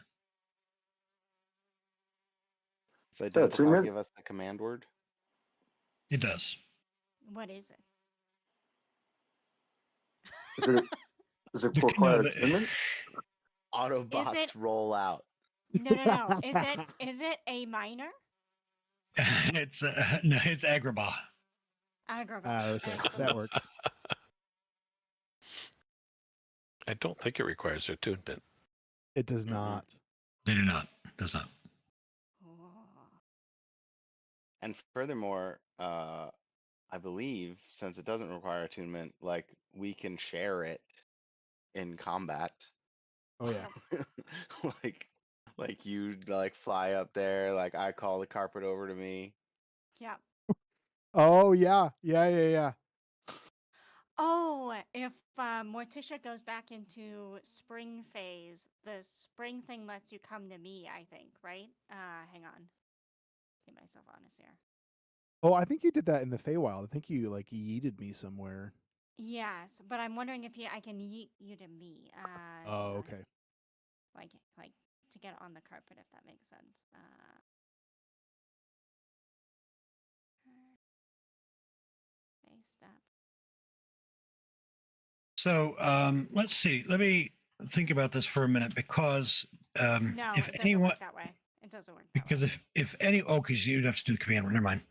So that Identify attunement? give us the command word. It does. What is it? Is it The- required no, the- attunement? Autobots it- roll out. No. Is it a minor? it's no, it's Agrabah. Agrabah. Okay, that Excellent. works. I don't think it requires attunement. It does Mhm. not. They do not. Does not. Oh. And furthermore, I believe since it doesn't require attunement, like we can share it in combat. Oh yeah. like you like fly up there, like I call the carpet over to me. Yeah. Oh yeah. Yeah. Oh, if Morticia goes back into spring phase, the spring thing lets you come to me, I think, right? Hang on. Get myself honest here. Oh, I think you did that in the Feywild. I think you like yeeted me somewhere. Yes, but I'm wondering if I can yeet you to me. Oh, okay. Like to get on the carpet, if that makes sense. Face step. So let's see. Let me think about this for a minute, because No, if it doesn't anyone, work that way. It doesn't work that because way. if any, oh, because you'd have to do the command word. Never mind.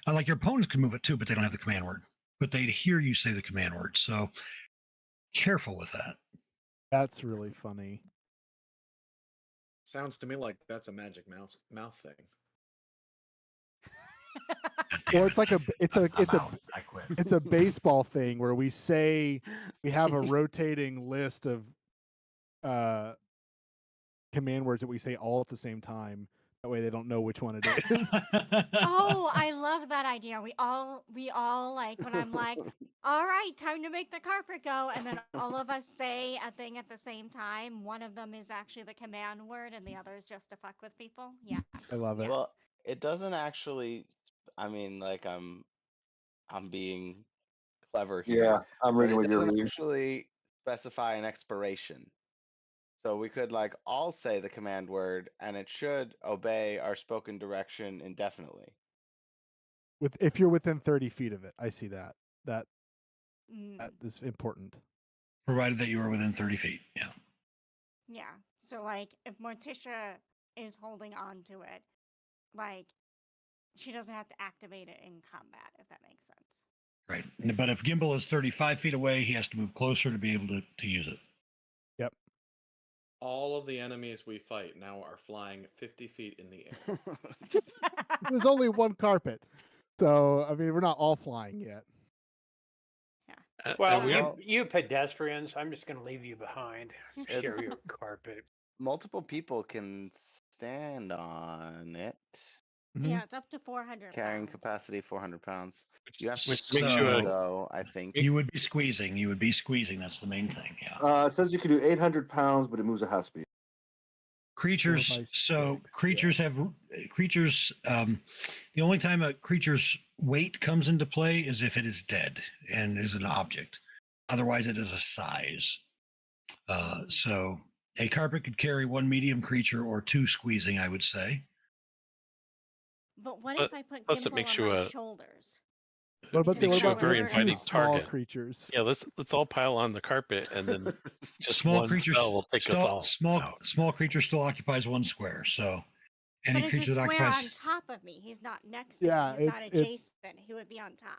Like your opponents can move it too, but they don't have the command word. But they'd hear you say the command word. So careful with that. That's really funny. Sounds to me like that's a magic mouth thing. God damn Or it. it's like I quit. it's a baseball thing where we say we have a rotating list of command words that we say all at the same time. That way they don't know which one it is. Oh, I love that idea. We all like when I'm like, all right, time to make the carpet go, and then all of us say a thing at the same time. One of them is actually the command word, and the other is just to fuck with people. Yes. I love it. Yes. Well, it doesn't actually. I mean, like I'm being clever here. Yeah, I'm but reading it what you're doesn't reading. actually specify an expiration. So we could like all say the command word, and it should obey our spoken direction indefinitely. If you're within 30 feet of it, I see that. That Mm, is important. Provided that you are within 30 feet. Yeah. yeah. So like, if Morticia is holding on to it, like, she doesn't have to activate it in combat, if that makes sense. Right. But if Gimbal is 35 feet away, he has to move closer to be able to use it. Yep. All of the enemies we fight now are flying 50 feet in the air. There's only one carpet. So, I mean, we're not all flying yet. Well, we Well- you pedestrians, I'm just going to leave you behind. Share It's- your carpet. Multiple people can stand on it. Mhm. Yeah, it's up to 400 Carrying pounds. capacity 400 pounds. You have to Which squeeze, makes you a- though, I think. You would be squeezing. You would be squeezing. That's the main thing. Yeah. It says you can do 800 pounds, but it moves at half speed. Creatures. 4 by So 6, creatures have creatures. The only time a creature's weight comes into play is if it is dead and is an object. Otherwise, it is a size. So a carpet could carry one medium creature or two squeezing, I would say. But what But- if I put plus it Gimbal makes on you my a- shoulders? What about, Makes what you a about very the very two inviting small target. creatures? Yeah, let's all pile on the carpet, and then just Small one creatures, spell will take us all out. small creature still occupies 1 square. So any But it's a creature that square occupies on top of me. He's not next to Yeah, me. He's not it's adjacent. He would be on top.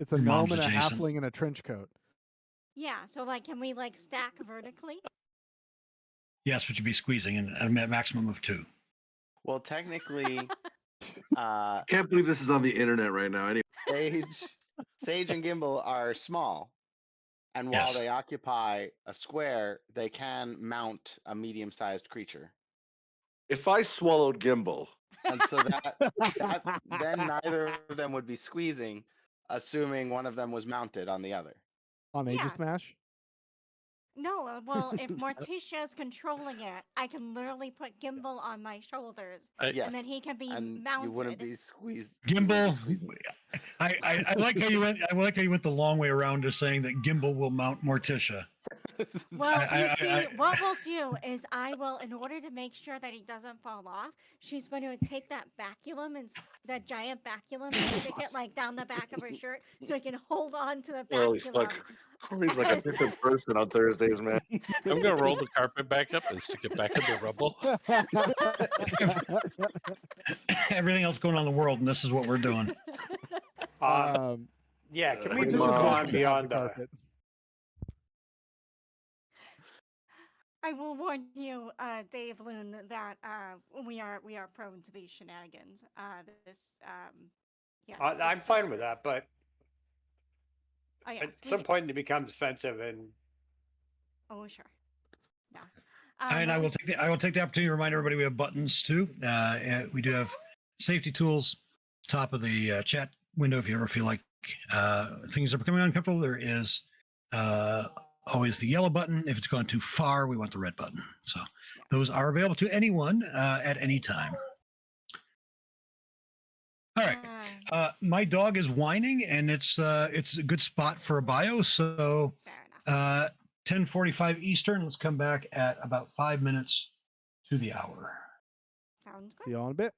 it's a Your gnome mom's and a adjacent. halfling in a trench coat. Yeah, so like, can we like stack vertically? yes, but you'd be squeezing in a maximum of 2. Well, technically, Can't believe this is on the internet right now. Anyway, Sage and Gimbal are small, and while Yes. they occupy a square, they can mount a medium-sized creature. if I swallowed Gimbal, And so that then neither of them would be squeezing, assuming one of them was mounted on the other. On Age of Yes. Smash? No, well, if Morticia is controlling it, I can literally put Gimbal on my shoulders, Yes, and then he can be and mounted. you wouldn't be squeezed. you wouldn't be Gimbal. squeezing. I like how you went. I like how you went the long way around to saying that Gimbal will mount Morticia. Well, I- you I- see, I- what we'll do is I will, in order to make sure that he doesn't fall off, she's going to take that baculum and that giant baculum and stick it like down the back of her shirt so he can hold on to the holy baculum. fuck, Corey's like a different person on Thursdays, man. I'm gonna roll the carpet back up and stick it back in the rubble. Everything else going on in the world, and this is what we're doing. Yeah, can we Morticia's move welcome on to have beyond the the? carpet. I will warn you, Dave Loon, that we are prone to these shenanigans. Yeah. I'm fine with that, but Oh at yes. some point it becomes offensive, and Oh sure. Yeah. And I will take the opportunity to remind everybody we have buttons too. We do have safety tools top of the chat window if you ever feel like things are becoming uncomfortable. There is always the yellow button. If it's gone too far, we want the red button. So those are available to anyone at any time. All right. My dog is whining, and it's a good spot for a bio. So Fair enough. 10:45 Eastern. Let's come back at about 5 minutes to the hour. Sounds good. See you all in a bit.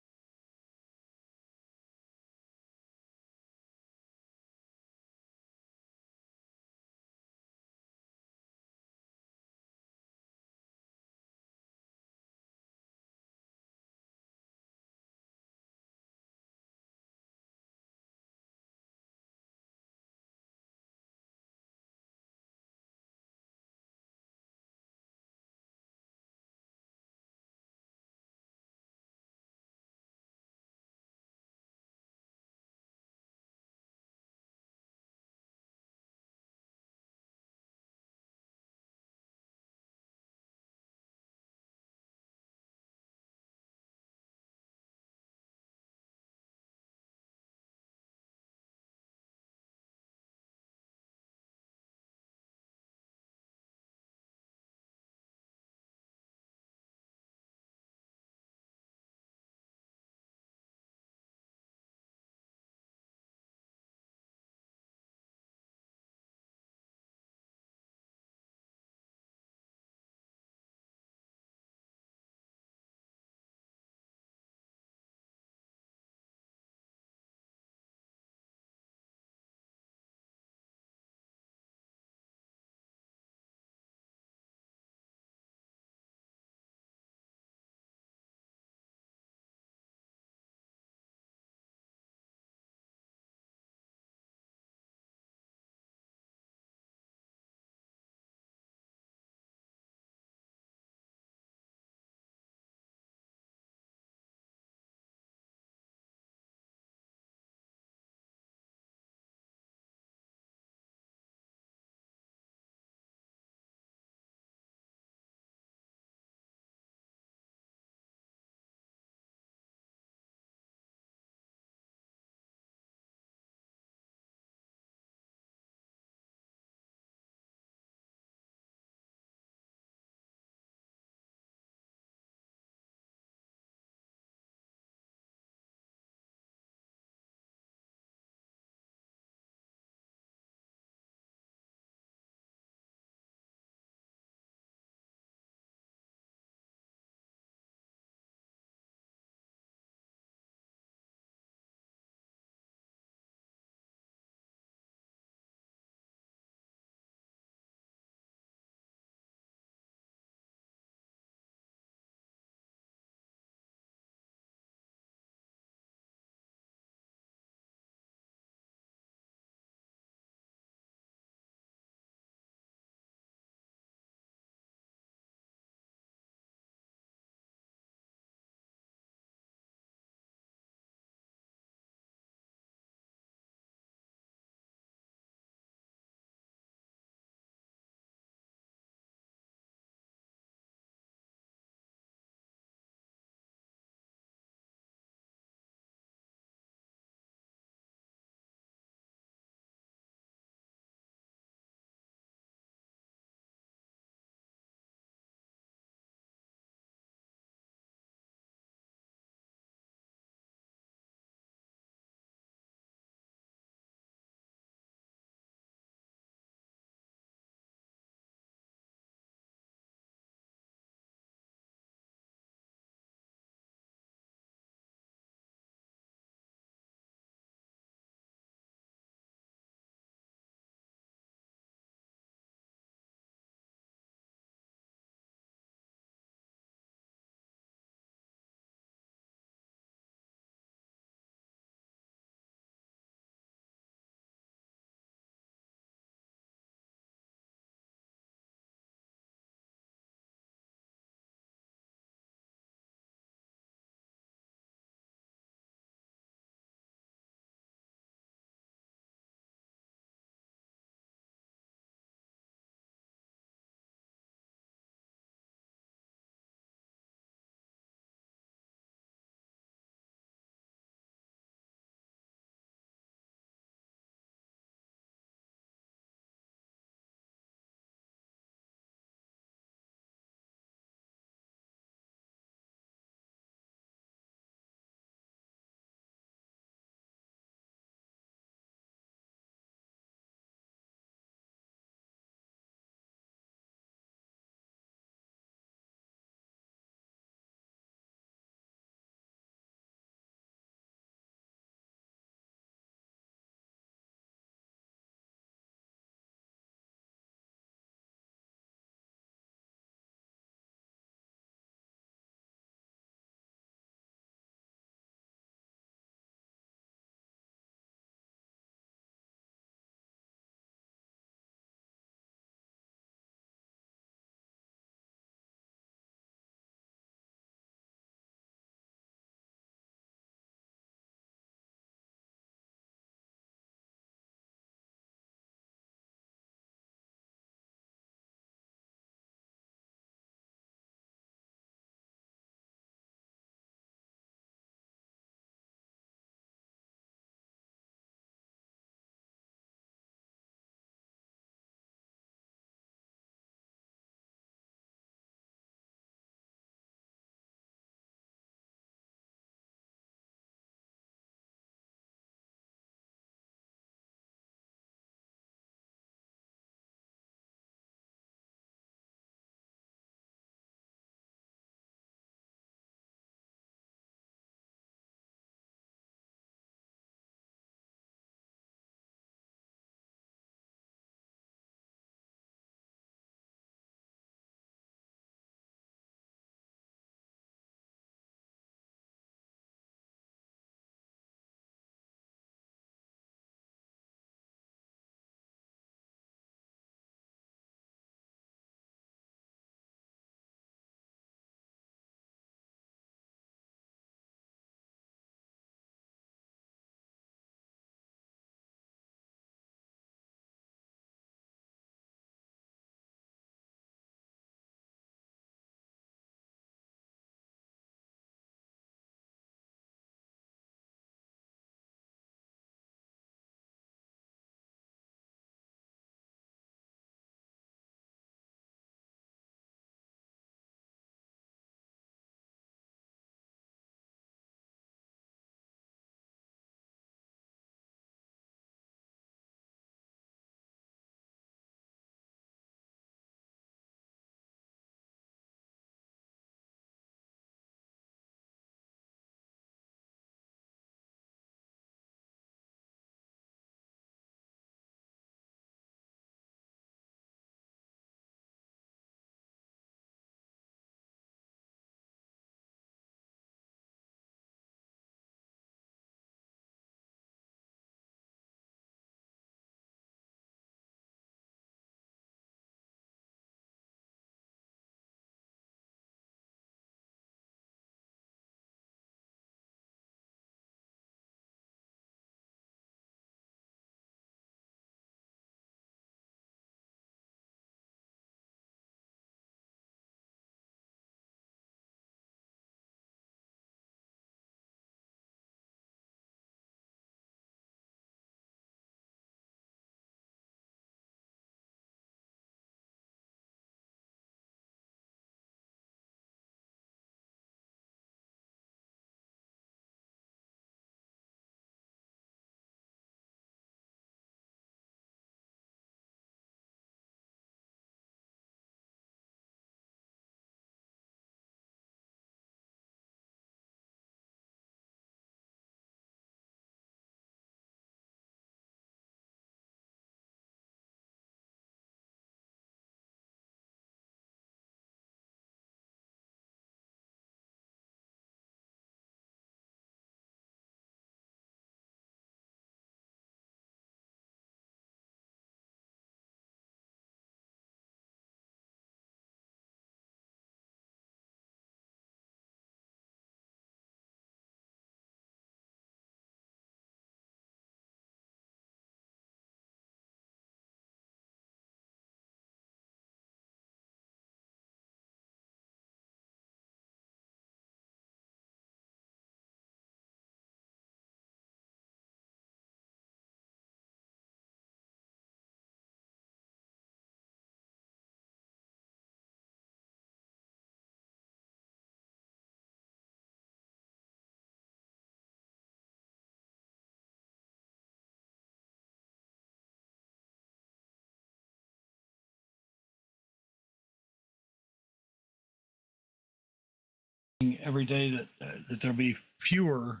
every day that there'll be fewer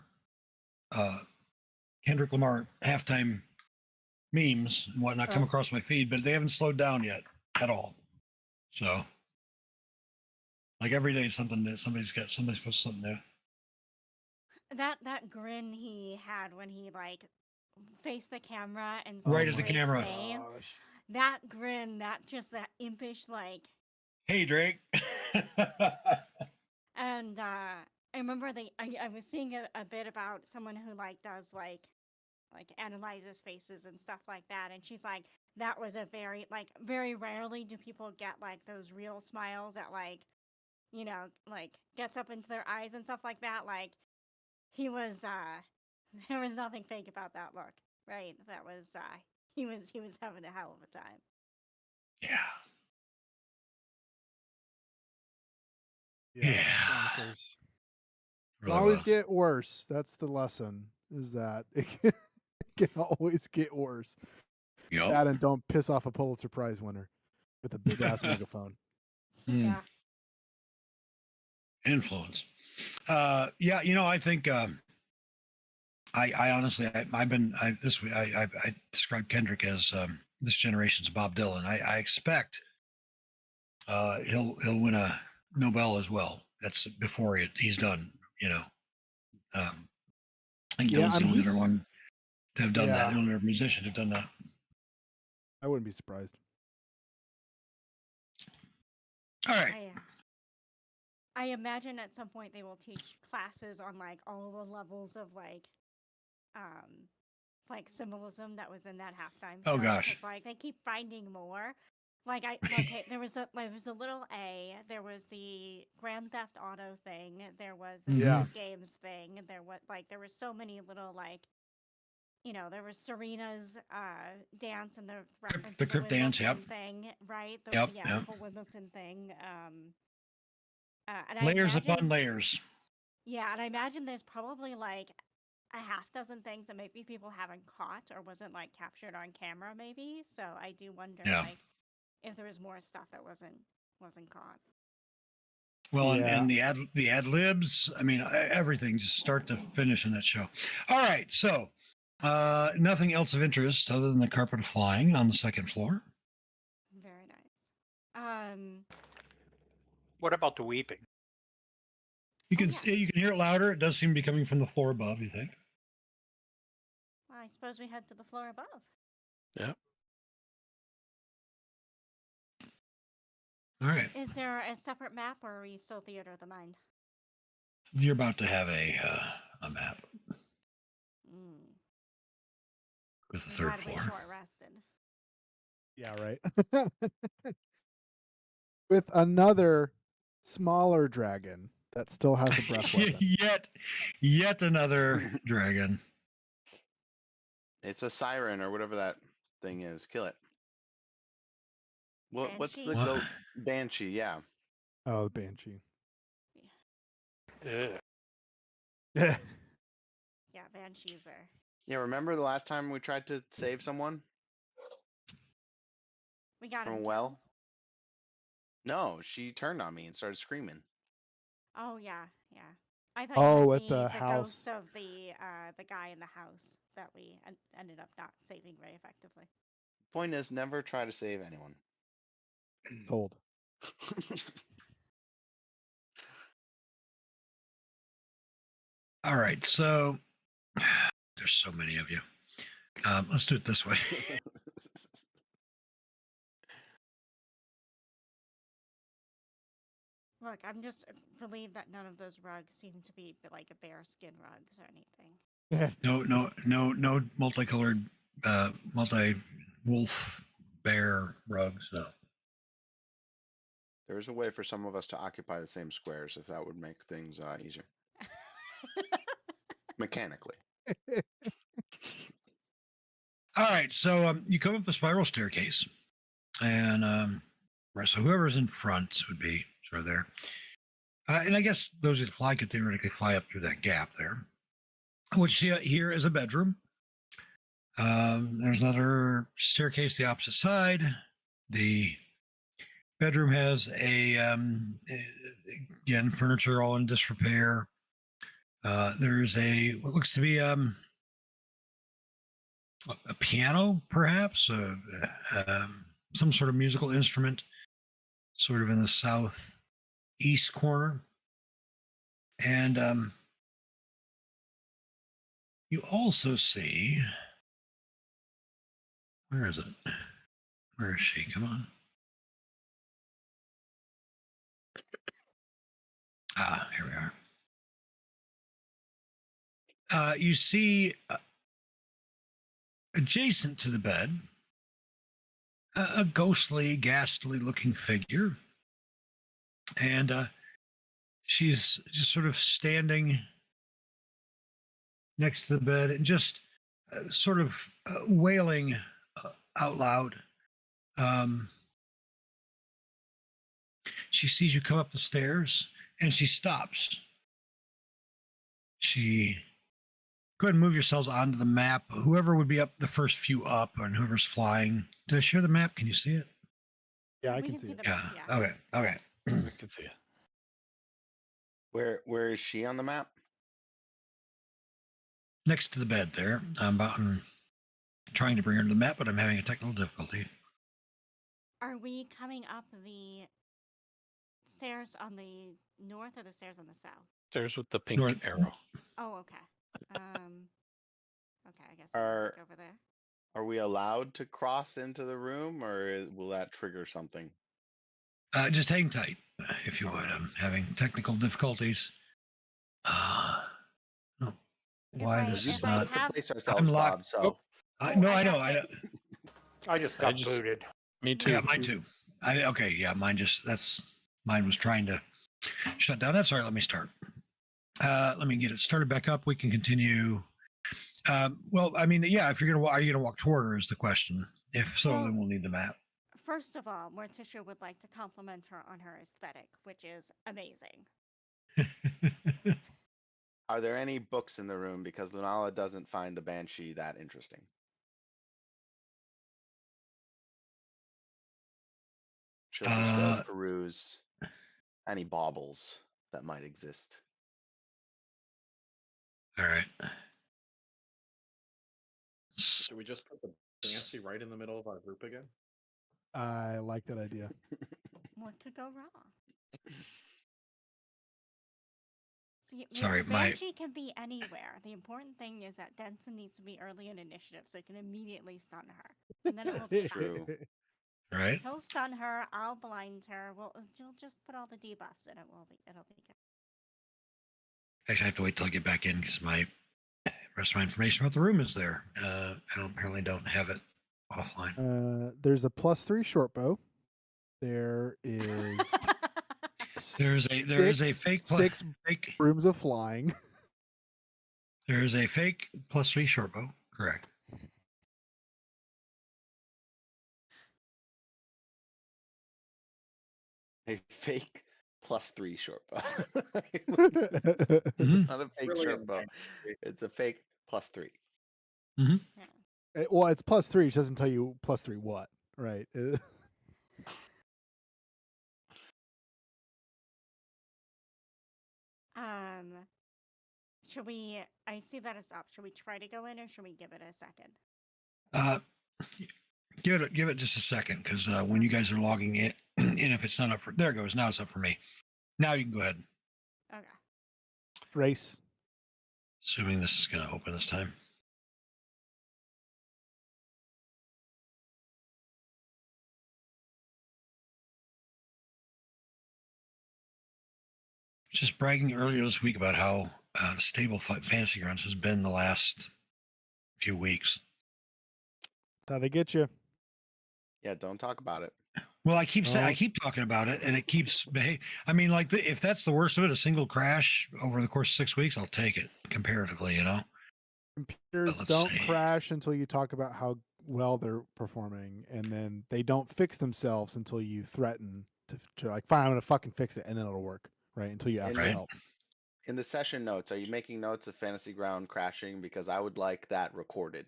Kendrick Lamar halftime memes and whatnot come across my feed, but they haven't slowed down yet at all. So, like every day, something new. Somebody's posted something new. That grin he had when he like faced the camera and Right said at the Drake's camera. name. Gosh. That grin, that impish like. Hey, Drake. And I remember I was seeing a bit about someone who like does like analyzes faces and stuff like that, and she's like, that was a very rarely do people get like those real smiles that like, you know, like gets up into their eyes and stuff like that. Like he was there was nothing fake about that look, right? That was he was having a hell of a time. Yeah. Yeah. Yeah. Bonkers. Can Really always was. get worse. That's the lesson. Is that it can always get worse. Yup. That and don't piss off a Pulitzer Prize winner with a big ass megaphone. Yeah. Influence. Yeah, you know, I think I honestly I've been this way I describe Kendrick as this generation's Bob Dylan. I expect he'll win a Nobel as well. That's before he's done. You know, I think Yeah, Dylan's I the mean, only other he's- one to have done that. Yeah. The only other musician to have done that. I wouldn't be surprised. All right. I imagine at some point they will teach classes on like all the levels of like symbolism that was in that halftime show. Oh, gosh. 'Cause, like they keep finding more. Like okay, there was a little A, there was the Grand Theft Auto thing, there was the Yeah. Squid Games thing, there were so many little like, you know, there was Serena's dance and the reference the to Crip dance, yep. Wimbledon thing, right? Yep, The yep. whole Wimbledon thing. And I Layers imagine, upon layers. yeah, and I imagine there's probably like a half dozen things that maybe people haven't caught or wasn't like captured on camera, maybe. So I do wonder, Yeah. like, if there was more stuff that wasn't caught. Well, Yeah. and the ad libs. I mean, everything just start to finish in that show. All right, so nothing else of interest other than the carpet flying on the second floor. Very nice. What about the weeping? You can yeah. you can hear it louder. It does seem to be coming from the floor above. You think? Well, I suppose we head to the floor above. Yeah. All right. Is there a separate map, or are we still theater of the mind? You're about to have a map with the third Glad we floor. short rested. Yeah, right. With another smaller dragon that still has a breath weapon. Yet another dragon. It's a siren or whatever that thing is. Kill it. What's the Banshee? goat? Banshee, yeah. Oh, the banshee. Ugh. Yeah, banshees are. Yeah, remember the last time we tried to save someone We got from a him well? killed. No, she turned on me and started screaming. Oh yeah. I thought Oh, you at meant the the house. ghost of the guy in the house that we ended up not saving very effectively. Point is, never try to save anyone. Told. All right, so there's so many of you. Let's do it this way. Look, I'm just relieved that none of those rugs seem to be like a bear skin rugs or anything. No multicolored, multi-wolf bear rugs. No. There's a way for some of us to occupy the same squares if that would make things easier. Mechanically. All right, so you come up the spiral staircase, and so whoever's in front would be sort of there. And I guess those who fly could theoretically fly up through that gap there. Which here is a bedroom. There's another staircase the opposite side. The Bedroom has again, furniture all in disrepair. There's what looks to be a piano, perhaps, some sort of musical instrument, sort of in the southeast corner. And you also see, where is it? Where is she? Come on. Ah, here we are. You see, adjacent to the bed, a ghostly, ghastly looking figure. And she's just sort of standing next to the bed and just sort of wailing out loud. She sees you come up the stairs and she stops. She go ahead and move yourselves onto the map. Whoever would be up the first few up and whoever's flying. Did I share the map? Can you see it? Yeah, I We can see it. the Yeah. map, yeah. Okay. Okay. I can see it. Where is she on the map? Next to the bed there. I'm trying to bring her to the map, but I'm having a technical difficulty. Are we coming up the stairs on the north or the stairs on the south? Stairs with the pink North. arrow. Oh, okay. Okay, I guess Are- I'll over there. Are we allowed to cross into the room, or will that trigger something? Just hang tight, if you would. I'm having technical difficulties. No. Why I- this You is if I told not? us to have- place ourselves, I'm locked. Bob. So I Oh, know. I I know. got I know. it. I just I got just- booted. Me too. Yeah, mine too. Okay. Yeah, mine was trying to shut down. That's all right. Let me start. Let me get it started back up. We can continue. Well, I mean, yeah. If you're gonna, are you gonna walk toward her? Is the question. If so, Well- then we'll need the map. First of all, Morticia would like to compliment her on her aesthetic, which is amazing. are there any books in the room? Because Lunala doesn't find the Banshee that interesting. She'll just go peruse any baubles that might exist. All right. Should we just put the Banshee right in the middle of our group again? I like that idea. What could go wrong? See, Sorry, the my- Banshee can be anywhere. The important thing is that Denson needs to be early in initiative so he can immediately stun her. And then it will be fine. True. Right. He'll stun her, I'll blind her. You'll just put all the debuffs and it'll be good. Actually, I have to wait till I get back in because my rest of my information about the room is there. I apparently don't have it offline. There's a +3 short bow. There is There is a fake six fake. rooms of flying. There is a fake +3 short bow. Correct. A fake +3 short bow. Mhm. Not a fake Really short bow. It's a fake +3. Well, it's +3. It doesn't tell you +3 what, right? Should we? I see that it's up. Should we try to go in or should we give it a second? Give it just a second because when you guys are logging in, and if it's not up for, there it goes. Now it's up for me. Now you can go ahead. Okay. Race. Assuming this is going to open this time. Just bragging earlier this week about how stable Fantasy Grounds has been the last few weeks. How they get you. Yeah, don't talk about it. Well, I keep saying, Oh. I keep talking about it, and it keeps behaving. I mean, like if that's the worst of it, a single crash over the course of 6 weeks, I'll take it comparatively. You know, Computers let's don't see. crash until you talk about how well they're performing, and then they don't fix themselves until you threaten to like, fine, I'm gonna fucking fix it, and then it'll work, right? Until you ask for Right. help. In the session notes, are you making notes of Fantasy Ground crashing? Because I would like that recorded.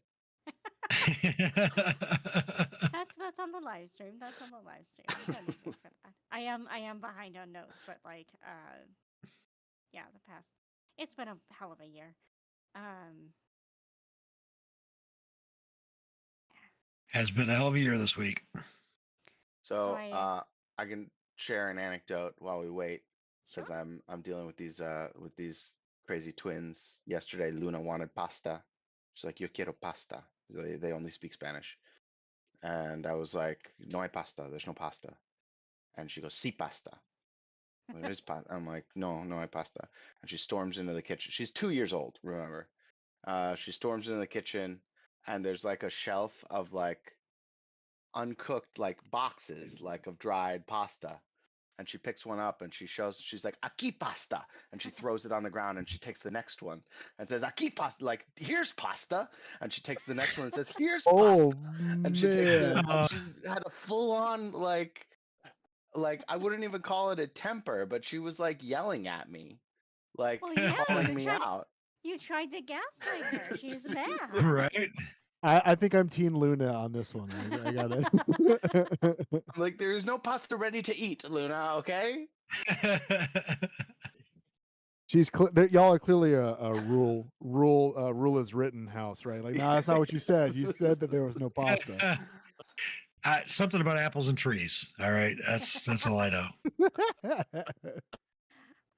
That's on the live stream. That's on the live stream. You don't need me for that. I am behind on notes, but like yeah, the past it's been a hell of a year. Um Has been a hell of a year this week. So I I can share an anecdote while we wait because sure. I'm dealing with these crazy twins. Yesterday, Luna wanted pasta. She's like, "Yo quiero pasta." They only speak Spanish, and I was like, "No hay pasta. There's no pasta." And she goes, "Sí pasta." There is pasta. I'm like, "No, no hay pasta." And she storms into the kitchen. She's 2 years old, remember? She storms into the kitchen, and there's like a shelf of like uncooked like boxes like of dried pasta, and she picks one up and she's like, "Aquí pasta," and she throws it on the ground, and she takes the next one and says, "Aquí pasta," like, "Here's pasta," and she takes the next one and says, "Here's pasta," Oh and she takes the man. and she had a full on like I wouldn't even call it a temper, but she was like yelling at me, like Well, yeah, calling me out. you tried to gaslight her. She's mad. Right? I think I'm Teen Luna on this one. I got it. I'm like, "There is no pasta ready to eat, Luna, okay?" Y'all are clearly a rule is written house, right? Like, no, that's not what you said. You said that there was no pasta. Something about apples and trees. All right, that's all I know.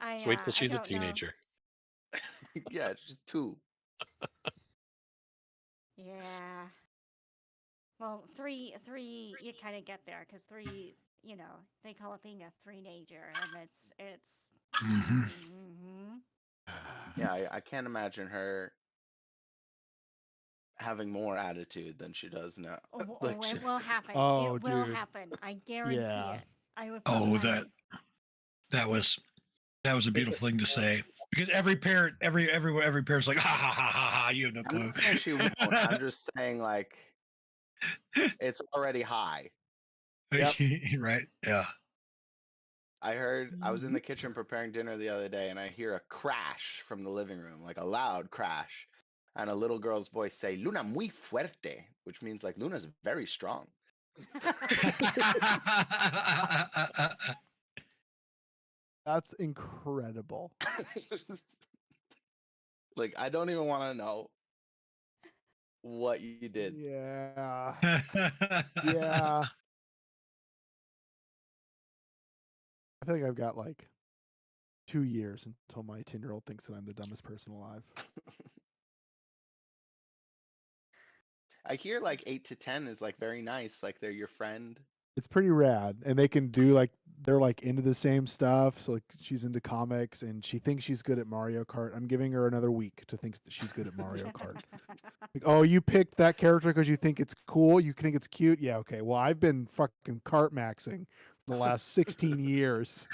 I Just wait till I she's a don't know. teenager. Yeah, she's 2. Yeah. Well, three you kind of get there because three, they call it being a three-nager, and it's. Mhm. Mhm. Yeah, I can't imagine her having more attitude than she does now. Like, It will happen. Oh, It will dude. happen. I guarantee Yeah. it. I would put Oh, money. that was a beautiful thing to say because every parent, every parent's like, ha ha ha ha ha. You have no I'm clue. not saying she won't. I'm just saying, like, it's already high. Yep. Right? Yeah. I was in the kitchen preparing dinner the other day, and I hear a crash from the living room, like a loud crash, and a little girl's voice say, "Luna muy fuerte," which means like Luna's very strong. That's incredible. Like, I don't even want to know what you did. Yeah. Yeah. I feel like I've got like 2 years until my 10-year-old thinks that I'm the dumbest person alive. I hear like 8 to 10 is like very nice, like they're your friend. It's pretty rad, and they can do like they're like into the same stuff. So like she's into comics, and she thinks she's good at Mario Kart. I'm giving her another week to think that she's good at Mario Kart. Like, oh, you picked that character because you think it's cool, you think it's cute. Yeah, okay. Well, I've been fucking kart maxing for the last 16 years.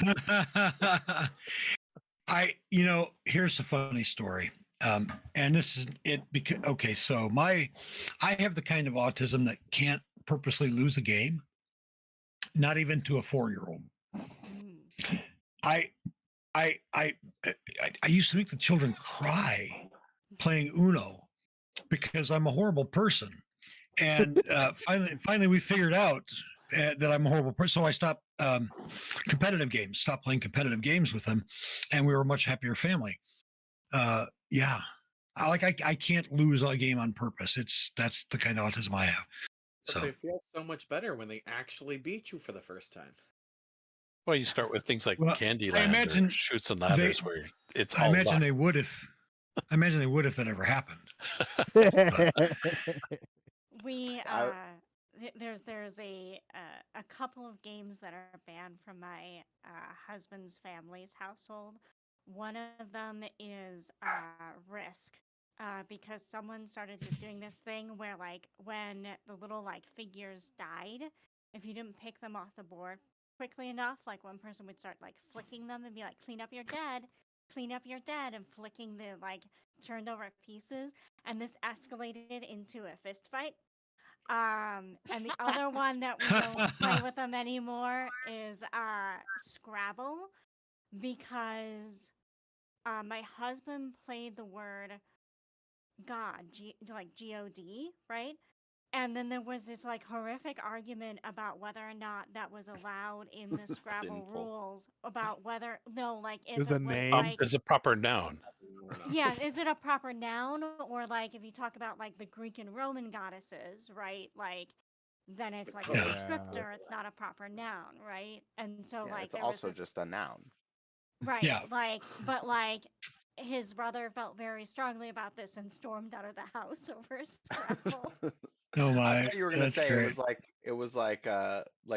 Here's a funny story. And this is it because okay, so I have the kind of autism that can't purposely lose a game, not even to a 4-year-old. Mm. I I I I used to make the children cry playing Uno because I'm a horrible person. And finally, we figured out that I'm a horrible person. So I stopped stopped playing competitive games with them, and we were a much happier family. Yeah, I can't lose a game on purpose. That's the kind of autism I have. But So they feel so much better when they actually beat you for the first time. Well, you start with things like Well, Candyland I imagine or Shoots and Ladders, where it's I all imagine luck. they would if that ever happened. We I there's a couple of games that are banned from my husband's family's household. One of them is Risk, because someone started doing this thing where like when the little like figures died, if you didn't pick them off the board quickly enough, like one person would start like flicking them and be like, clean up your dead," and flicking the like turned over pieces, and this escalated into a fist fight. And the other one that we don't play with them anymore is Scrabble, because my husband played the word God, like God, right? And then there was this like horrific argument about whether or not that was allowed in the Scrabble Sinful. rules. About whether like It was if a it was name? like Is a proper noun. yeah, is it a proper noun, or like if you talk about like the Greek and Roman goddesses, right? Like then it's like a Yeah. descriptor, it's not a proper noun, right? And so Yeah, like it's there was also this just a noun. right, Yeah. like but like his brother felt very strongly about this and stormed out of the house over Scrabble. Oh I my, thought you were gonna that's say great. it was like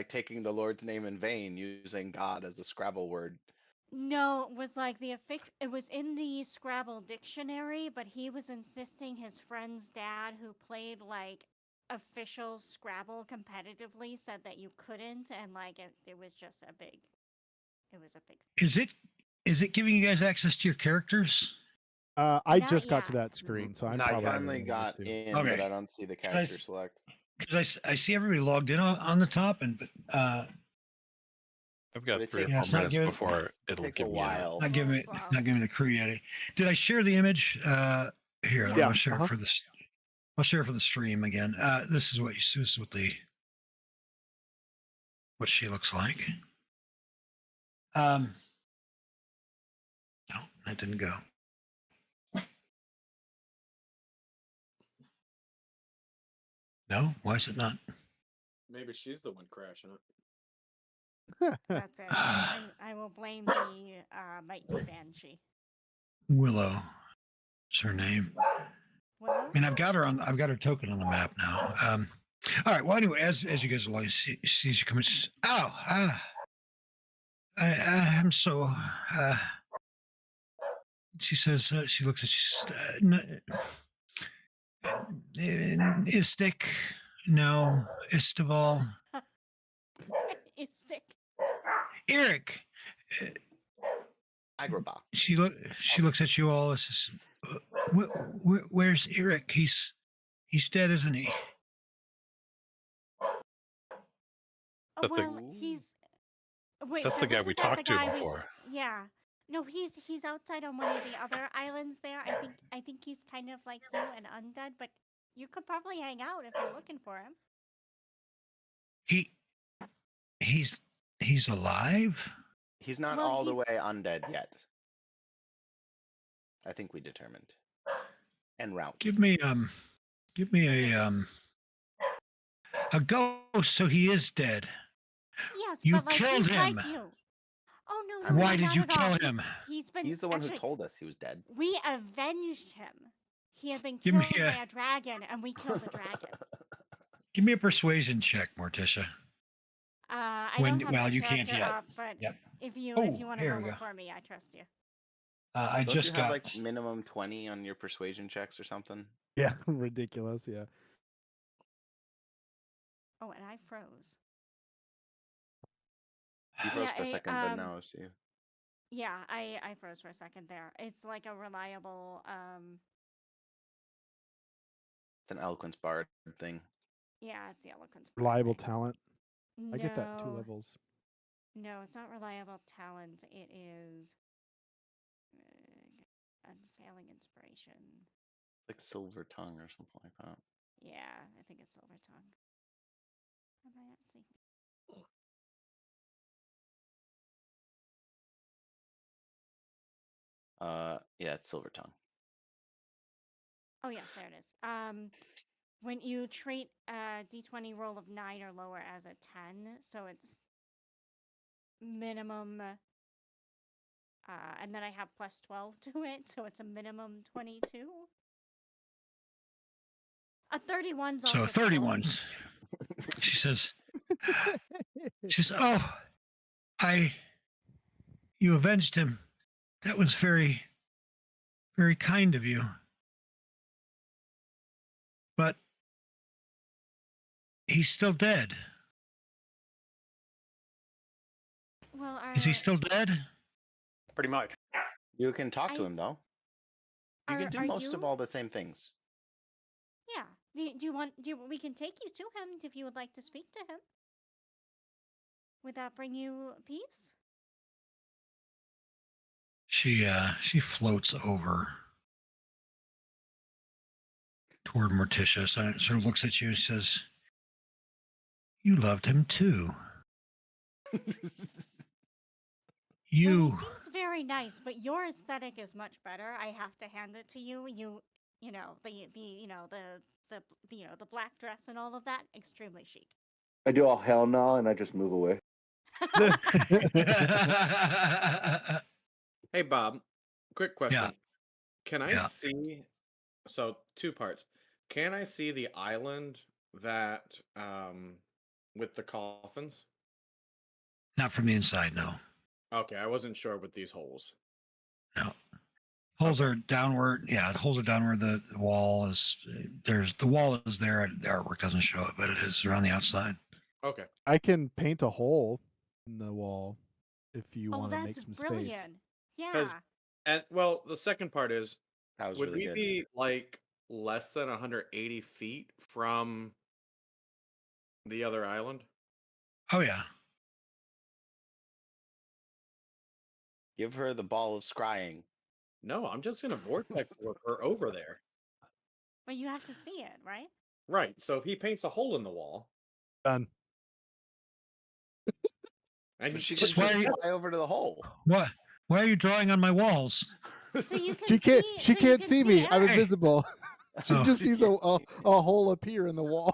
taking the Lord's name in vain using God as a Scrabble word. No, it was like it was in the Scrabble dictionary, but he was insisting his friend's dad, who played like official Scrabble competitively, said that you couldn't, and like it was just a big, it was a big. Is it giving you guys access to your characters? I Not just got to yet. that screen, so I'm Not I probably yet. gonna finally need got to. in, Okay. but I don't see the character select. Because I see everybody logged in on the top, and I've got it 3 or takes- Yeah, 4 it's not minutes giving- before it'll takes give a me while. not giving me Slow. not giving me the crew yet. Did I share the image? Here, Yeah. I'll share it for this. I'll share it for the stream again. This is what you see. This is what she looks like. No, that didn't go. No, why is it not? Maybe she's the one crashing it. That's it. I will blame the mighty banshee. Willow. It's her name. Willow? I mean, I've got her token on the map now. All right. Well, anyway, as you guys will see you coming. I'm so. She says. She looks at. She says, Istik. No, Istival. Istik. Eric. Agrabah. She looks at you all. And says, "Where's Eric? He's dead, isn't he?" That the- Well, he's. Wait, That's so the guy isn't we that talked the to guy before. Yeah. No, he's outside on one of the other islands there. I think he's kind of like you and undead, but you could probably hang out if you're looking for him. He's alive. He's not Well, all the he's- way undead yet. I think we determined. En route. Give me a ghost. So he is dead. Yes, You but like killed he's him. like you. Oh no, I no, Why no, did not you at all. kill him? He's been. He's the one actually, who told us he was dead. We avenged him. He had been Give me killed a- by a dragon, and we killed the dragon. Give me a persuasion check, Morticia. I When- don't have well, my you can't character yet. up, but Yep. if you Oh, want to here roll we it go. for me, I trust you. I Don't just you have got. like minimum 20 on your persuasion checks or something? Yeah, ridiculous. Yeah. Oh, and I froze. You froze Yeah, for a I, second, but now I see you. Yeah, I froze for a second there. It's like a reliable It's an eloquence bard thing. yeah, it's the eloquence. Reliable thing. talent. No, I get that 2 levels. No, it's not reliable talent. It is unfailing inspiration. It's like silver tongue or something like that. Yeah, I think it's silver tongue. How about that? See. Yeah, it's silver tongue. Oh yes, there it is. When you treat a d20 roll of 9 or lower as a 10, so it's minimum. And then I have plus 12 to it, so it's a minimum 22. A 31's So also 31. She says. "Oh, you avenged him. That was very, very kind of you. But he's still dead. Well, Is he still dead?" Pretty much. You can talk to I- him though. You can do are most of you? all the same things. Yeah. Do you want? We can take you to him if you would like to speak to him. Would that bring you peace? She floats over toward Morticia. So it sort of looks at you and says, "You loved him too. Well, You." he seems very nice, but your aesthetic is much better. I have to hand it to you. You know, the black dress and all of that, extremely chic. I do all hell no, and I just move away. Hey Bob, quick question. Can I Yeah. see? So 2 parts. Can I see the island that with the coffins? Not from the inside, no. Okay, I wasn't sure with these holes. No. Holes are downward. Yeah, the holes are downward. The wall is the wall is there. The artwork doesn't show it, but it is around the outside. Okay. I can paint a hole in the wall if you Oh, want to make that's some space. brilliant. Yeah. 'Cause- And well, the second part is, That was would really we good. be like less than 180 feet from the other island? Oh yeah. Give her the ball of scrying. No, I'm just gonna vortex warp her over there. But you have to see it, right? Right. So if he paints a hole in the wall, Done. and But she puts can Why just are you- fly over to the hole. What? Why are you drawing on my walls? So you can She can't. see. She so you can't can see me. I'm Eric. invisible. She Oh. just sees a hole appear in the wall.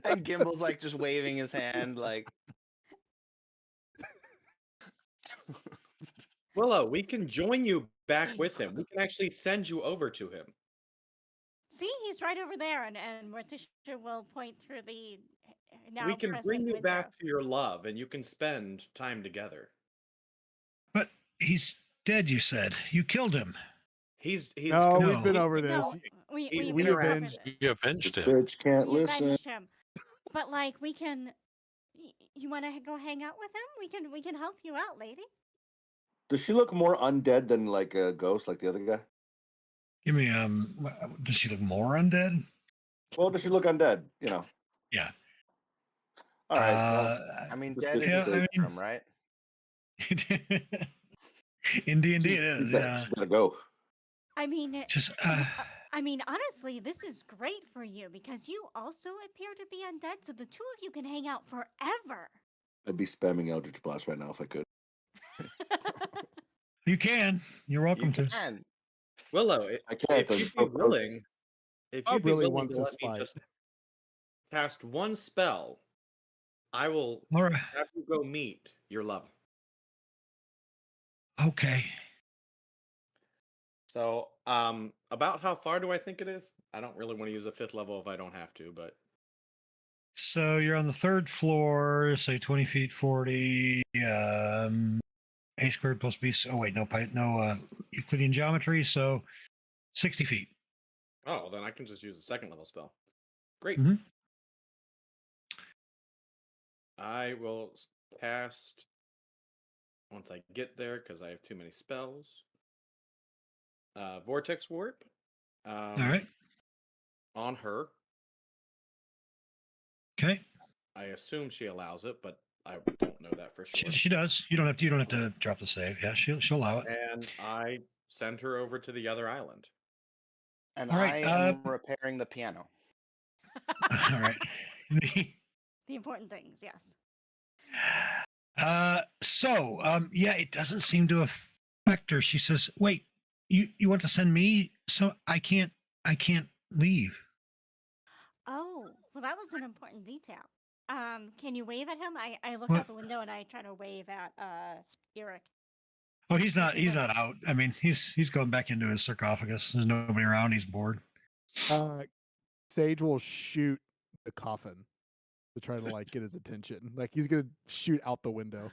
And Gimble's like just waving his hand, like. Willow, we can join you back with him. We can actually send you over to him. See, he's right over there, and Morticia will point through the now We can present bring you window. back to your love, and you can spend time together. But he's dead. You said you killed him. He's No, No. we've been over No, this. He's we been covered avenged- this. You avenged This him. bitch can't We listen. avenged him. But like, we can. You want to go hang out with him? We can help you out, lady. Does she look more undead than like a ghost, like the other guy? Give me does she look more undead? Well, does she look undead? You know. Yeah. All right. well, I mean, this dead bitch is yeah, a is- I mean- spectrum, right? In D&D she- it is. she better- Yeah. she better go. I mean, Just I mean, honestly, this is great for you because you also appear to be undead, so the two of you can hang out forever. I'd be spamming Eldritch Blast right now if I could. you can. You're welcome You to. can. Willow. I can't. If There's you'd no be code. willing, if Bob you'd be really willing wants to this let me fight. just cast one spell, I will All right. have you go meet your love. Okay. So, about how far do I think it is? I don't really want to use a 5th level if I don't have to, but So you're on the 3rd floor, say 20 feet, 40, A squared plus B. Oh wait, no Euclidean geometry. So 60 feet. oh, then I can just use a 2nd level spell. Great. Mhm. I will cast once I get there because I have too many spells. Vortex Warp. All right. On her. Okay. I assume she allows it, but I don't know that for sure. She does. You don't have to drop the save. Yeah, she'll allow it. And I send her over to the other island. And All right, I am repairing the piano. All right. The important things, yes. Yeah, it doesn't seem to affect her. She says, "Wait, you want to send me? So I can't leave." Oh, well, that was an important detail. Can you wave at him? I look What? out the window and I try to wave at Eric. Oh, he's not out. I mean, he's going back into his sarcophagus. There's nobody around. He's bored. Sage will shoot the coffin to try to like get his attention. Like he's gonna shoot out the window.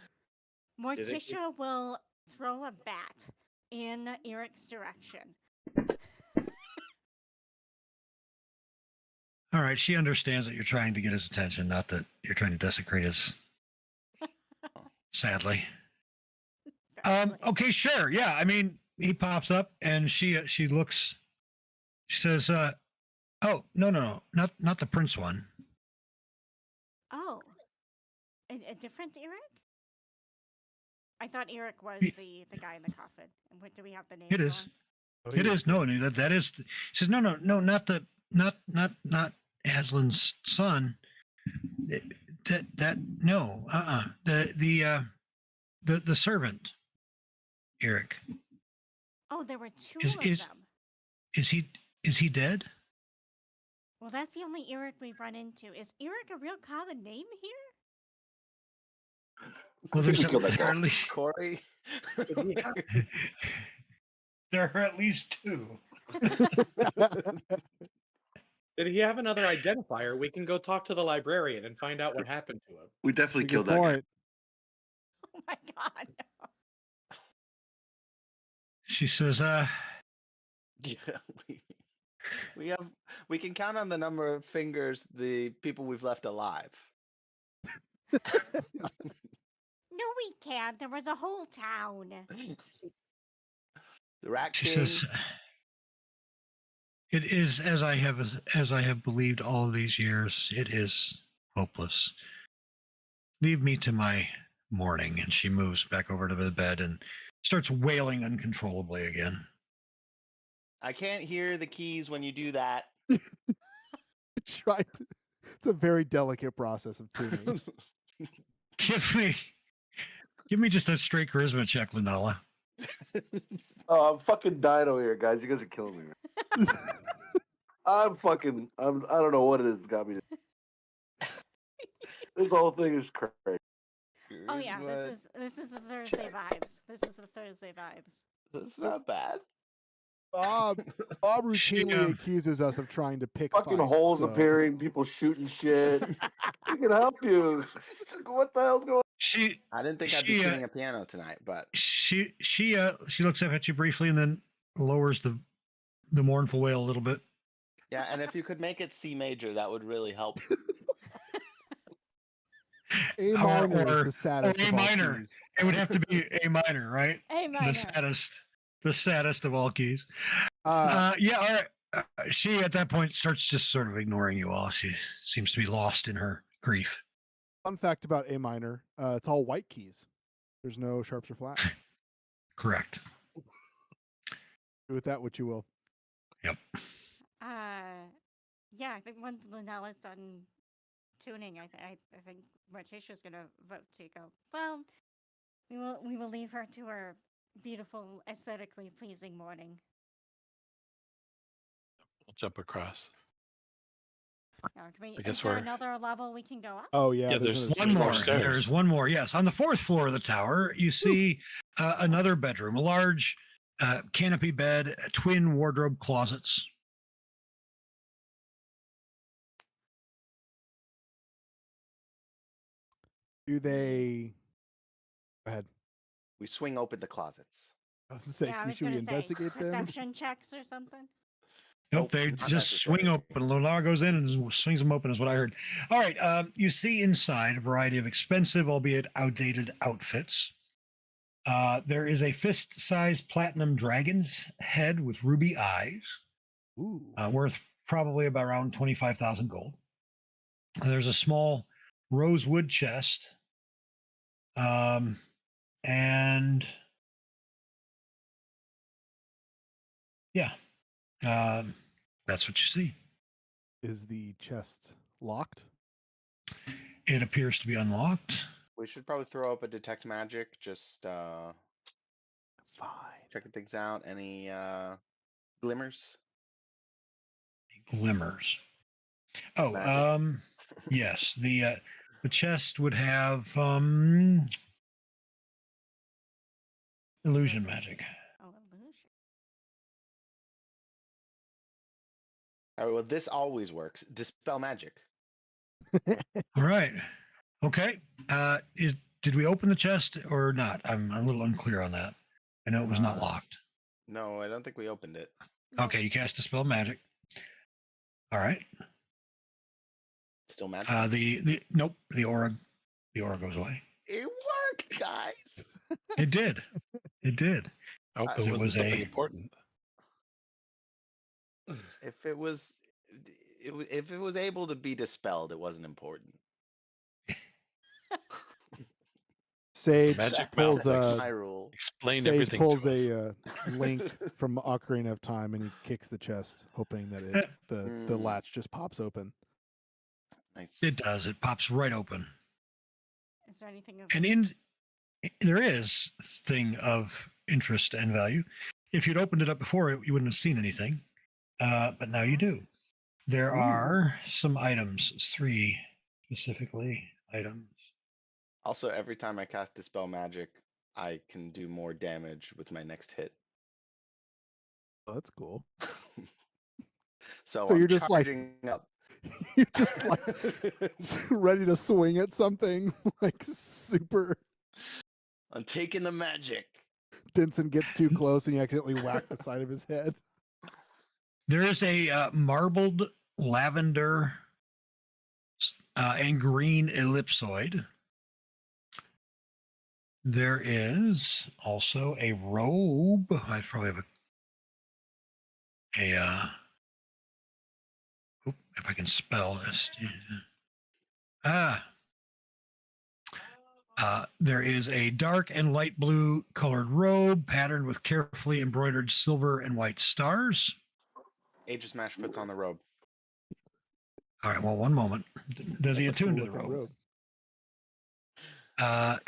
Morticia will throw a bat in Eric's direction. All right, she understands that you're trying to get his attention, not that you're trying to desecrate his. Sadly. Okay, sure. Yeah, I mean, he pops up and she looks. She says, "Oh, no, not the prince one." Oh, a different Eric? I thought Eric was the guy in the coffin. And what do we have the name? It is. It is no, that is. He says no, not Aslan's son. That no, the servant, Eric. Oh, there were two Is of is them. is he dead? Well, that's the only Eric we've run into. Is Eric a real common name here? Well, think there's we killed that guy. at least Corey. there are at least two. Did he have another identifier? We can go talk to the librarian and find out what happened to him. We definitely That's a killed good that guy. point. Oh my god. She says, Yeah, we can count on the number of fingers the people we've left alive. No, we can't. There was a whole town. The Rat she King. says, it is as I have believed all of these years. It is hopeless. Leave me to my mourning. And she moves back over to the bed and starts wailing uncontrollably again. I can't hear the keys when you do that. It's a very delicate process of tuning. Give me just a straight charisma check, Lunala. Oh, I'm fucking dying over here, guys. You guys are killing me. I don't know what it is. Got me. This whole thing is crazy. Oh yeah, Charisma- this is the Thursday vibes. This is the Thursday vibes. That's not bad. Bob routinely accuses us of trying to pick Fucking fights, holes so- appearing, people shooting shit. We can help you. What the hell's going on? I didn't think I'd be tuning a piano tonight, but She looks up at you briefly and then lowers the mournful wail a little bit. yeah, and if you could make it C major, that would really help. A minor is or the saddest A of all minor. keys. It would have to be A minor, right? A minor. The saddest of all keys. Uh, Yeah, all right. She at that point starts just sort of ignoring you all. She seems to be lost in her grief. Fun fact about A minor: it's all white keys. There's no sharps or flats. Correct. Do with that what you will. Yep. Yeah, I think once Lunella's done tuning, I think Morticia's gonna vote to go. Well, we will leave her to her beautiful, aesthetically pleasing morning. We'll jump across. Now, I guess is there we're- another level we can go up? Oh yeah, Yeah, there's there's One another more. stairs. There's one more. Yes, on the fourth floor of the tower, you see another bedroom, a large canopy bed, twin wardrobe closets. Do they? Go ahead. We swing open the closets. I was gonna say, Yeah, I was should we gonna say investigate them? perception checks or something. Nope, Nope, they not just swing necessary. open. Lonar goes in and swings them open, is what I heard. All right, you see inside a variety of expensive, albeit outdated outfits. There is a fist-sized platinum dragon's head with ruby eyes, Ooh. worth probably about around 25,000 gold. And there's a small rosewood chest, and yeah, that's what you see. Is the chest locked? It appears to be unlocked. We should probably throw up a detect magic, just Fine. checking things out. Any glimmers? Glimmers. Oh, Magic. yes. The chest would have illusion magic. Oh, illusion. All right, well, this always works. Dispel magic. All right. Okay. Did we open the chest or not? I'm a little unclear on that. I know it was not locked. No, I don't think we opened it. Okay, you cast dispel magic. All right. Still magic. Nope, the aura goes away. It worked, guys. It did. It did. I hope It it wasn't was something a- important. If it was, if it was able to be dispelled, it wasn't important. Sage magic pulls mouth. That's a my rule. Explain Sage everything pulls to us. a link from Ocarina of Time and he kicks the chest, hoping that the Mm. latch just pops open. Nice. It does. It pops right open. Is there anything of And there is thing of interest and value. If you'd opened it up before, you wouldn't have seen anything. But now you do. There are some items, 3 specifically items. Also, every time I cast Dispel Magic, I can do more damage with my next hit. Oh, that's cool. So So I'm you're just like- charging up. You're just like ready to swing at something, like super. I'm taking the magic. Denson gets too close and you accidentally whack the side of his head. There is a marbled lavender and green ellipsoid. There is also a robe. I probably have if I can spell this. There is a dark and light blue colored robe patterned with carefully embroidered silver and white stars. Aegis Smash puts on the robe. All right, well, one moment. Does he That's a attune to the cool-looking robe?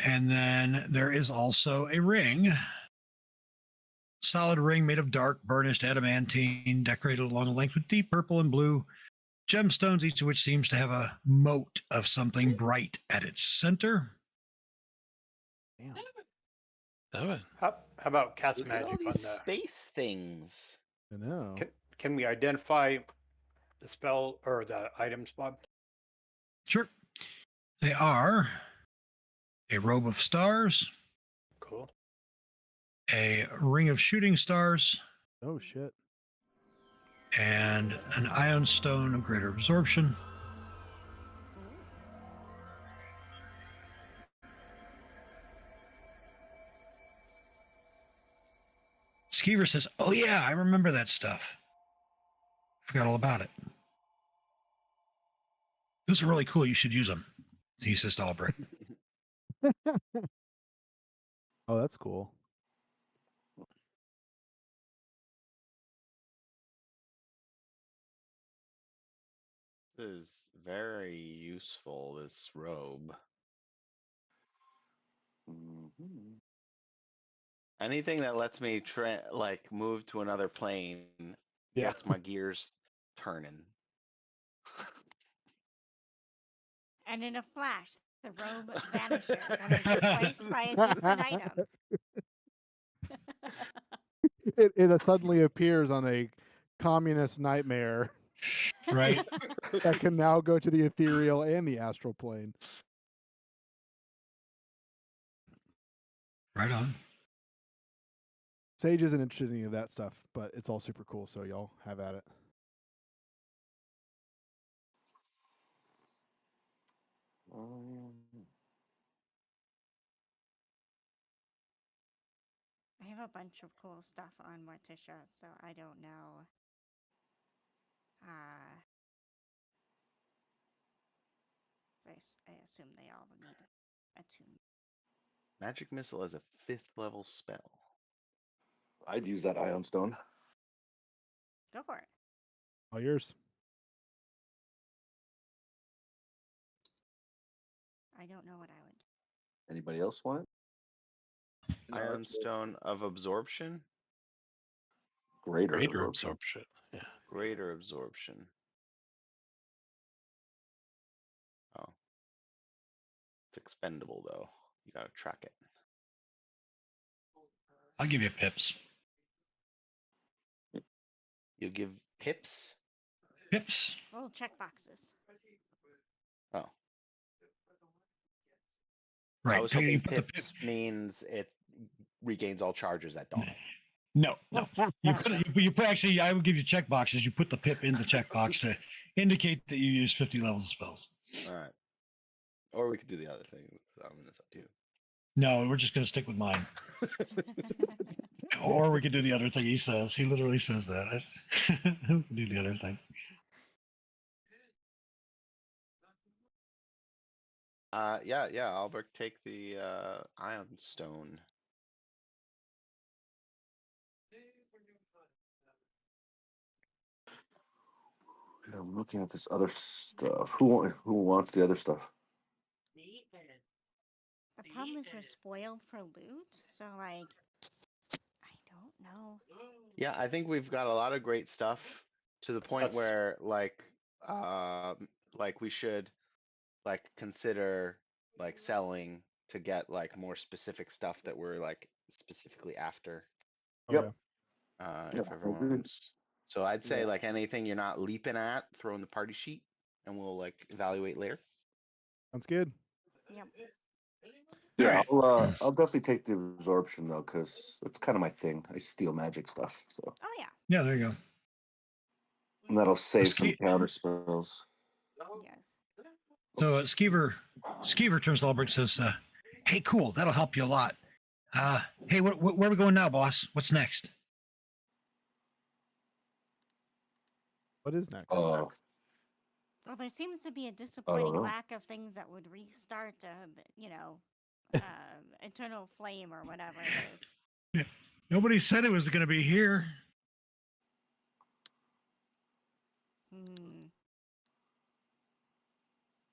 And then there is also a ring. Solid ring made of dark, burnished adamantine, decorated along the length with deep purple and blue gemstones, each of which seems to have a mote of something bright at its center. Damn. Love it. How about cast Look at all magic on these the? space things. I know. Can we identify the spell or the items, Bob? Sure. They are a robe of stars, Cool. a ring of shooting stars, Oh shit. and an ion stone of greater absorption. Skeever says, "Oh yeah, I remember that stuff. Forgot all about it. Those are really cool. You should use them." He says to Albrecht. Oh, that's cool. This is very useful, this robe. Anything that lets me like move to another plane Yeah. gets my gears turning. And in a flash, the robe vanishes and is replaced by a different item. It suddenly appears on a communist nightmare Right? that can now go to the ethereal and the astral plane. Right on. Sage isn't interested in any of that stuff, but it's all super cool, so y'all have at it. I have a bunch of cool stuff on Morticia, so I don't know. I assume they all need attunement. Magic Missile is a 5th level spell. I'd use that ion stone. Go for it. All yours. I don't know what I would. Anybody else want it? Ion Stone of Absorption? Greater Greater absorption. absorption. Yeah. Greater Absorption. Oh. It's expendable though. You gotta track it. I'll give you pips. You give pips? Pips. Little check boxes. Oh. I Right. was So you hoping put the pip. pips means it regains all charges at dawn. No. You put actually, I would give you check boxes. You put the pip in the check box to indicate that you use 50 levels of spells. Alright. Or we could do the other thing. I mean, it's up to you. No, we're just going to stick with mine. Or we could do the other thing he says. He literally says that. We can do the other thing. Yeah. Albert, take the ion stone. Yeah, I'm looking at this other stuff. Who wants the other stuff? The problem is we're spoiled for loot, so like, I don't know. Yeah, I think we've got a lot of great stuff to the point That's where like we should like consider like selling to get like more specific stuff that we're like specifically after. Okay. Yep, If I agree. everyone's so I'd say yeah. like anything you're not leaping at, throw in the party sheet and we'll like evaluate later. Sounds good. Yep. Yeah, Alright. I'll definitely take the absorption though, because that's kind of my thing. I steal magic stuff, so Oh yeah. Yeah, there you go. and that'll save some Ske- counter spells. Yes. So Oops. Skeever turns to Albert and says, "Hey, cool, that'll help you a lot. Hey, where are we going now, boss? What's next?" What is next? Well, there seems to be a I don't disappointing know. lack of things that would restart, Eternal Flame or whatever it is. Yeah. Nobody said it was going to be here. Hmm.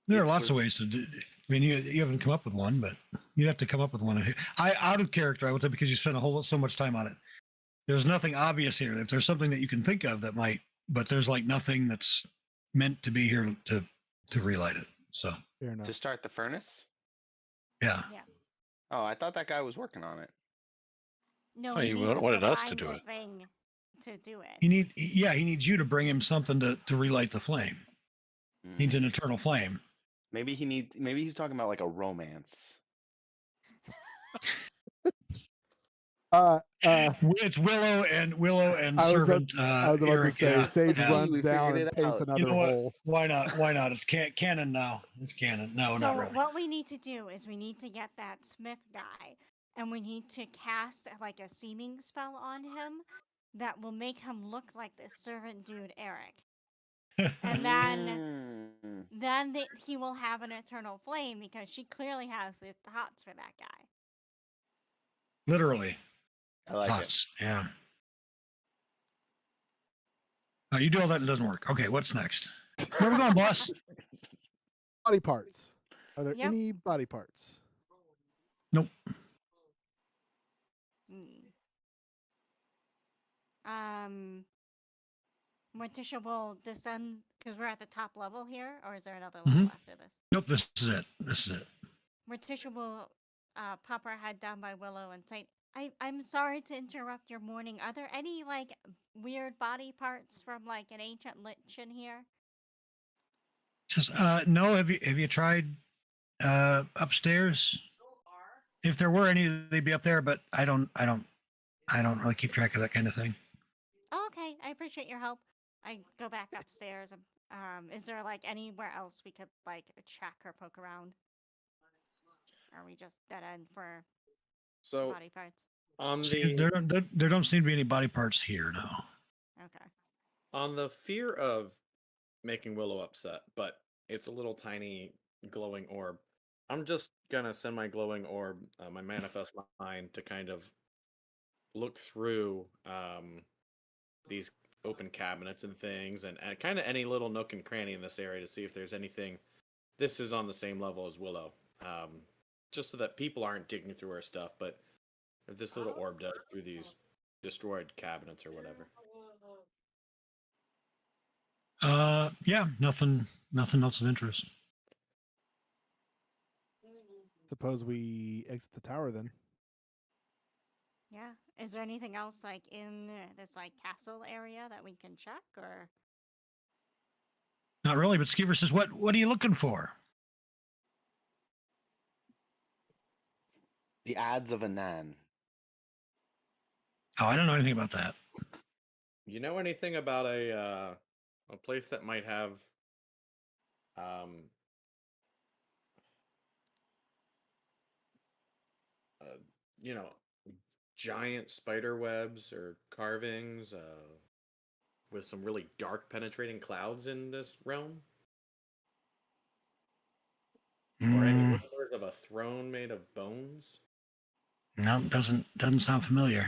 There are It lots of was ways to do. I mean, you haven't come up with one, but you have to come up with one. I out of character, I would say, because you spent so much time on it. There's nothing obvious here. If there's something that you can think of that might, but there's like nothing that's meant to be here to relight it. So Fair enough. to start the furnace. yeah, Yeah. Oh, I thought that guy was working on it. No, Oh, he he needs us wanted to us to find do the it. thing to do it. he needs you to bring him something to relight the flame. Needs an Mm. eternal flame. Maybe he's talking about like a romance. Uh, uh, It's Willow and I was servant I was about to Eric. say, Yeah, Sage yeah. runs We down figured and it paints out. You another know what? hole. Why not? Why not? It's canon now. It's canon. No, not So really. what we need to do is we need to get that Smith guy, and we need to cast like a seeming spell on him that will make him look like this servant dude Eric, and then he will have an eternal flame because she clearly has the hots for that guy. Literally, I like hots. Yeah. Oh, you do all that and it doesn't work. Okay, what's next? Where are we going, boss? Body parts. Are there Yep. any body parts? Nope. Morticia will descend because we're at the top level here, or is there another level after this? Nope. This is it. This is it. Morticia will pop her head down by Willow and say, I'm sorry to interrupt your morning. Are there any like weird body parts from like an ancient lich in here? Says, no. Have you tried upstairs? If there were any, they'd be up there. But I don't really keep track of that kind of thing. Oh, okay, I appreciate your help. I go back upstairs. Is there like anywhere else we could like check or poke around? Or are we just dead end for So body parts? on There don't seem to be any body parts here now. Okay. the fear of making Willow upset, but it's a little tiny glowing orb. I'm just gonna send my glowing orb, my manifest mind, to kind of look through these open cabinets and things, and kind of any little nook and cranny in this area to see if there's anything. This is on the same level as Willow, just so that people aren't digging through our stuff. But if this little orb does through these destroyed cabinets or whatever. Yeah, nothing else of interest. Suppose we exit the tower then. Yeah. Is there anything else like in this like castle area that we can check or? Not really, but Skeever says, "What are you looking for?" The ads of Anan. Oh, I don't know anything about that. You know anything about a place that might have uh, you know, giant spider webs or carvings with some really dark penetrating clouds in this realm? Or any Mm, rumors of a throne made of bones? no, doesn't sound familiar.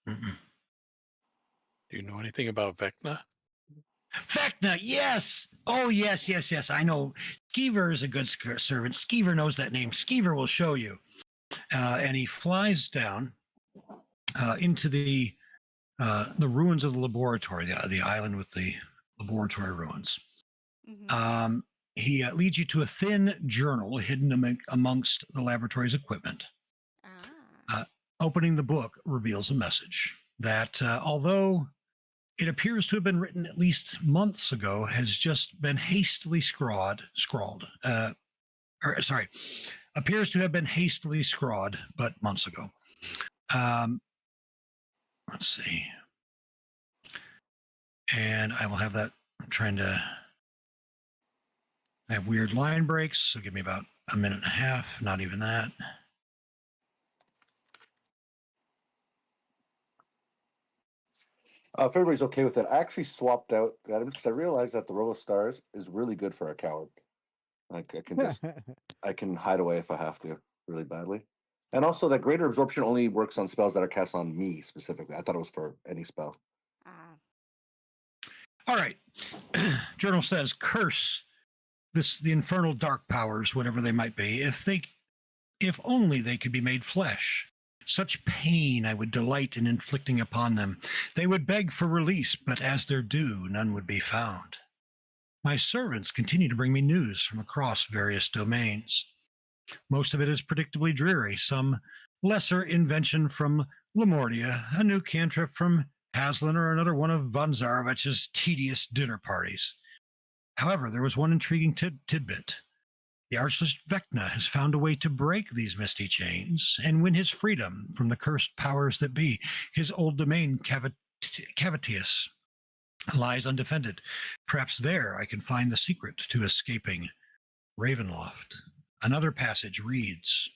Mm-mm. Do you know anything about Vecna? Vecna, yes. Oh, yes. I know. Skeever is a good servant. Skeever knows that name. Skeever will show you. And he flies down into the ruins of the laboratory, the island with the laboratory ruins. Mm-hmm. He leads you to a thin journal hidden amongst the laboratory's equipment. Ah. Opening the book reveals a message that, although it appears to have been written at least months ago, has just been hastily scrawled. Appears to have been hastily scrawled, but months ago. Let's see. And I will have that. I'm trying to. I have weird line breaks, so give me about a minute and a half. Not even that. If everybody's okay with it, I actually swapped out that because I realized that the row of stars is really good for a coward. Like I can hide away if I have to really badly. And also that greater absorption only works on spells that are cast on me specifically. I thought it was for any spell. Ah. All right. Journal says, curse the infernal dark powers, whatever they might be, if only they could be made flesh. Such pain I would delight in inflicting upon them. They would beg for release, but as their due, none would be found. My servants continue to bring me news from across various domains. Most of it is predictably dreary, some lesser invention from Lamordia, a new cantrip from Haslin, or another one of von Zarovich's tedious dinner parties. However, there was one intriguing tidbit. The Archelaus Vecna has found a way to break these misty chains and win his freedom from the cursed powers that be. His old domain, Cavitius, lies undefended. Perhaps there I can find the secret to escaping Ravenloft. Another passage reads,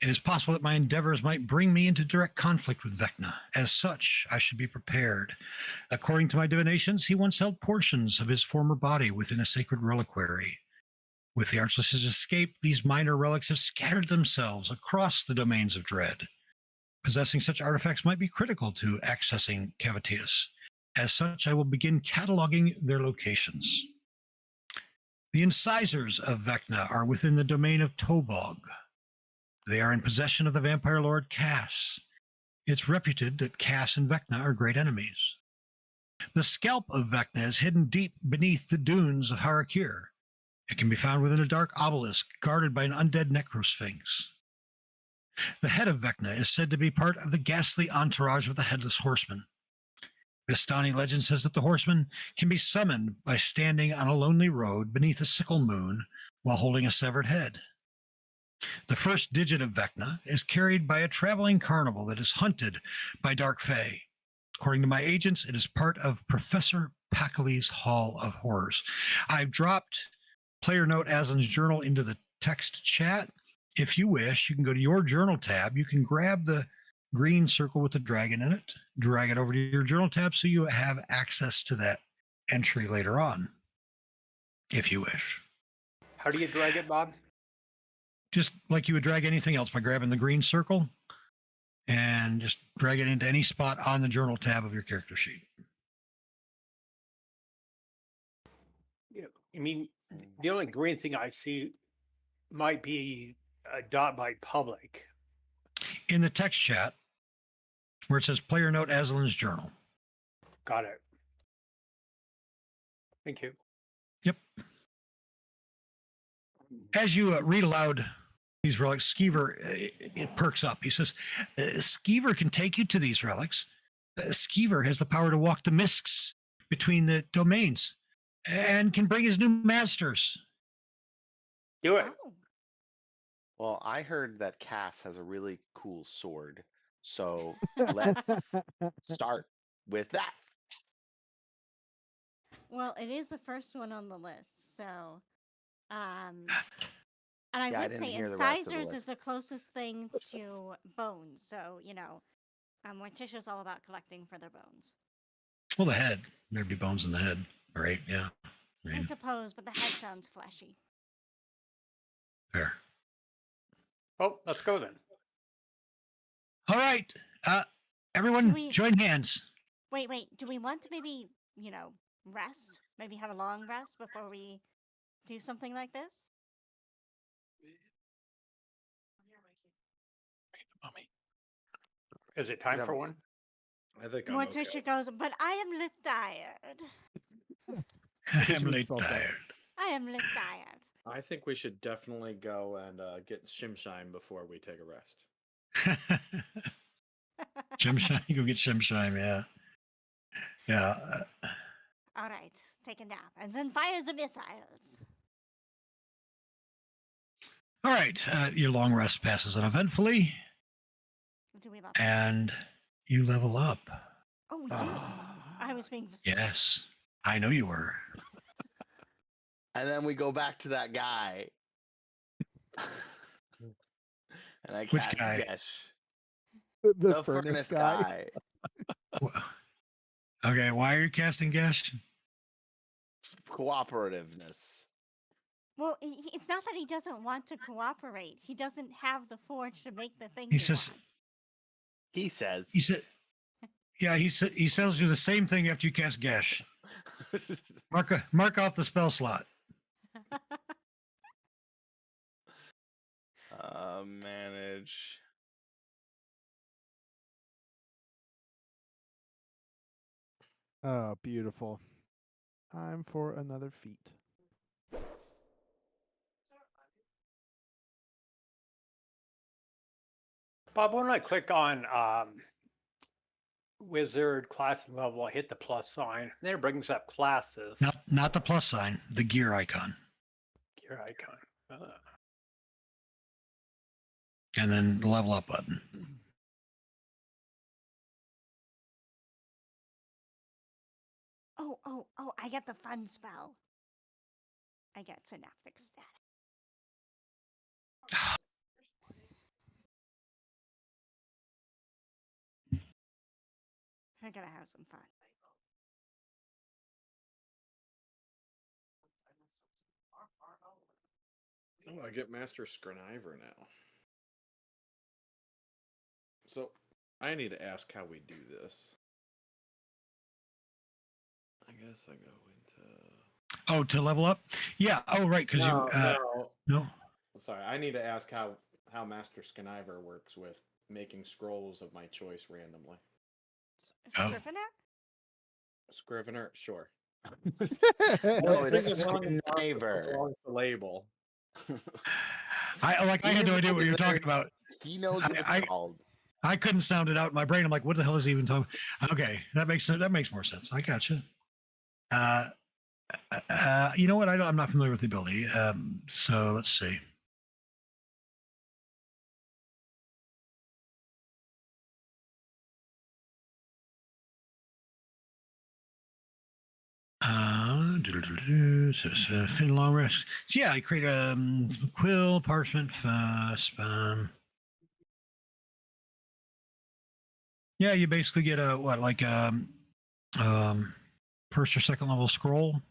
it is possible that my endeavors might bring me into direct conflict with Vecna. As such, I should be prepared. According to my divinations, he once held portions of his former body within a sacred reliquary. With the Archelaus's escape, these minor relics have scattered themselves across the domains of dread. Possessing such artifacts might be critical to accessing Cavitius. As such, I will begin cataloging their locations. The incisors of Vecna are within the domain of Tobog. They are in possession of the vampire lord Cass. It's reputed that Cass and Vecna are great enemies. The scalp of Vecna is hidden deep beneath the dunes of Harakir. It can be found within a dark obelisk guarded by an undead necrosphinx. The head of Vecna is said to be part of the ghastly entourage of the Headless Horseman. Vistani legend says that the horseman can be summoned by standing on a lonely road beneath a sickle moon while holding a severed head. The first digit of Vecna is carried by a traveling carnival that is hunted by Dark Fae. According to my agents, it is part of Professor Packley's Hall of Horrors. I've dropped Player Note Aslan's journal into the text chat. If you wish, you can go to your journal tab. You can grab the green circle with the dragon in it, drag it over to your journal tab so you have access to that entry later on, if you wish. How do you drag it, Bob? Just like you would drag anything else by grabbing the green circle and just drag it into any spot on the journal tab of your character sheet. Yeah, I mean, the only green thing I see might be a dot by public. In the text chat, where it says Player Note Aslan's journal. Got it. Thank you. Yep. As you read aloud these relics, Skeever, it perks up. He says, Skeever can take you to these relics. Skeever has the power to walk the mists between the domains and can bring his new masters. Do it. Oh. Well, I heard that Cass has a really cool sword. So let's start with that. Well, it is the first one on the list, so and I Yeah, I would didn't say hear the rest of the incisors is list. the closest thing to bones. So, Morticia's all about collecting for their bones. Well, the head. There'd be bones in the head. Right, yeah. I suppose, but the head sounds fleshy. Oh, let's go then. All right. Everyone, we- join hands. Wait. Do we want to maybe, rest? Maybe have a long rest before we do something like this? Mommy. Is it time Yeah. for one? I think I'm What okay. Trisha goes, but I am lit tired. I'm should late spell tired. slots. I am lit tired. I think we should definitely go and get Shimshine before we take a rest. Shimshine, you go get Shimshine, yeah. Yeah. All right, take a nap and then fire the missiles. All right. Your long rest passes uneventfully, Do we love? and you level up. Oh, you. I was being. Yes, I know you were. And then we go back to that guy. And I Which cast guy? Gesh. The furnace guy. Okay, why are you casting Gesh? Cooperativeness. Well, it's not that he doesn't want to cooperate. He doesn't have the forge to make the thing. He says. He says. He said. Yeah, he tells you the same thing after you cast Gesh. Mark off the spell slot. Manage. Oh, beautiful. Time for another feat. Bob, when I click on wizard class level, I hit the plus sign. Then it brings up classes. Not the plus sign, the gear icon. Gear icon. And then the level up button. Oh, I get the fun spell. I get synaptic static. I'm gonna have some fun. Oh, I get Master Scriniver now. So I need to ask how we do this. I guess I go into. Oh, to level up? Yeah. Oh, right. Because no. Sorry, I need to ask how Master Scriniver works with making scrolls of my choice randomly. Oh. Scrivener, sure. No, Bring it's the wrong Scriniver. wrong label. I had no idea what you were talking about. He knows what it's called. I couldn't sound it out in my brain. I'm like, what the hell is he even talking? Okay, that makes sense. That makes more sense. I gotcha. You know what? I'm not familiar with the ability. So let's see. Fin long rest. So yeah, I create a quill, parchment, spam. Yeah, you basically get a first or second level scroll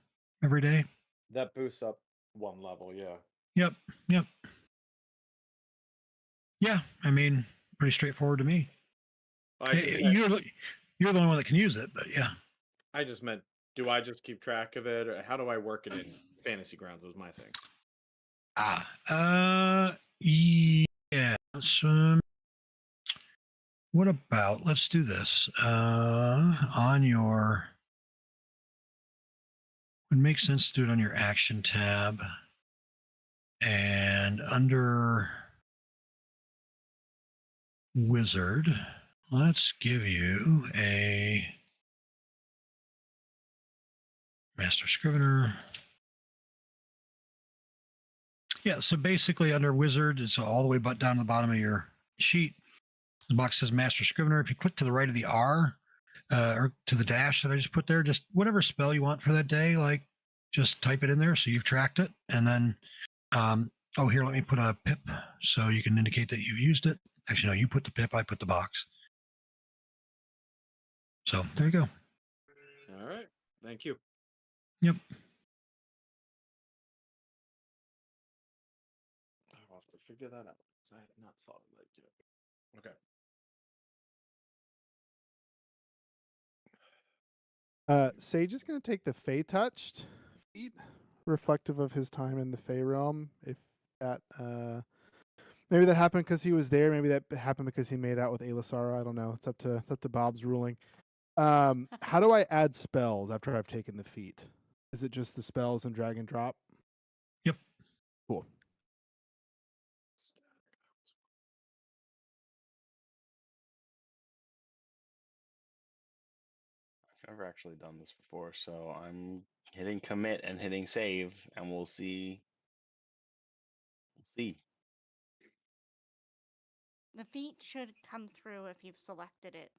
every day. That boosts up one level, yeah. Yep. Yeah, I mean, pretty straightforward to me. You're the only one that can use it, but yeah. I just meant, do I just keep track of it, or how do I work it in Fantasy Grounds? Was my thing. Yeah. What about? Let's do this. On your, would make sense to do it on your action tab, and under wizard, let's give you a Master Scrivener. Yeah, so basically under wizard, it's all the way down to the bottom of your sheet. The box says Master Scrivener. If you click to the right of the R, or to the dash that I just put there, just whatever spell you want for that day, like just type it in there so you've tracked it. And then, here, let me put a pip so you can indicate that you've used it. Actually, no, you put the pip, I put the box. So there you go. All right. Thank you. Yep. I'll have to figure that out. I had not thought of that yet. Okay. Sage is going to take the Fey touched feat, reflective of his time in the Fey realm. If that, maybe that happened because he was there. Maybe that happened because he made out with Aelisara. I don't know. It's up to Bob's ruling. How do I add spells after I've taken the feat? Is it just the spells and drag and drop? Yep. Cool. I've never actually done this before, so I'm hitting commit and hitting save, and we'll see. We'll see. The feat should come through if you've selected it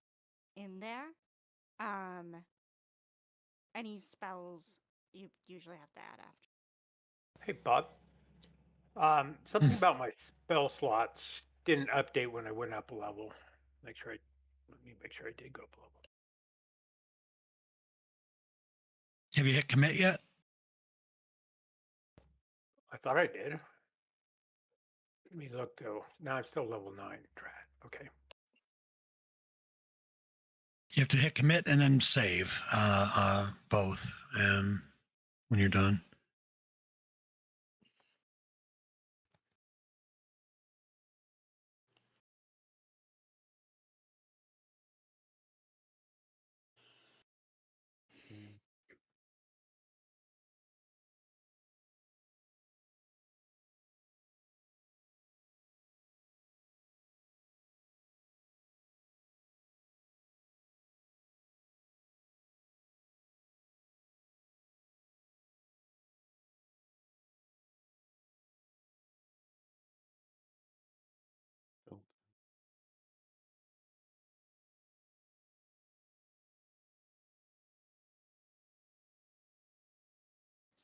in there. Any spells you usually have to add after. Hey, Bob. Something about my spell slots didn't update when I went up a level. Let me make sure I did go up a level. Have you hit commit yet? I thought I did. Let me look though. Now I'm still level 9. Drat. Okay. You have to hit commit and then save both when you're done.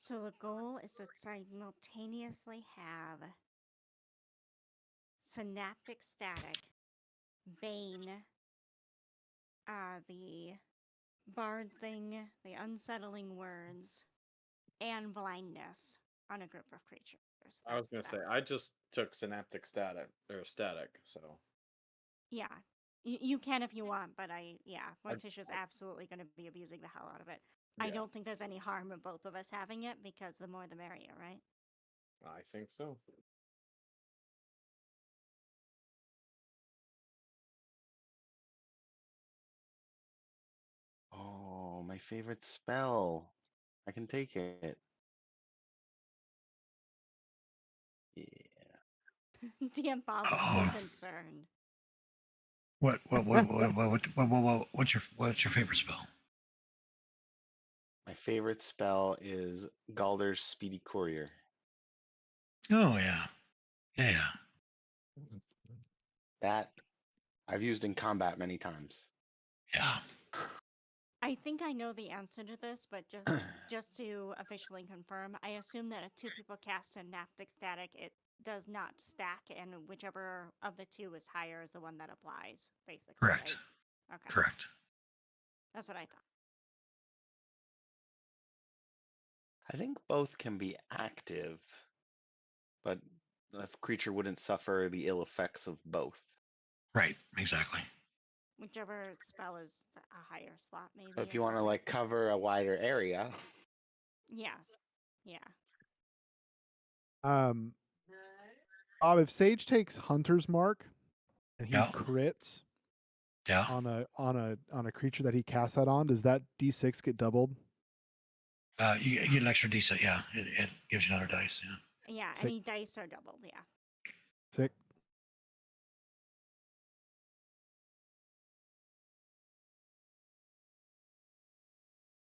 So the goal is to simultaneously have synaptic static, bane, the bard thing, the unsettling words, and blindness on a group of creatures. I was gonna say I just took synaptic static or static, so Yeah. You can if you want, but I- Morticia's absolutely going to be abusing the hell out of it. I yeah, don't think there's any harm in both of us having it because the more the merrier, right? I think so. Oh, my favorite spell. I can take it. Yeah. DM Bob is so Oh, concerned. what's your favorite spell? My favorite spell is Galder's Speedy Courier. Oh yeah, yeah. That I've used in combat many times. Yeah. I think I know the answer to this, but just to officially confirm, I assume that if two people cast Synaptic Static, it does not stack, and whichever of the two is higher is the one that applies, basically, Correct. right? Okay. Correct. That's what I thought. I think both can be active, but the creature wouldn't suffer the ill effects of both. Right. Exactly. Whichever spell is a higher slot, maybe. So if is you want to what I- like cover a wider area, Yeah. Yeah. Bob, if Sage takes Hunter's Mark and he Yeah. crits Yeah. on a creature that he casts that on, does that D6 get doubled? You get an extra D6. Yeah. It gives you another dice. Yeah. Yeah, Sick. any dice are doubled, yeah. Sick.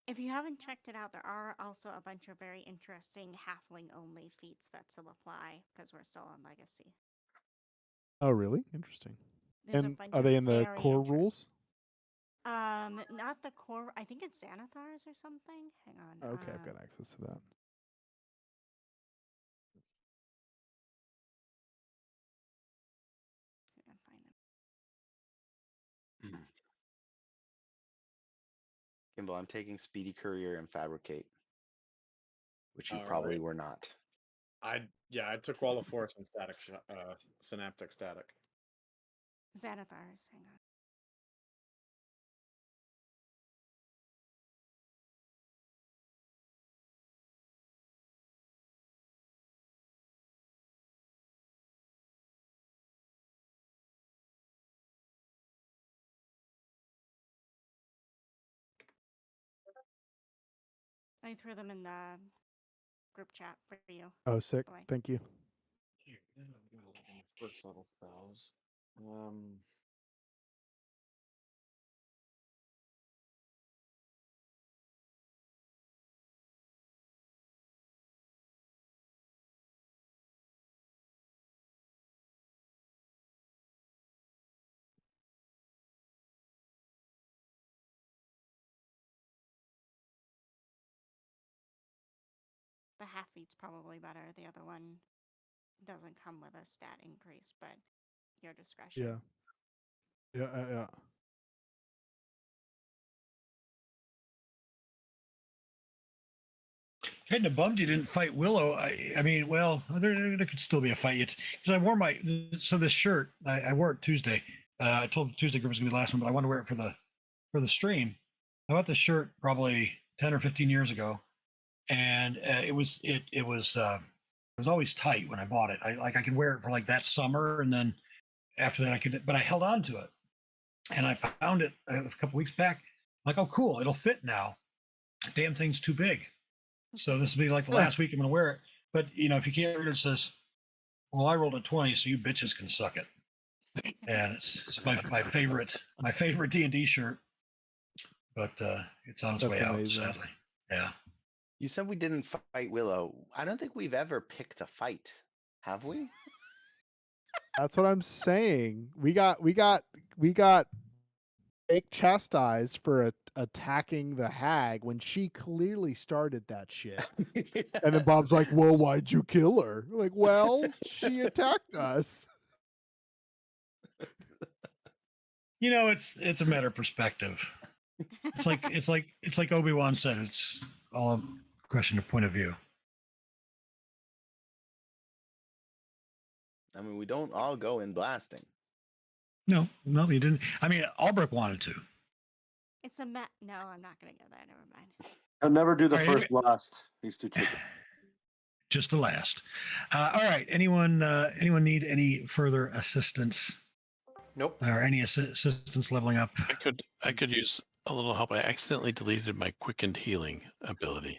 If you haven't checked it out, there are also a bunch of very interesting halfling only feats that still apply because we're still on Legacy. Oh, really? Interesting. There's a And bunch are of they in the very core rules? Not the core. I think it's Xanathar's or something. Hang on. Okay, I've got access to that. Can't find them. Kimball, I'm taking Speedy Courier and Fabricate, which you All probably right. were not. I took Wall of Force and Synaptic Static. Xanathars, hang on. I threw them in the group chat for you. Oh, sick. Boy. Thank you. Here, then I'm gonna look at my first level spells. The half feet's probably better. The other one doesn't come with a stat increase, but your discretion. Yeah. Kind of bummed you didn't fight Willow. I mean, well, there could still be a fight yet because I wore this shirt. I wore it Tuesday. I told the Tuesday group was gonna be the last one, but I want to wear it for the stream. I bought this shirt probably 10 or 15 years ago, and it was always tight when I bought it. I could wear it for like that summer, and then after that but I held on to it, and I found it a couple weeks back. Like, oh, cool, it'll fit now. Damn thing's too big. So this will be like the last week I'm going to wear it. But if you can't read it, it says, "Well, I rolled a 20, so you bitches can suck it." And it's my favorite D&D shirt, but it's on its That's way out, amazing. sadly. Yeah. You said we didn't fight Willow. I don't think we've ever picked a fight, have we? That's what I'm saying. We got fake chastised for attacking the hag when she clearly started that shit. And then Bob's like, "Well, why'd you kill her?" I'm like, well, she attacked us. It's a matter of perspective. It's like Obi-Wan said, it's all a question of point of view. I mean, we don't all go in blasting. No, you didn't. I mean, Albrecht wanted to. It's a No, I'm not gonna go there. Never mind. He'll never do the All right, first blast. He's too chicken. Just the last. All right. Anyone need any further assistance? Nope. Or any assistance leveling up? I could use a little help. I accidentally deleted my quickened healing ability.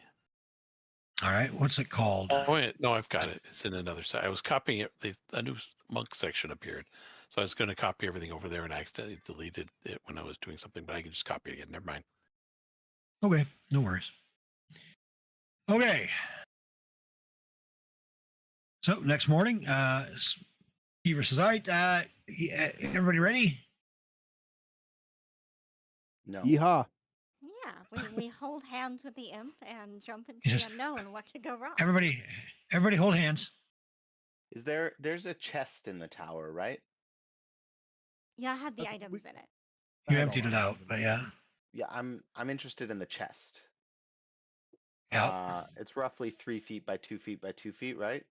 All right. What's it called? Oh wait, no, I've got it. It's in another side. I was copying it. A new monk section appeared, so I was going to copy everything over there, and I accidentally deleted it when I was doing something. But I can just copy it again. Never mind. Okay. No worries. Okay. So next morning, Beaver says, "All right, everybody ready?" No. Yeehaw. Yeah, we hold hands with the imp and jump into Yes. the unknown. What could go wrong? Everybody hold hands. Is there's a chest in the tower, right? Yeah, I had the That's- items in it. You That's emptied all it I out, have. but yeah. Yeah, I'm interested in the chest. Yeah. It's roughly 3 feet by 2 feet by 2 feet, right?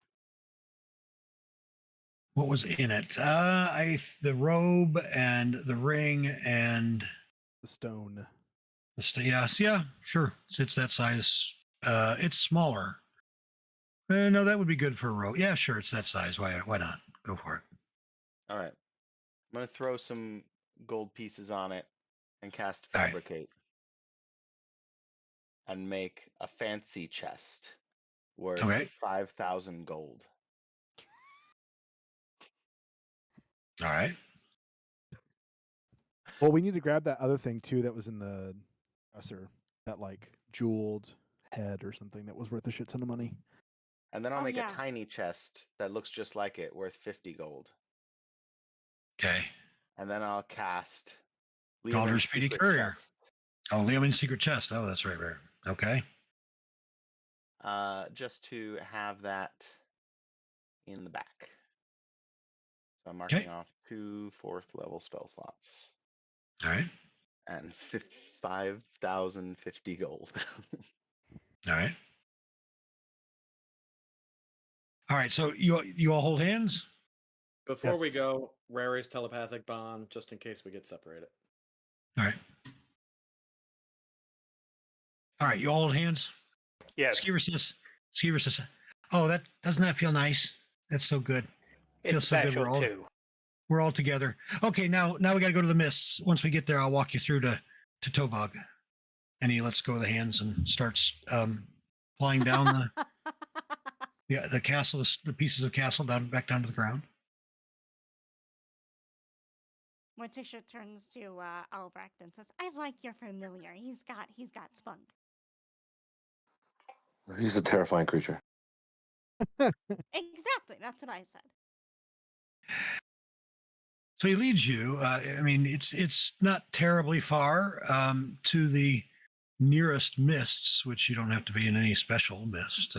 What was in it? The robe and the ring and The stone. yeah, sure. It's that size. It's smaller. No, that would be good for a robe. Yeah, sure. It's that size. Why not? Go for it. All right. I'm gonna throw some gold pieces on it and cast All right. fabricate and make a fancy chest worth Okay. 5,000 gold. All right. Well, we need to grab that other thing too that was in the dresser. That like jeweled head or something that was worth a shit ton of money. And then I'll Oh, make yeah. a tiny chest that looks just like it, worth 50 gold. Okay. And then I'll cast Called her Leomund's Speedy secret Courier. chest. Oh, Leomund's secret chest. Oh, that's right. Okay. Just to have that in the back. So I'm marking Okay. off 2 4th level spell slots All right. and 5,050 gold. All right. All right, so you all hold hands. Before we Yes. go, Rary's telepathic bond, just in case we get separated. All right. All right, you all hold hands. Yes, Skeever says, "Oh, that doesn't that feel nice? That's so good. it's Feels so good. special too. We're all together. Okay, now we got to go to the mists. Once we get there, I'll walk you through to Tovog." And he lets go of the hands and starts flying down the castle, the pieces of castle back down to the ground. Morticia turns to Albrecht and says, "I like your familiar. He's got spunk." He's a terrifying creature. Exactly. That's what I said. So he leads you. I mean, it's not terribly far to the nearest mists, which you don't have to be in any special mist.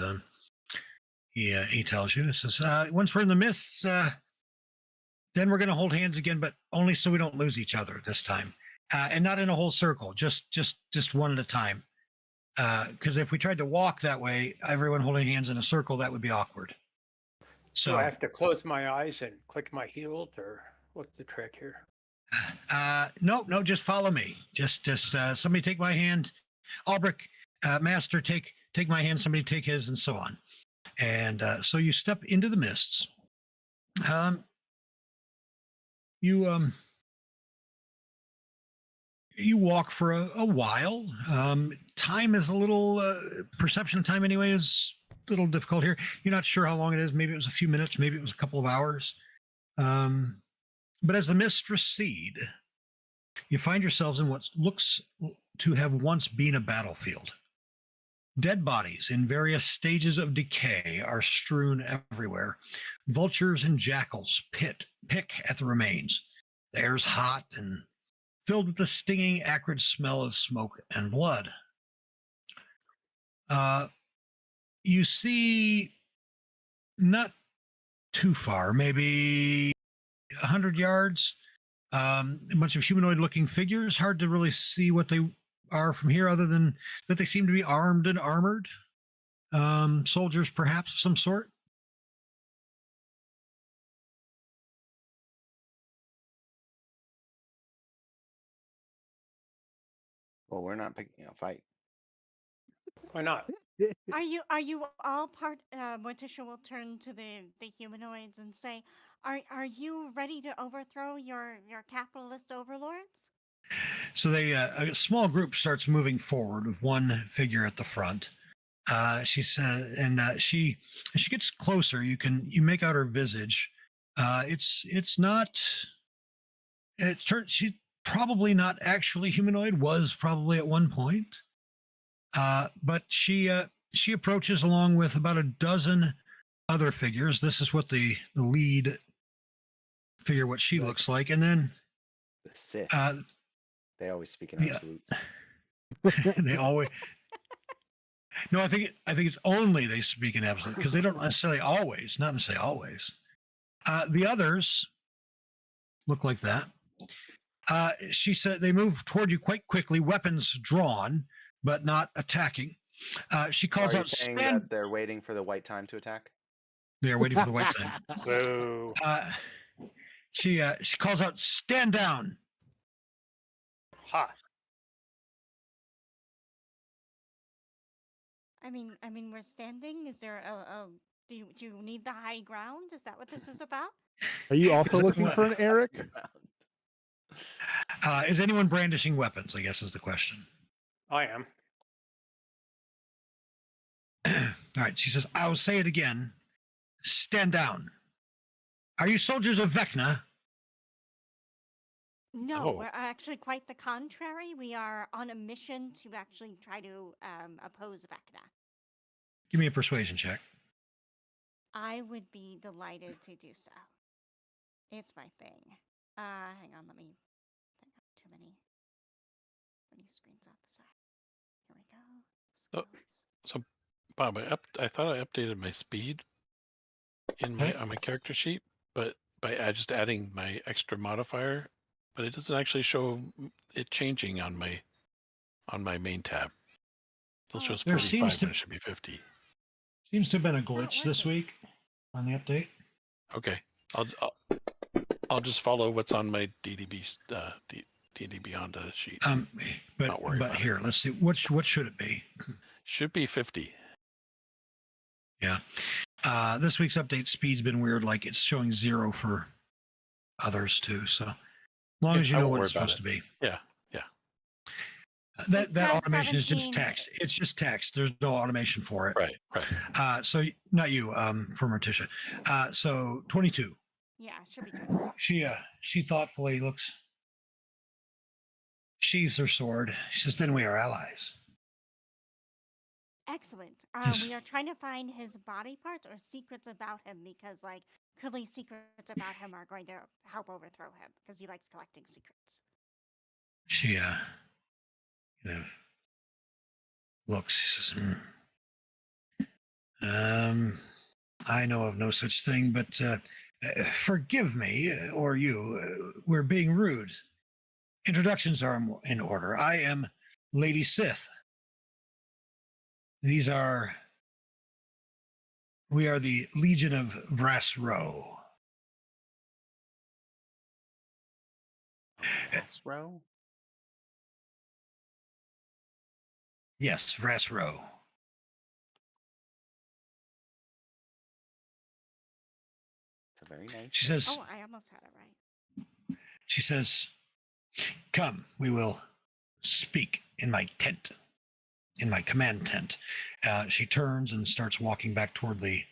He tells you. He says, "Once we're in the mists, then we're going to hold hands again, but only so we don't lose each other this time, and not in a whole circle. Just one at a time. Because if we tried to walk that way, everyone holding hands in a circle, that would be awkward. So Do I have to close my eyes and click my heels, or what's the trick here? no, just follow me. Just somebody take my hand. Albrecht, Master, take my hand. Somebody take his, and so on. And so you step into the mists. You walk for a while. Time is a little perception of time anyway is a little difficult here. You're not sure how long it is. Maybe it was a few minutes. Maybe it was a couple of hours. But as the mists recede, you find yourselves in what looks to have once been a battlefield. Dead bodies in various stages of decay are strewn everywhere. Vultures and jackals pick at the remains. The air's hot and filled with the stinging, acrid smell of smoke and blood. You see, not too far, maybe 100 yards, a bunch of humanoid-looking figures. Hard to really see what they are from here, other than that they seem to be armed and armored. Soldiers, perhaps, of some sort. Well, we're not picking a fight. Why not? Are you all part? Morticia will turn to the humanoids and say, "Are you ready to overthrow your capitalist overlords?" So a small group starts moving forward with one figure at the front. She says, and she as she gets closer, you make out her visage. It's not. She's probably not actually humanoid. Was probably at one point, but she approaches along with about a dozen other figures. This is what the lead figure, what she looks like, and then The Sith. They always speak in yeah. absolutes. They always. No, I think it's only they speak in absolute because they don't not necessarily always. The others look like that. She said they move toward you quite quickly, weapons drawn, but not attacking. She calls Are you out, saying "Stand!" that they're waiting for the white time to attack? They're waiting for the white time. Boo. She calls out, "Stand down!" Ha. I mean, we're standing. Is there do you need the high ground? Is that what this is about? Are you also looking for an Eric? Is anyone brandishing weapons? I guess is the question. I am. All right. She says, "I will say it again. Stand down. Are you soldiers of Vecna?" No, Oh. we're actually quite the contrary. We are on a mission to actually try to oppose Vecna. Give me a persuasion check. I would be delighted to do so. It's my thing. Hang on, let me think of too many screens up. Sorry. Here we go. Oh. So, Bob, I thought I updated my speed on my character sheet, but by just adding my extra modifier, but it doesn't actually show it changing on my main tab. It still shows There 45 seems to- when it should be 50. Seems to have been a glitch this week. on the update. Okay, I'll just follow what's on my DDB D&D Beyond sheet. But Not worry about it. here, let's see. What should it be? Should be 50. Yeah. This week's update speed's been weird. Like it's showing 0 for others too. So as long Yeah, as you I know won't what worry it's about supposed to be. Yeah. That It says automation is just 17. text. It's just text. There's no automation for it. Right. So not you, for Morticia. So 22. Yeah, it should be 22. She thoughtfully looks, sheathes her sword. She says, "Then we are allies." Excellent. Yes. We are trying to find his body parts or secrets about him because, like, clearly secrets about him are going to help overthrow him because he likes collecting secrets. She looks. She says, I know of no such thing, but forgive me, or you, we're being rude. Introductions are in order. I am Lady Sith. We are the Legion of Vrasro. Vasro? Yes, Vrasro. It's a very nice. She says, Oh, I almost had it right. she says, "Come, we will speak in my tent, in my command tent." She turns and starts walking back toward the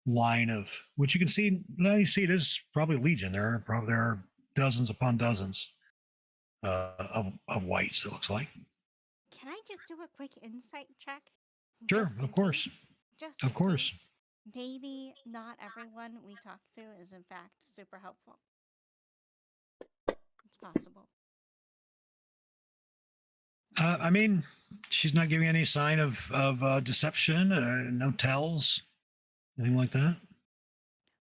line of which you can see. Now you see it is probably Legion. There are dozens upon dozens of whites. It looks like. Can I just do a quick insight check? Sure, Just of in course. case? Just Of in course. case. Maybe not everyone we talk to is in fact super helpful. It's possible. I mean, she's not giving any sign of deception. No tells, anything like that.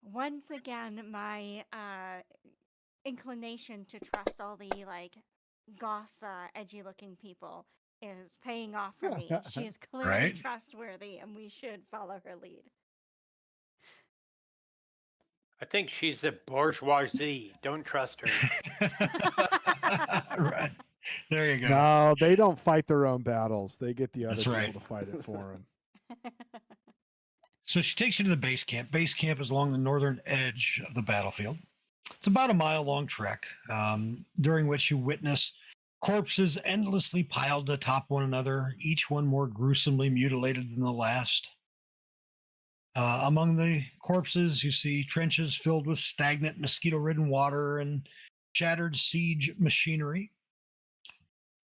Once again, my inclination to trust all the like goth, edgy-looking people is paying off for me. She is clearly Right. trustworthy, and we should follow her lead. I think she's the bourgeoisie. Don't trust her. Right. There you go. No, they don't fight their own battles. They get the other That's people right. to fight it for them. So she takes you to the base camp. Base camp is along the northern edge of the battlefield. It's about a mile-long trek, during which you witness corpses endlessly piled atop one another, each one more gruesomely mutilated than the last. Among the corpses, you see trenches filled with stagnant, mosquito-ridden water and shattered siege machinery.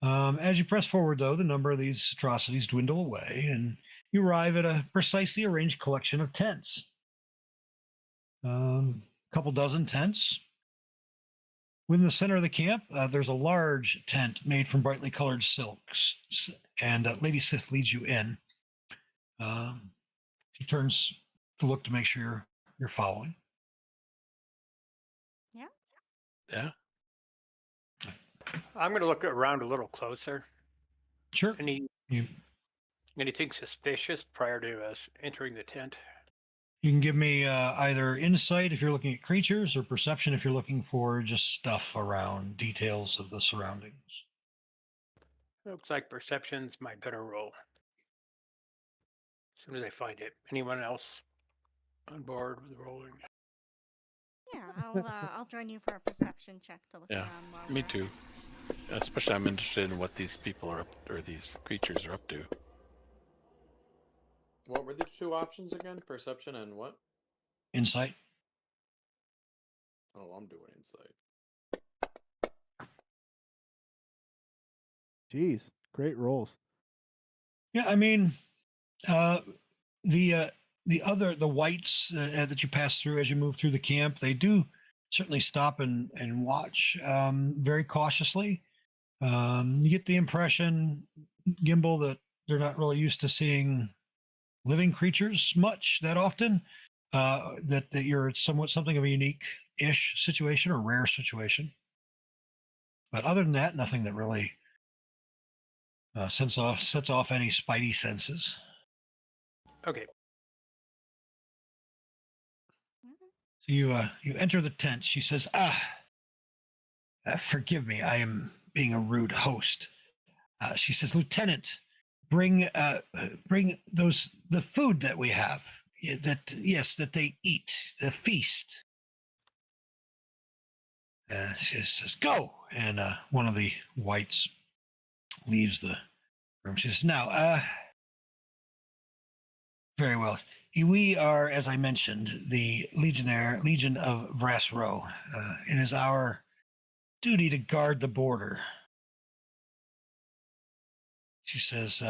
As you press forward, though, the number of these atrocities dwindle away, and you arrive at a precisely arranged collection of tents. A couple dozen tents. Within the center of the camp, there's a large tent made from brightly colored silks, and Lady Sith leads you in. She turns to look to make sure you're following. Yeah. I'm going to look around a little closer. Sure. Anything suspicious prior to us entering the tent? You can give me either insight if you're looking at creatures, or perception if you're looking for just stuff around, details of the surroundings. Looks like perception's my better roll. As soon as I find it. Anyone else on board with rolling? Yeah, I'll join you for a perception check to look Yeah, around while me we're- too. Especially, I'm interested in what these people are up, or these creatures are up to. What were the two options again? Perception and what? Insight. Oh, I'm doing insight. Jeez, great rolls. Yeah, I mean, the whites that you pass through as you move through the camp, they do certainly stop and watch very cautiously. You get the impression, Gimbal, that they're not really used to seeing living creatures much that often. That you're something of a unique-ish situation or rare situation. But other than that, nothing that really sets off any spidey senses. Okay. So you enter the tent. She says, forgive me, I am being a rude host. She says, Lieutenant, bring the food that we have. That they eat, the feast. She says, go. And one of the whites leaves the room. She says, now, very well. We are, as I mentioned, the Legion of Vrass Row. It is our duty to guard the border. She says,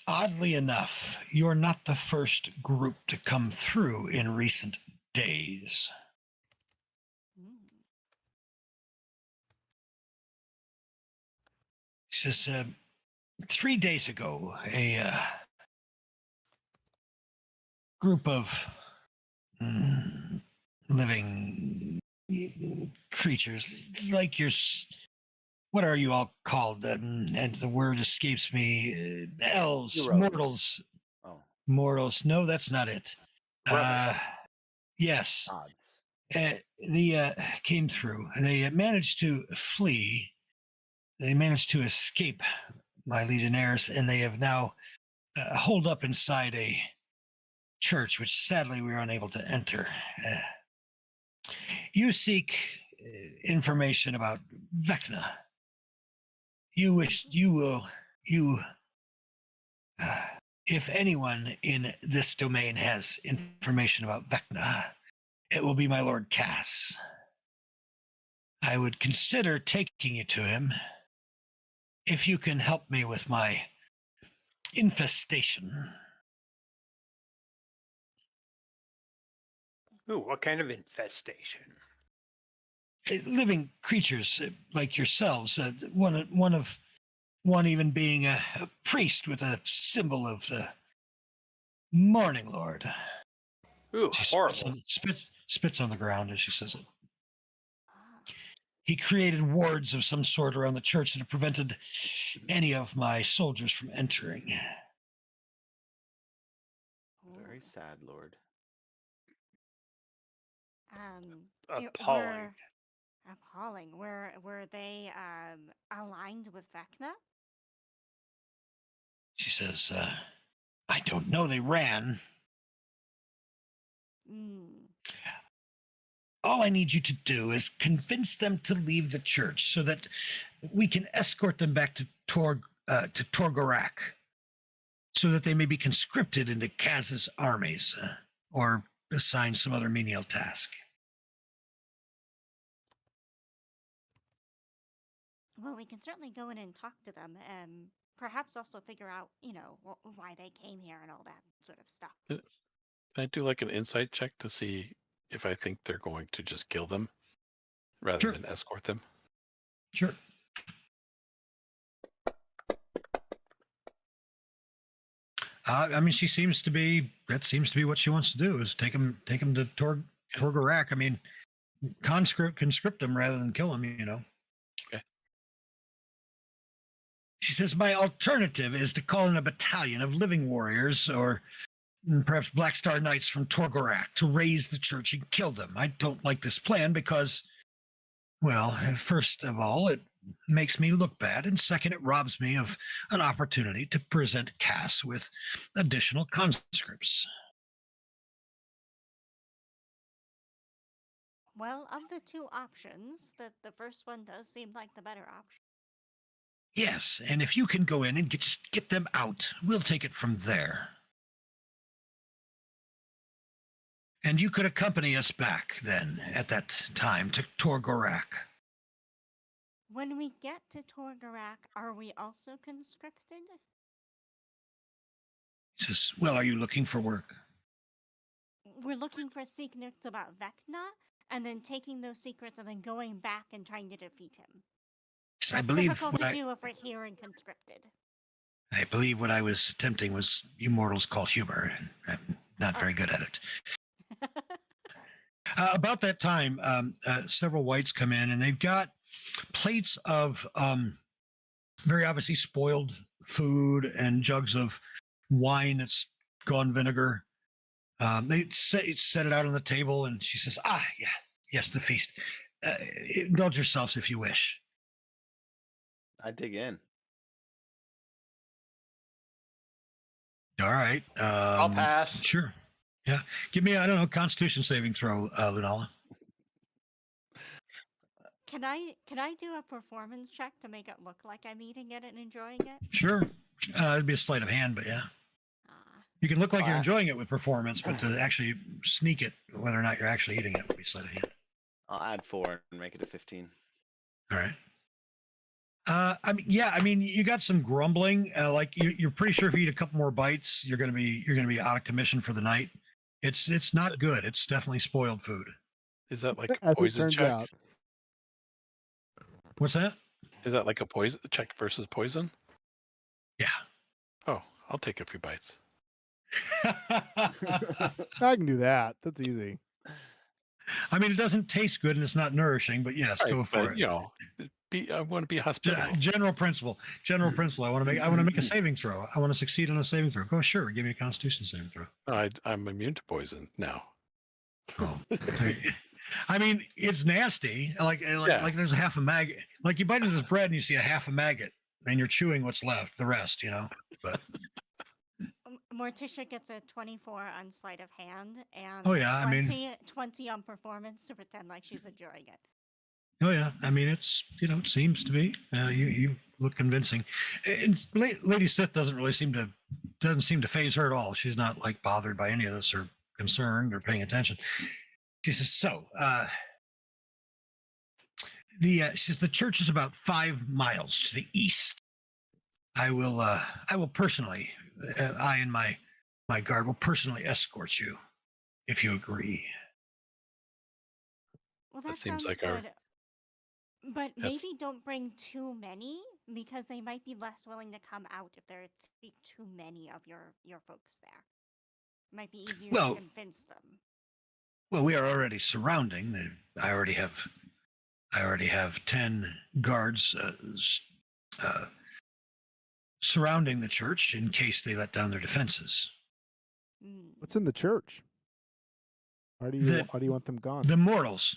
oddly enough, you're not the first group to come through in recent days. She says, 3 days ago, a group of living creatures like yours. What are you all called? And the word escapes me. Elves, Heroes. mortals. Oh, Mortals. No, that's not it. Brothers. Yes. odds. The came through. They managed to flee. They managed to escape my legionnaires, and they have now holed up inside a church, which sadly we were unable to enter. You seek information about Vecna. If anyone in this domain has information about Vecna, it will be my Lord Cass. I would consider taking you to him if you can help me with my infestation. Ooh, what kind of infestation? Living creatures like yourselves, one even being a priest with a symbol of the Morning Lord. Ooh, She horrible. spits on the ground as she says it. He created wards of some sort around the church that have prevented any of my soldiers from entering. Very sad, Lord. Appalling. Appalling. Were they aligned with Vecna? She says, I don't know. They ran. All I need you to do is convince them to leave the church so that we can escort them back to Torgorak, so that they may be conscripted into Kaz's armies or assigned some other menial task. Well, we can certainly go in and talk to them, and perhaps also figure out, why they came here and all that sort of stuff. Can I do like an insight check to see if I think they're going to just kill them rather than escort them? Sure. That seems to be what she wants to do, is take them to Torgorak. I mean, conscript them rather than kill them, Okay. She says, my alternative is to call in a battalion of living warriors or perhaps Black Star Knights from Torgorak to raise the church and kill them. I don't like this plan because, well, first of all, it makes me look bad, and second, it robs me of an opportunity to present Cass with additional conscripts. Well, of the two options, the first one does seem like the better option. Yes, and if you can go in and get them out, we'll take it from there. And you could accompany us back then, at that time, to Torgorak. When we get to Torgorak, are we also conscripted? He says, well, are you looking for work? We're looking for secrets about Vecna, and then taking those secrets and then going back and trying to defeat him. I believe difficult to do if we're here and conscripted. I believe what I was attempting was you mortals call humor, and I'm not very good at it. About that time, several whites come in, and they've got plates of very obviously spoiled food and jugs of wine that's gone vinegar. They set it out on the table, and she says, "Ah, yeah, yes, the feast. Indulge yourselves if you wish." I dig in. All right. I'll pass. Sure. Yeah. Give me, I don't know, Constitution saving throw, Lunala. Can I do a performance check to make it look like I'm eating it and enjoying it? Sure. It'd be a sleight of hand, but yeah. Ah, You can look like you're I- enjoying it with performance, but to actually sneak it, whether or not you're actually eating it, would be sleight of hand. I'll add 4 and make it a 15. All right. I mean, you got some grumbling. Like you're pretty sure if you eat a couple more bites, you're gonna be out of commission for the night. It's not good. It's definitely spoiled food. Is that like a As it poison turns check? out. What's that? Is that like a poison check versus poison? Yeah. Oh, I'll take a few bites. I can do that. That's easy. I mean, it doesn't taste good and it's not nourishing, but yes, Right, go for but, it. you know, I want to be hospitable. General principle. General principle. I want to make a saving throw. I want to succeed on a saving throw. Go, sure. Give me a Constitution saving throw. No, I'm immune to poison now. Oh, I mean, it's nasty. Like there's a half a maggot. Like you bite into this bread and you see a half a maggot, and you're chewing what's left, the rest, But Morticia gets a 24 on sleight of hand and Oh, yeah, I mean- 20 on performance to pretend like she's enjoying it. oh yeah, I mean, it's it seems to be. You look convincing. And Lady Sith doesn't seem to phase her at all. She's not like bothered by any of this or concerned or paying attention. She says, "So, she says the church is about 5 miles to the east. I will personally, I and my guard will personally escort you, if you agree." Well, That that seems sounds like good. our- But That's- maybe don't bring too many because they might be less willing to come out if there are too many of your folks there. Might be easier Well- to convince them. Well, we are already surrounding. I already have 10 guards surrounding the church in case they let down their defenses. Mm. What's in the church? Why do you want them gone? The mortals.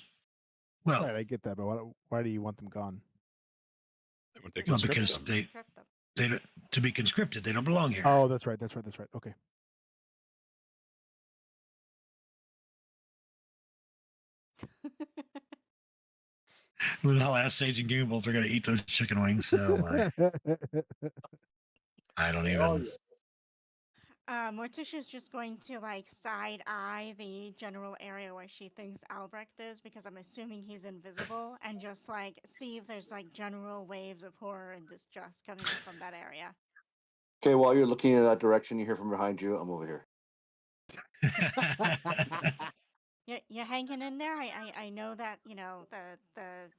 Well, Right, I get that, but why do you want them gone? I want to well, conscript because them. Conscript them. they don't, to be conscripted, they don't belong here. Oh, that's right. Okay. I'll ask Sage and Gable if they're going to eat those chicken wings. So I don't even. Morticia's just going to like side eye the general area where she thinks Albrecht is because I'm assuming he's invisible and just like see if there's like general waves of horror and distrust coming from that area. Okay, while you're looking in that direction, you hear from behind you, I'm over here. You're hanging in there. I know that the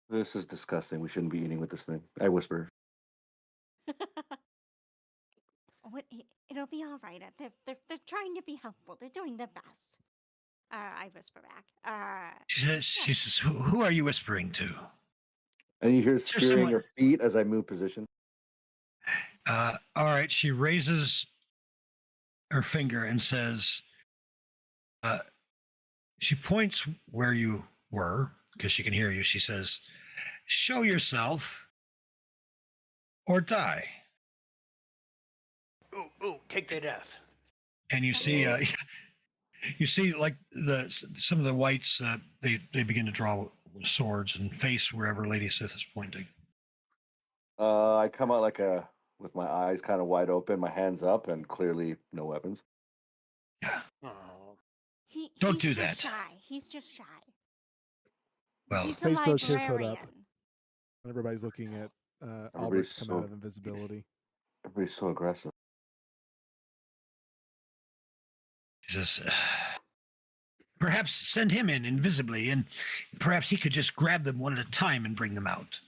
This is disgusting. We shouldn't be eating with this thing. I whisper. It'll be all right. They're trying to be helpful. They're doing their best. I whisper back. She says, who are you whispering to? And you hear there spearing someone- your feet as I move position. All right. She raises her finger and says, she points where you were because she can hear you. She says, "Show yourself or die." Ooh, take that F. And you see, like some of the whites, they begin to draw swords and face wherever Lady Sith is pointing. I come out with my eyes kind of wide open, my hands up, and clearly no weapons. Yeah. Oh, Don't he's do just that. Shy. He's just shy. Well, He's a Sage throws his hood librarian. up. Everybody's looking at Everybody's Albert come out so- of invisibility. Everybody's so aggressive. she says, perhaps send him in invisibly, and perhaps he could just grab them one at a time and bring them out.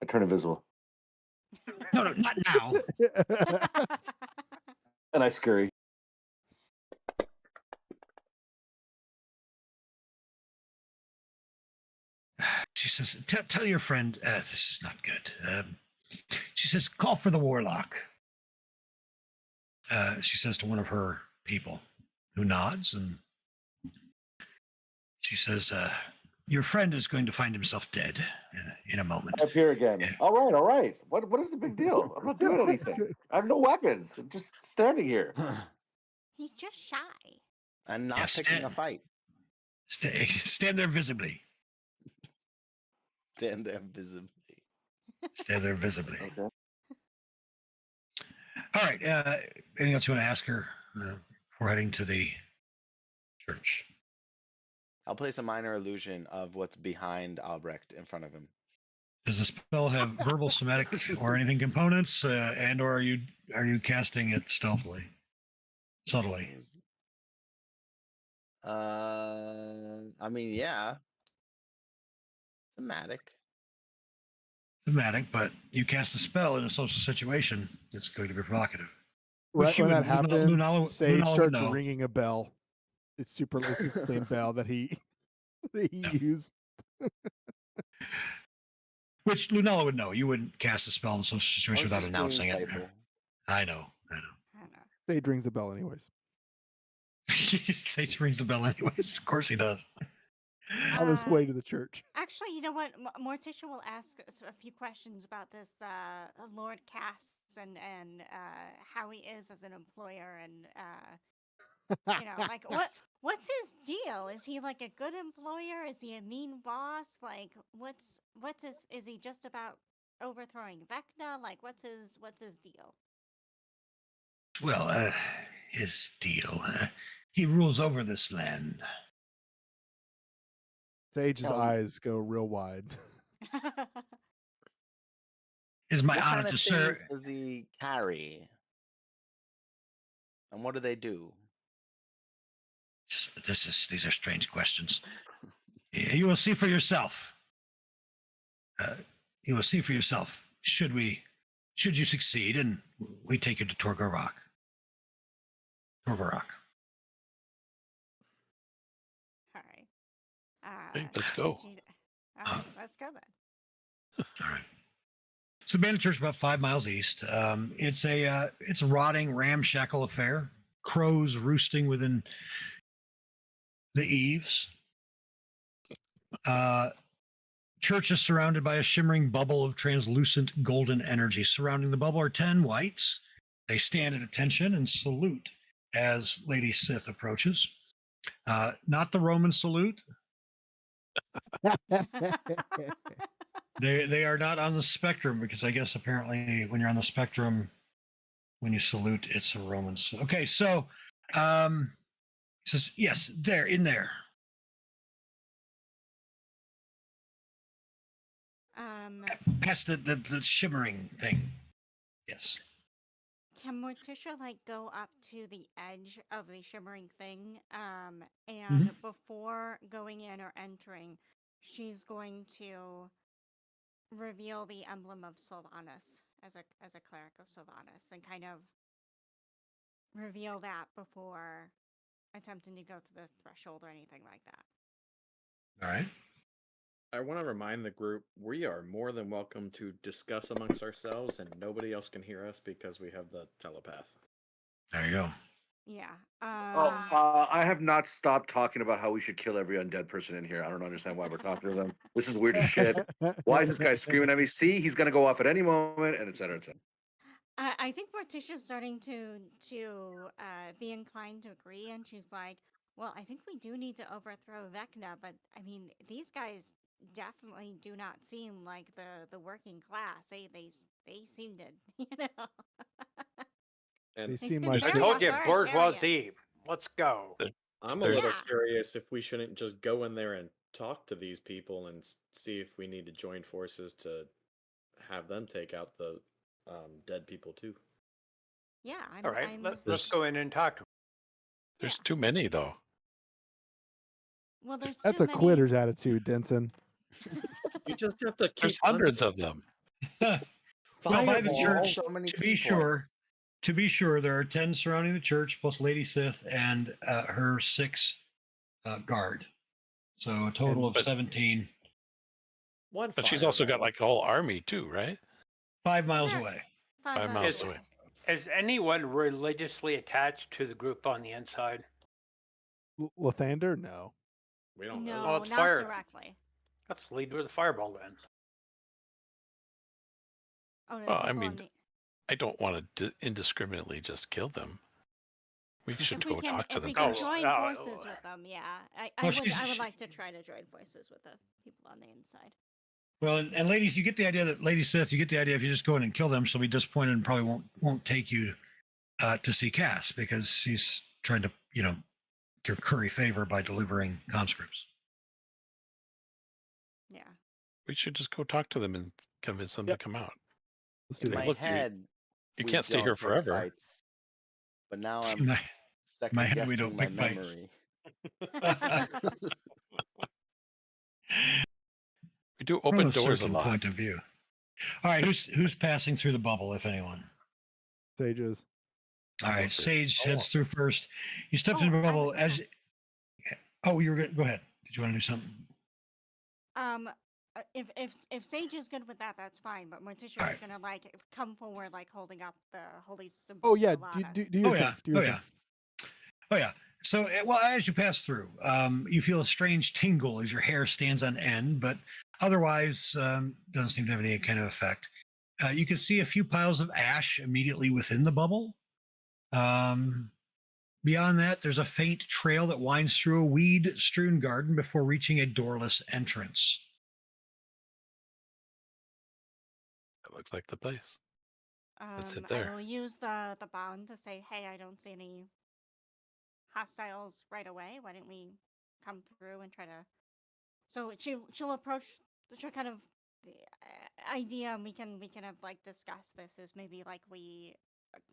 I turn invisible No, not now. and I scurry. She says, tell your friend, this is not good. She says, call for the warlock. she says to one of her people, who nods, and she says, "Your friend is going to find himself dead in a moment." Up here again. Yeah. All right. What is the big deal? I'm not doing anything. I have no weapons. I'm just standing here. He's just shy. And not Yes, picking a fight. Stand there visibly. Stand there visibly. Stand there visibly. Okay. All right. Anything else you want to ask her before heading to the church? I'll place a minor illusion of what's behind Albrecht in front of him. Does the spell have verbal, somatic, or anything components, and or are you casting it stealthily, subtly? I mean, yeah. Thematic. Thematic, but you cast a spell in a social situation, it's going to be provocative. Right she when would- that happens, Sage Lunala would starts know. ringing a bell. It's super. It's the same bell that he used. Which Lunala would know. You wouldn't cast a spell in a social situation without just being announcing it. playful. I know. I don't know. Sage rings a bell anyways. Sage rings the bell anyways. Of course he does. On his way to the church. Actually, you know what? Morticia will ask us a few questions about this Lord Cass and how he is as an employer, and you know, like what's his deal? Is he like a good employer? Is he a mean boss? Like what's is he just about overthrowing Vecna? Like what's his deal? Well, his deal. He rules over this land. Sage's Tell me. eyes go real wide. Is my What honor kind of to serve. things does he carry? And what do they do? These are strange questions. You will see for yourself. You will see for yourself. Should you succeed, and we take you to Torgorok. Torgorok. All right. Hey, let's go. All right, let's go then. All right. So Bandit Church, about 5 miles east. It's a rotting, ramshackle affair. Crows roosting within the eaves. Church is surrounded by a shimmering bubble of translucent golden energy. Surrounding the bubble are 10 whites. They stand at attention and salute as Lady Sith approaches. Not the Roman salute. They are not on the spectrum, because I guess apparently when you're on the spectrum, when you salute, it's a Roman. Okay, so says, yes, there, in there. Past the shimmering thing. Yes. Can Morticia like go up to the edge of the shimmering thing? And before going in or entering, she's going to reveal the emblem of Sylvanas as a cleric of Sylvanas, and kind of reveal that before attempting to go to the threshold or anything like that. All right. I want to remind the group we are more than welcome to discuss amongst ourselves, and nobody else can hear us because we have the telepath. There you go. Yeah. I have not stopped talking about how we should kill every undead person in here. I don't understand why we're talking to them. This is weird as shit. Why is this guy screaming at me? See, he's gonna go off at any moment, and et cetera, et cetera. I think Morticia's starting to be inclined to agree, and she's like, well, I think we do need to overthrow Vecna, but I mean, these guys definitely do not seem like the working class. They seem to, you know. They And seem been like I very told you, authoritarian. bourgeoisie. Let's go. I'm a There's- little Yeah. curious if we shouldn't just go in there and talk to these people and see if we need to join forces to have them take out the dead people too. Yeah, All right, I'm let's There's- go in and talk to him. There's Yeah. too many, though. well, there's That's too a many... quitter's attitude, Denson. You just have to keep. There's hundreds of them. Well, by the Fireball, church, so many to be people. sure, there are 10 surrounding the church, plus Lady Sith and her 6 guard. So a total of But- 17, One But she's also got fireball. like a whole army too, right? 5 miles Sure. away. 5 miles Is- away. Is anyone religiously attached to the group on the inside? Lathander? No. We don't know. Well, No, it's not fire. directly. Let's lead with a fireball then. Oh, the Well, I people on mean, the. I don't want to indiscriminately just kill them. We should If we go can, talk to if them we can first. join Oh, forces with them, yeah, Well, I would like to try to join forces with the people on the inside. Well, and ladies, you get the idea that Lady Sith, you get the idea if you just go in and kill them, she'll be disappointed and probably won't take you to see Cass because she's trying to, curry favor by delivering conscripts. Yeah. We should just go talk to them and convince them Yep. to come out. Let's In do my that. Look, head, You we can't stay don't here pick forever. Fights, but now In I'm my second head, we guessing don't my pick fights. memory. We do From open a doors a certain lot. point of view. All right, who's passing through the bubble, if anyone? Sages. All right, first. Sage Oh. heads through first. You step Oh, into the I bubble was as. gonna- Oh, you were good. Go ahead. Did you want to do something? If Sage is good with that, that's fine. But Morticia Alright. is gonna like come forward, like holding up the holy symbol. Oh yeah, of do, Alana. do your Oh thing. yeah. Do your Oh thing. yeah. Oh yeah. So, well, as you pass through, you feel a strange tingle as your hair stands on end, but otherwise doesn't seem to have any kind of effect. You can see a few piles of ash immediately within the bubble. Beyond that, there's a faint trail that winds through a weed-strewn garden before reaching a doorless entrance. That looks like the place. Let's hit I there. will use the bound to say, hey, I don't see any hostiles right away. Why don't we come through and try to? So she'll approach. She'll kind of the idea, and we can have like discuss this is maybe like we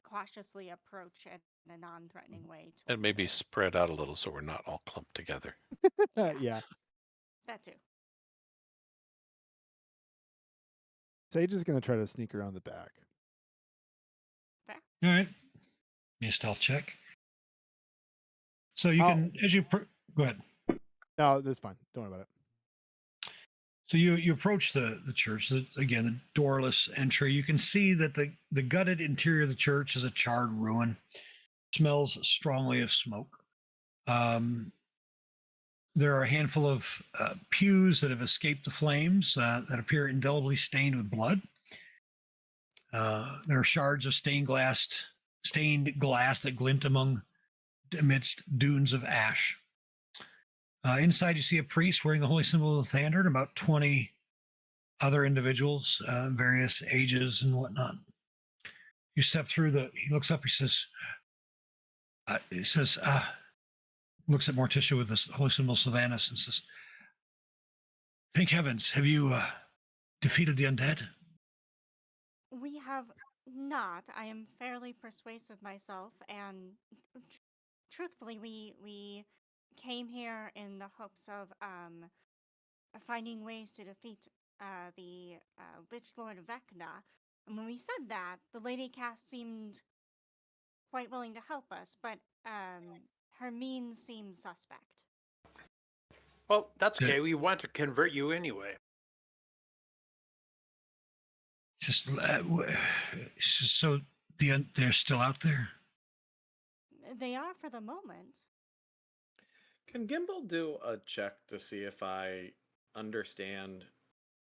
cautiously approach it in a non-threatening way. And maybe towards spread out a little so we're not all clumped together. Yeah. that too. Sage is gonna try to sneak around the back. All right. Give me a stealth check. So you Oh. can, as you go ahead. No, that's fine. Don't worry about it. So you approach the church. Again, the doorless entry. You can see that the gutted interior of the church is a charred ruin. Smells strongly of smoke. There are a handful of pews that have escaped the flames that appear indelibly stained with blood. There are shards of stained glass that glint amidst dunes of ash. Inside, you see a priest wearing the holy symbol of the Thander and about 20 other individuals, various ages and whatnot. You step through he looks up, he says, looks at Morticia with this holy symbol Sylvanus and says, thank heavens, have you defeated the undead? We have not. I am fairly persuasive myself, and truthfully, we came here in the hopes of finding ways to defeat the Lich Lord Vecna. And when we said that, the Lady Cass seemed quite willing to help us, but her means seemed suspect. Well, that's okay. We want to convert you anyway. Just so they're still out there. They are for the moment. Can Gimbal do a check to see if I understand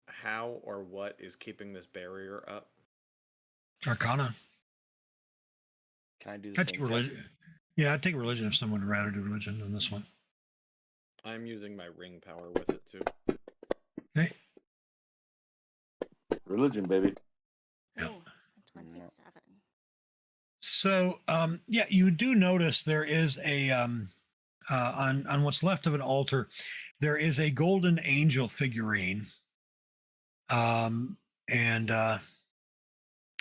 how or what is keeping this barrier up? Arcana. Can I do the I same? take check? religion. Yeah, I'd take religion if someone would rather do religion than this one. I'm using my ring power with it too. Okay. Religion, baby. Yeah. Ooh, 27. So, yeah, you do notice there is a on what's left of an altar, there is a golden angel figurine, and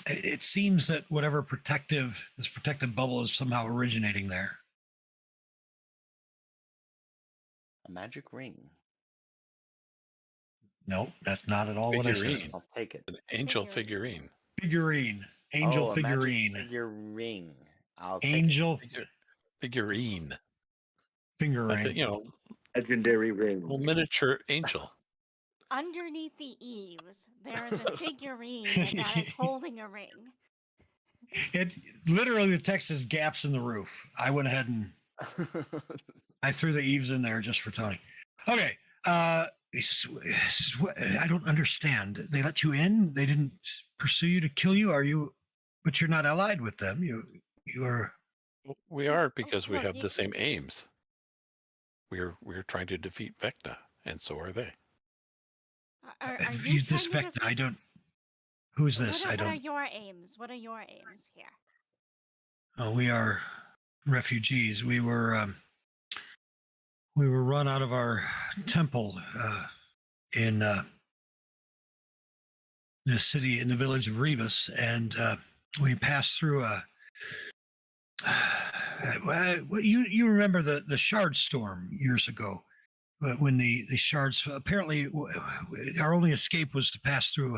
it seems that whatever this protective bubble is somehow originating there. A magic ring. Nope, that's not at all what I said. Figurine. I'll take it. An angel figurine. Figurine, angel a magic figurine, figurine. I'll take angel Figurine. finger I ring. think, Legendary ring. little miniature angel. Underneath the eaves, there is a figurine that is holding a ring. It literally, the text is gaps in the roof. I went ahead and I threw the eaves in there just for Tony. Okay. I don't understand. They let you in. They didn't pursue you to kill you. But you're not allied with them. You're. We are because we look, have the same aims. We're trying to defeat Vecna, and so are they. Are you This trying to Vecna, I don't. Who's this? What are your aims? What are your aims here? Oh, we are refugees. We were run out of our temple in the city, in the village of Rebus, and we passed through a. You remember the shard storm years ago, when the shards apparently our only escape was to pass through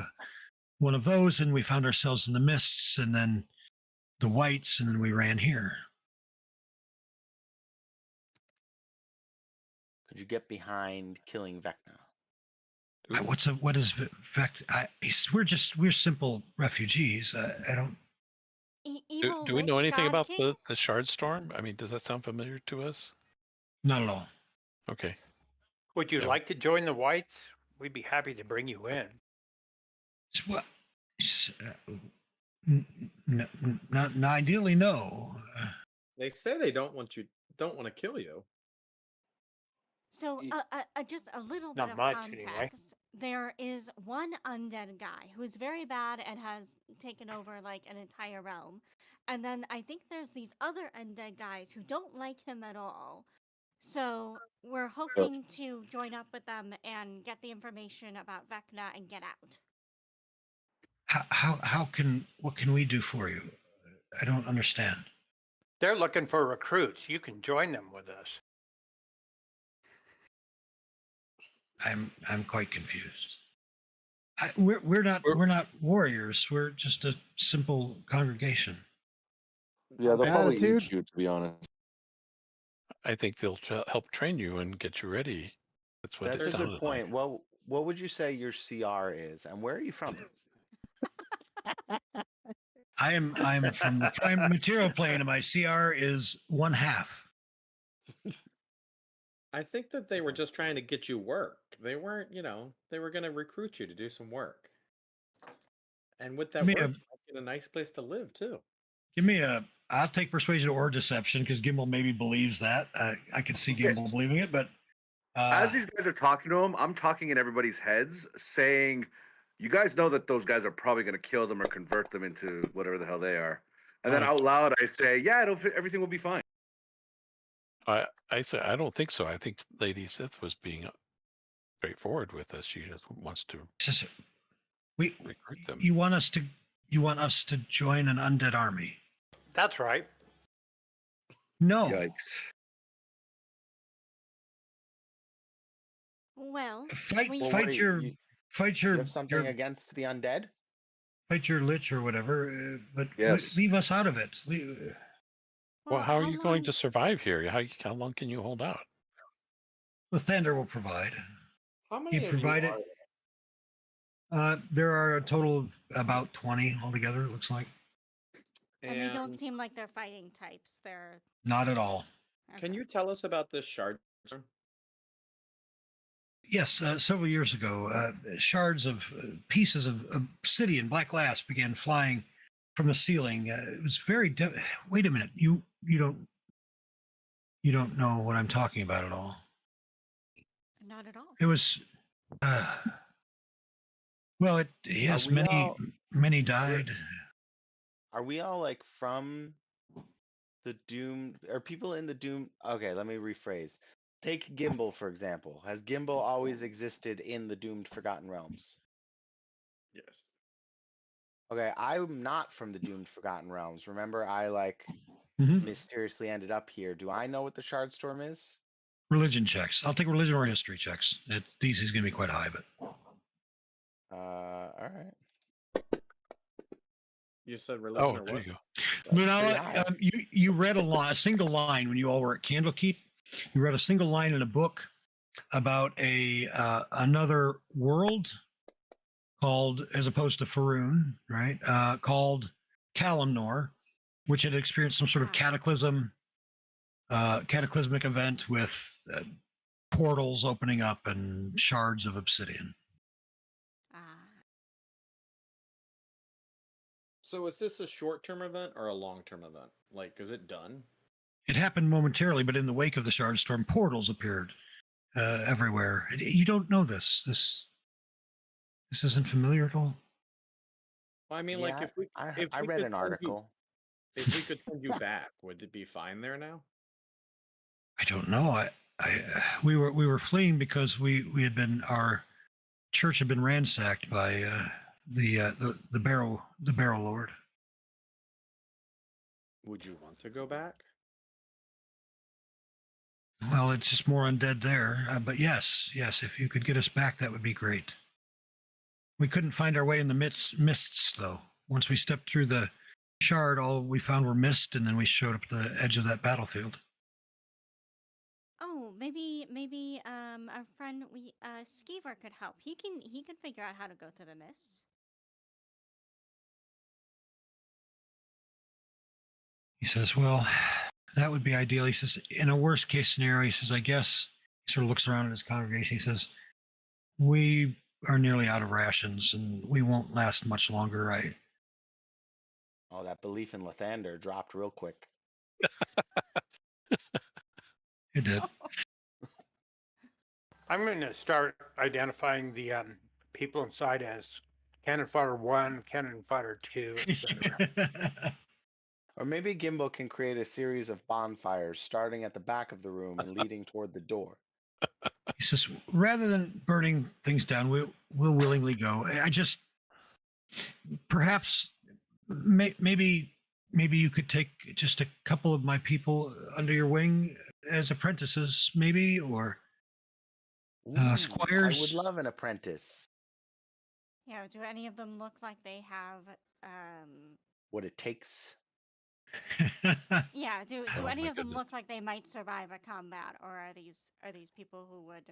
one of those, and we found ourselves in the mists, and then the whites, and then we ran here. Could you get behind killing Vecna? What is Vect? We're simple refugees. I don't. Do we know anything about the shard storm? I mean, does that sound familiar to us? Not at all. Okay. Would you like to join the whites? We'd be happy to bring you in. What? Not ideally, no. They say they don't want to kill you. So, just a little bit Not of much, context. anyway. There is one undead guy who's very bad and has taken over like an entire realm. And then I think there's these other undead guys who don't like him at all. So we're hoping to join up with them and get the information about Vecna and get out. What can we do for you? I don't understand. They're looking for recruits. You can join them with us. I'm quite confused. We're not warriors. We're just a simple congregation. Yeah, they'll probably Attitude? eat you, to be honest. I think they'll help train you and get you ready. That's what That's it a sounded good point. like. What would you say your CR is, and where are you from? I'm from the prime material plane, and my CR is 1/2. I think that they were just trying to get you work. They weren't, they were going to recruit you to do some work. And with that work, you might get a nice place to live too. I'll take persuasion or deception, because Gimbal maybe believes that. I could see Gimbal believing it, but as these guys are talking to him, I'm talking in everybody's heads, saying, "You guys know that those guys are probably going to kill them or convert them into whatever the hell they are." And then out loud, I say, "Yeah, everything will be fine." I say I don't think so. I think Lady Sith was being straightforward with us. She just wants to recruit them. You want us to join an undead army? That's right. No. Yikes. Well, Fight You have something against the undead? Fight your lich or whatever, but Yes. leave us out of it. Well, how are you going to survive here? How long can you hold out? The Thunder will provide. How many He of you provided. are There are a total of about 20 altogether, it looks like. And they don't seem like they're fighting types. They're Not at all. Can you tell us about this shard storm? Yes, several years ago, shards of pieces of obsidian, black glass, began flying from the ceiling. It was very. Wait a minute, you don't know what I'm talking about at all. Not at all. It was. Well, yes, many died. Are we all like from the Doom? Are people in the Doom? Okay, let me rephrase. Take Gimbal, for example. Has Gimbal always existed in the Doomed Forgotten Realms? Yes. Okay, I'm not from the Doomed Forgotten Realms. Remember, I Mhm. mysteriously ended up here. Do I know what the Shard Storm is? Religion checks. I'll take religion or history checks. DC is going to be quite high, but. All right. You said religion or there what? you go. Lunala, you read a single line when you all were at Candlekeep. You read a single line in a book about another world called, as opposed to Faerun, right? Called Kalimnor, which had experienced some sort of cataclysmic event with portals opening up and shards of obsidian. So is this a short-term event or a long-term event? Like, is it done? It happened momentarily, but in the wake of the shard storm, portals appeared everywhere. You don't know this. This isn't familiar at all. I mean, Yeah, like, if we I read an article. If we could send you back, would it be fine there now? I don't know. We were fleeing because our church had been ransacked by the barrow lord. Would you want to go back? Well, it's just more undead there. But yes, if you could get us back, that would be great. We couldn't find our way in the mists, though. Once we stepped through the shard, all we found were mist, and then we showed up at the edge of that battlefield. Oh, maybe our friend Skeever could help. He can figure out how to go through the mists. He says, well, that would be ideal. He says, in a worst case scenario, he says, I guess, he sort of looks around at his congregation. He says, we are nearly out of rations and we won't last much longer. Oh, that belief in Lathander dropped real quick. It did. I'm going to start identifying the people inside as cannon fodder 1, cannon fodder 2, etc. Or maybe Gimbo can create a series of bonfires starting at the back of the room and leading toward the door. He says, rather than burning things down, we'll willingly go. I just, perhaps, maybe you could take just a couple of my people under your wing as apprentices, maybe, or Ooh, squires. I would love an apprentice. Yeah, do any of them look like they have What it takes. Yeah, do Oh any my of them look goodness. like they might survive a combat, or are these people who would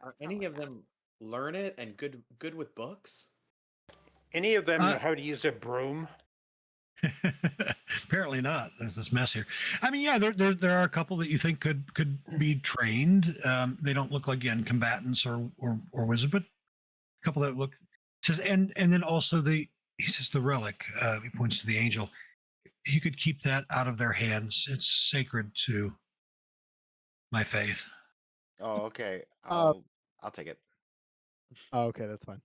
Are any probably of not? them learned and good with books? Any of them know how to use a broom? Apparently not. There's this mess here. I mean, yeah, there are a couple that you think could be trained. They don't look like, again, combatants or wizards, but a couple that look. Says and then also he says the relic. He points to the angel. You could keep that out of their hands. It's sacred to my faith. Oh, okay. I'll take it. Oh, okay, that's fine.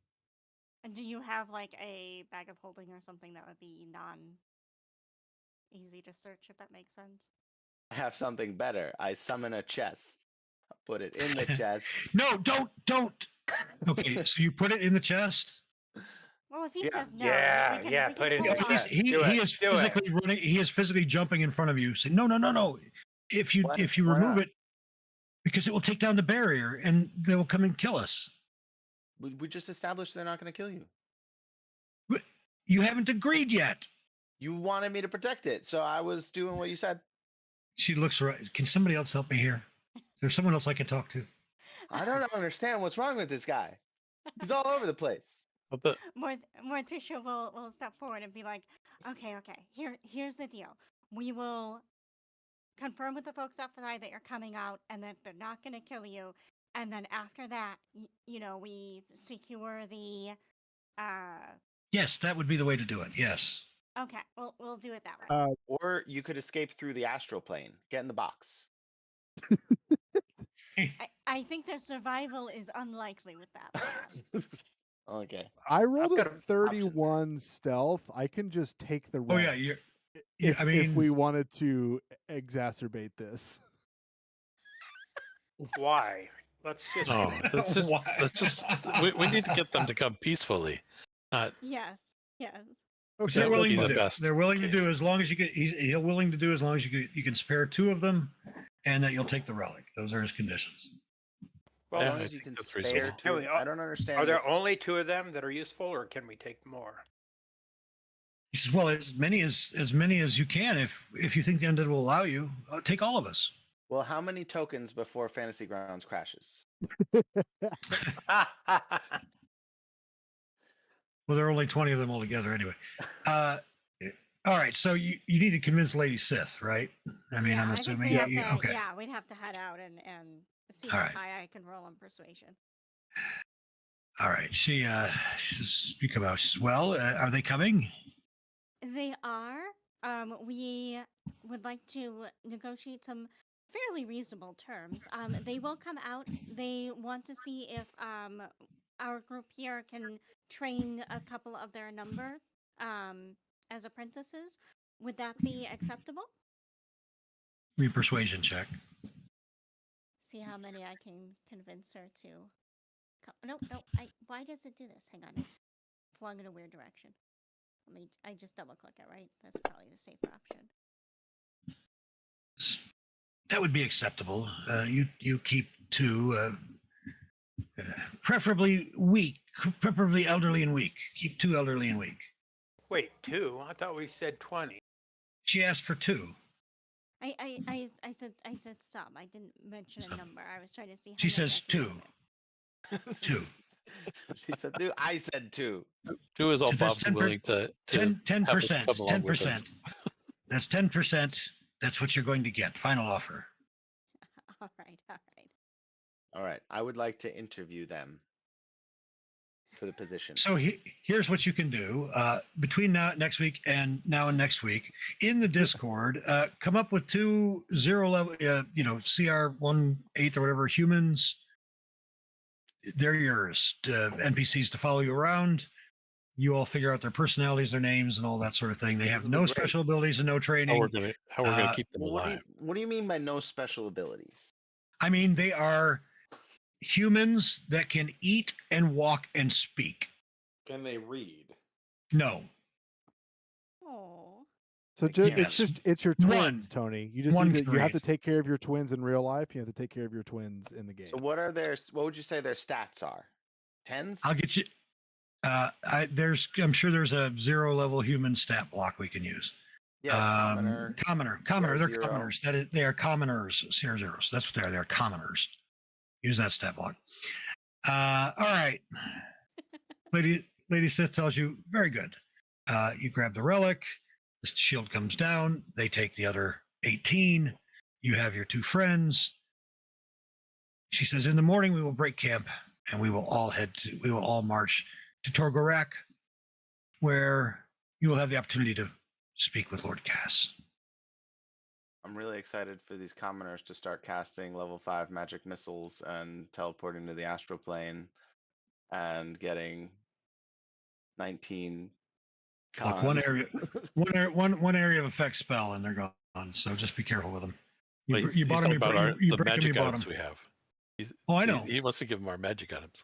And do you have like a bag of holding or something that would be easy to search, if that makes sense? I have something better. I summon a chest. I put it in the chest. No, don't. Okay, so you put it in the chest. Well, if he Yeah. says no, Yeah, we can, yeah, we put can it hold in At the least off. chest. he Do it, is do it. physically running. He is physically jumping in front of you, saying, No. If you Why remove not? it, because it will take down the barrier and they will come and kill us. We just established they're not going to kill you. But you haven't agreed yet. You wanted me to protect it, so I was doing what you said. She looks around. Can somebody else help me here? Is there someone else I can talk to? I don't understand what's wrong with this guy. He's all over the place. Well, the, Morticia will step forward and be like, okay, here's the deal. We will confirm with the folks outside that you're coming out and that they're not going to kill you. And then after that, we secure the. Yes, that would be the way to do it. Yes. Okay, we'll do it that way. Or you could escape through the astral plane. Get in the box. I think their survival is unlikely with that. Okay. I rolled got a options. 31 stealth. I can just take the Oh relic yeah, if we wanted to exacerbate this. Why? Let's just. no, Why? let's just. We need to get them to come peacefully. Not Yes. Which That they're would willing be to the do. best They're willing to do case. as long as you get. He's willing to do as long as you can spare 2 of them, and that you'll take the relic. Those are his conditions. Well, As Yeah, long I as you think can that's spare reasonable. two. Anyway, I don't understand. are there this. only 2 of them that are useful, or can we take more? He says, "Well, as many as you can. If you think the undead will allow you, take all of us." Well, how many tokens before Fantasy Grounds crashes? Well, there are only 20 of them altogether, anyway. All right, so you need to convince Lady Sith, right? I mean, yeah, I'm I think assuming. we have you- to. okay. Yeah, we'd have to head out and see All how right. high I can roll on persuasion. All right. She speak about. She says, well, are they coming? They are. We would like to negotiate some fairly reasonable terms. They will come out. They want to see if our group here can train a couple of their number as apprentices. Would that be acceptable? Give me a persuasion check. See how many I can convince her to. No. Why does it do this? Hang on. It flung in a weird direction. I just double click it, right? That's probably the safer option. That would be acceptable. You keep two, preferably weak, preferably elderly and weak. Keep two elderly and weak. Wait, 2? I thought we said 20. She asked for two. I said some. I didn't mention a number. I was trying to see how She many says I can two. convince. Two. She said, "Dude, I said 2." 2 is all So that's Bob's willing to 10%. have us 10%. come along with us. 10%. That's 10%. That's what you're going to get. Final offer. All right. All right. I would like to interview them for the position. So here's what you can do between now next week and next week in the Discord. Come up with 2 0-level, CR 1/8 or whatever humans. They're yours, NPCs to follow you around. You all figure out their personalities, their names, and all that sort of thing. They have This will be no great. special abilities and no training. How we're gonna keep them Well, alive? what do you mean by no special abilities? I mean, they are humans that can eat and walk and speak. Can they read? No. Oh. So They just, can't. it's your One. twins, Tony. You just One need to, can you have to read. take care of your twins in real life. You have to take care of your twins in the game. So what would you say their stats are? 10s? I'll get you. I'm sure there's a 0-level human stat block we can use. Yeah, commoner. Commoner. They're CR0. commoners. They are commoners. CR0s. That's what they are. They're commoners. Use that stat block. All right. Lady Sith tells you, very good. You grab the relic. The shield comes down. They take the other 18. You have your 2 friends. She says, in the morning we will break camp and we will all march to Torgorak, where you will have the opportunity to speak with Lord Cass. I'm really excited for these commoners to start casting level 5 magic missiles and teleporting to the astral plane and getting 19 Look, one con. area of effect spell, and they're gone. So just be careful with them. Well, You bought them. talking about You the break them. You magic bought items them. we have. Oh, I know. He wants to give them our magic items.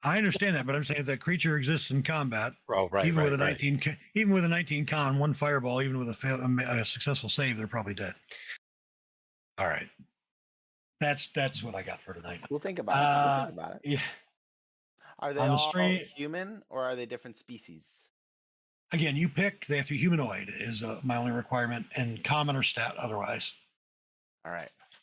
I understand that, but I'm saying that creature exists in combat. Oh, right. Even with a right. 19, even with a 19 con, 1 fireball, even with a successful save, they're probably dead. All right, that's what I got for tonight. We'll think about it. We'll think about it. Yeah. Are they On the all street- human or are they different species? Again, you pick. They have to be humanoid is my only requirement, and common or stat otherwise. All right.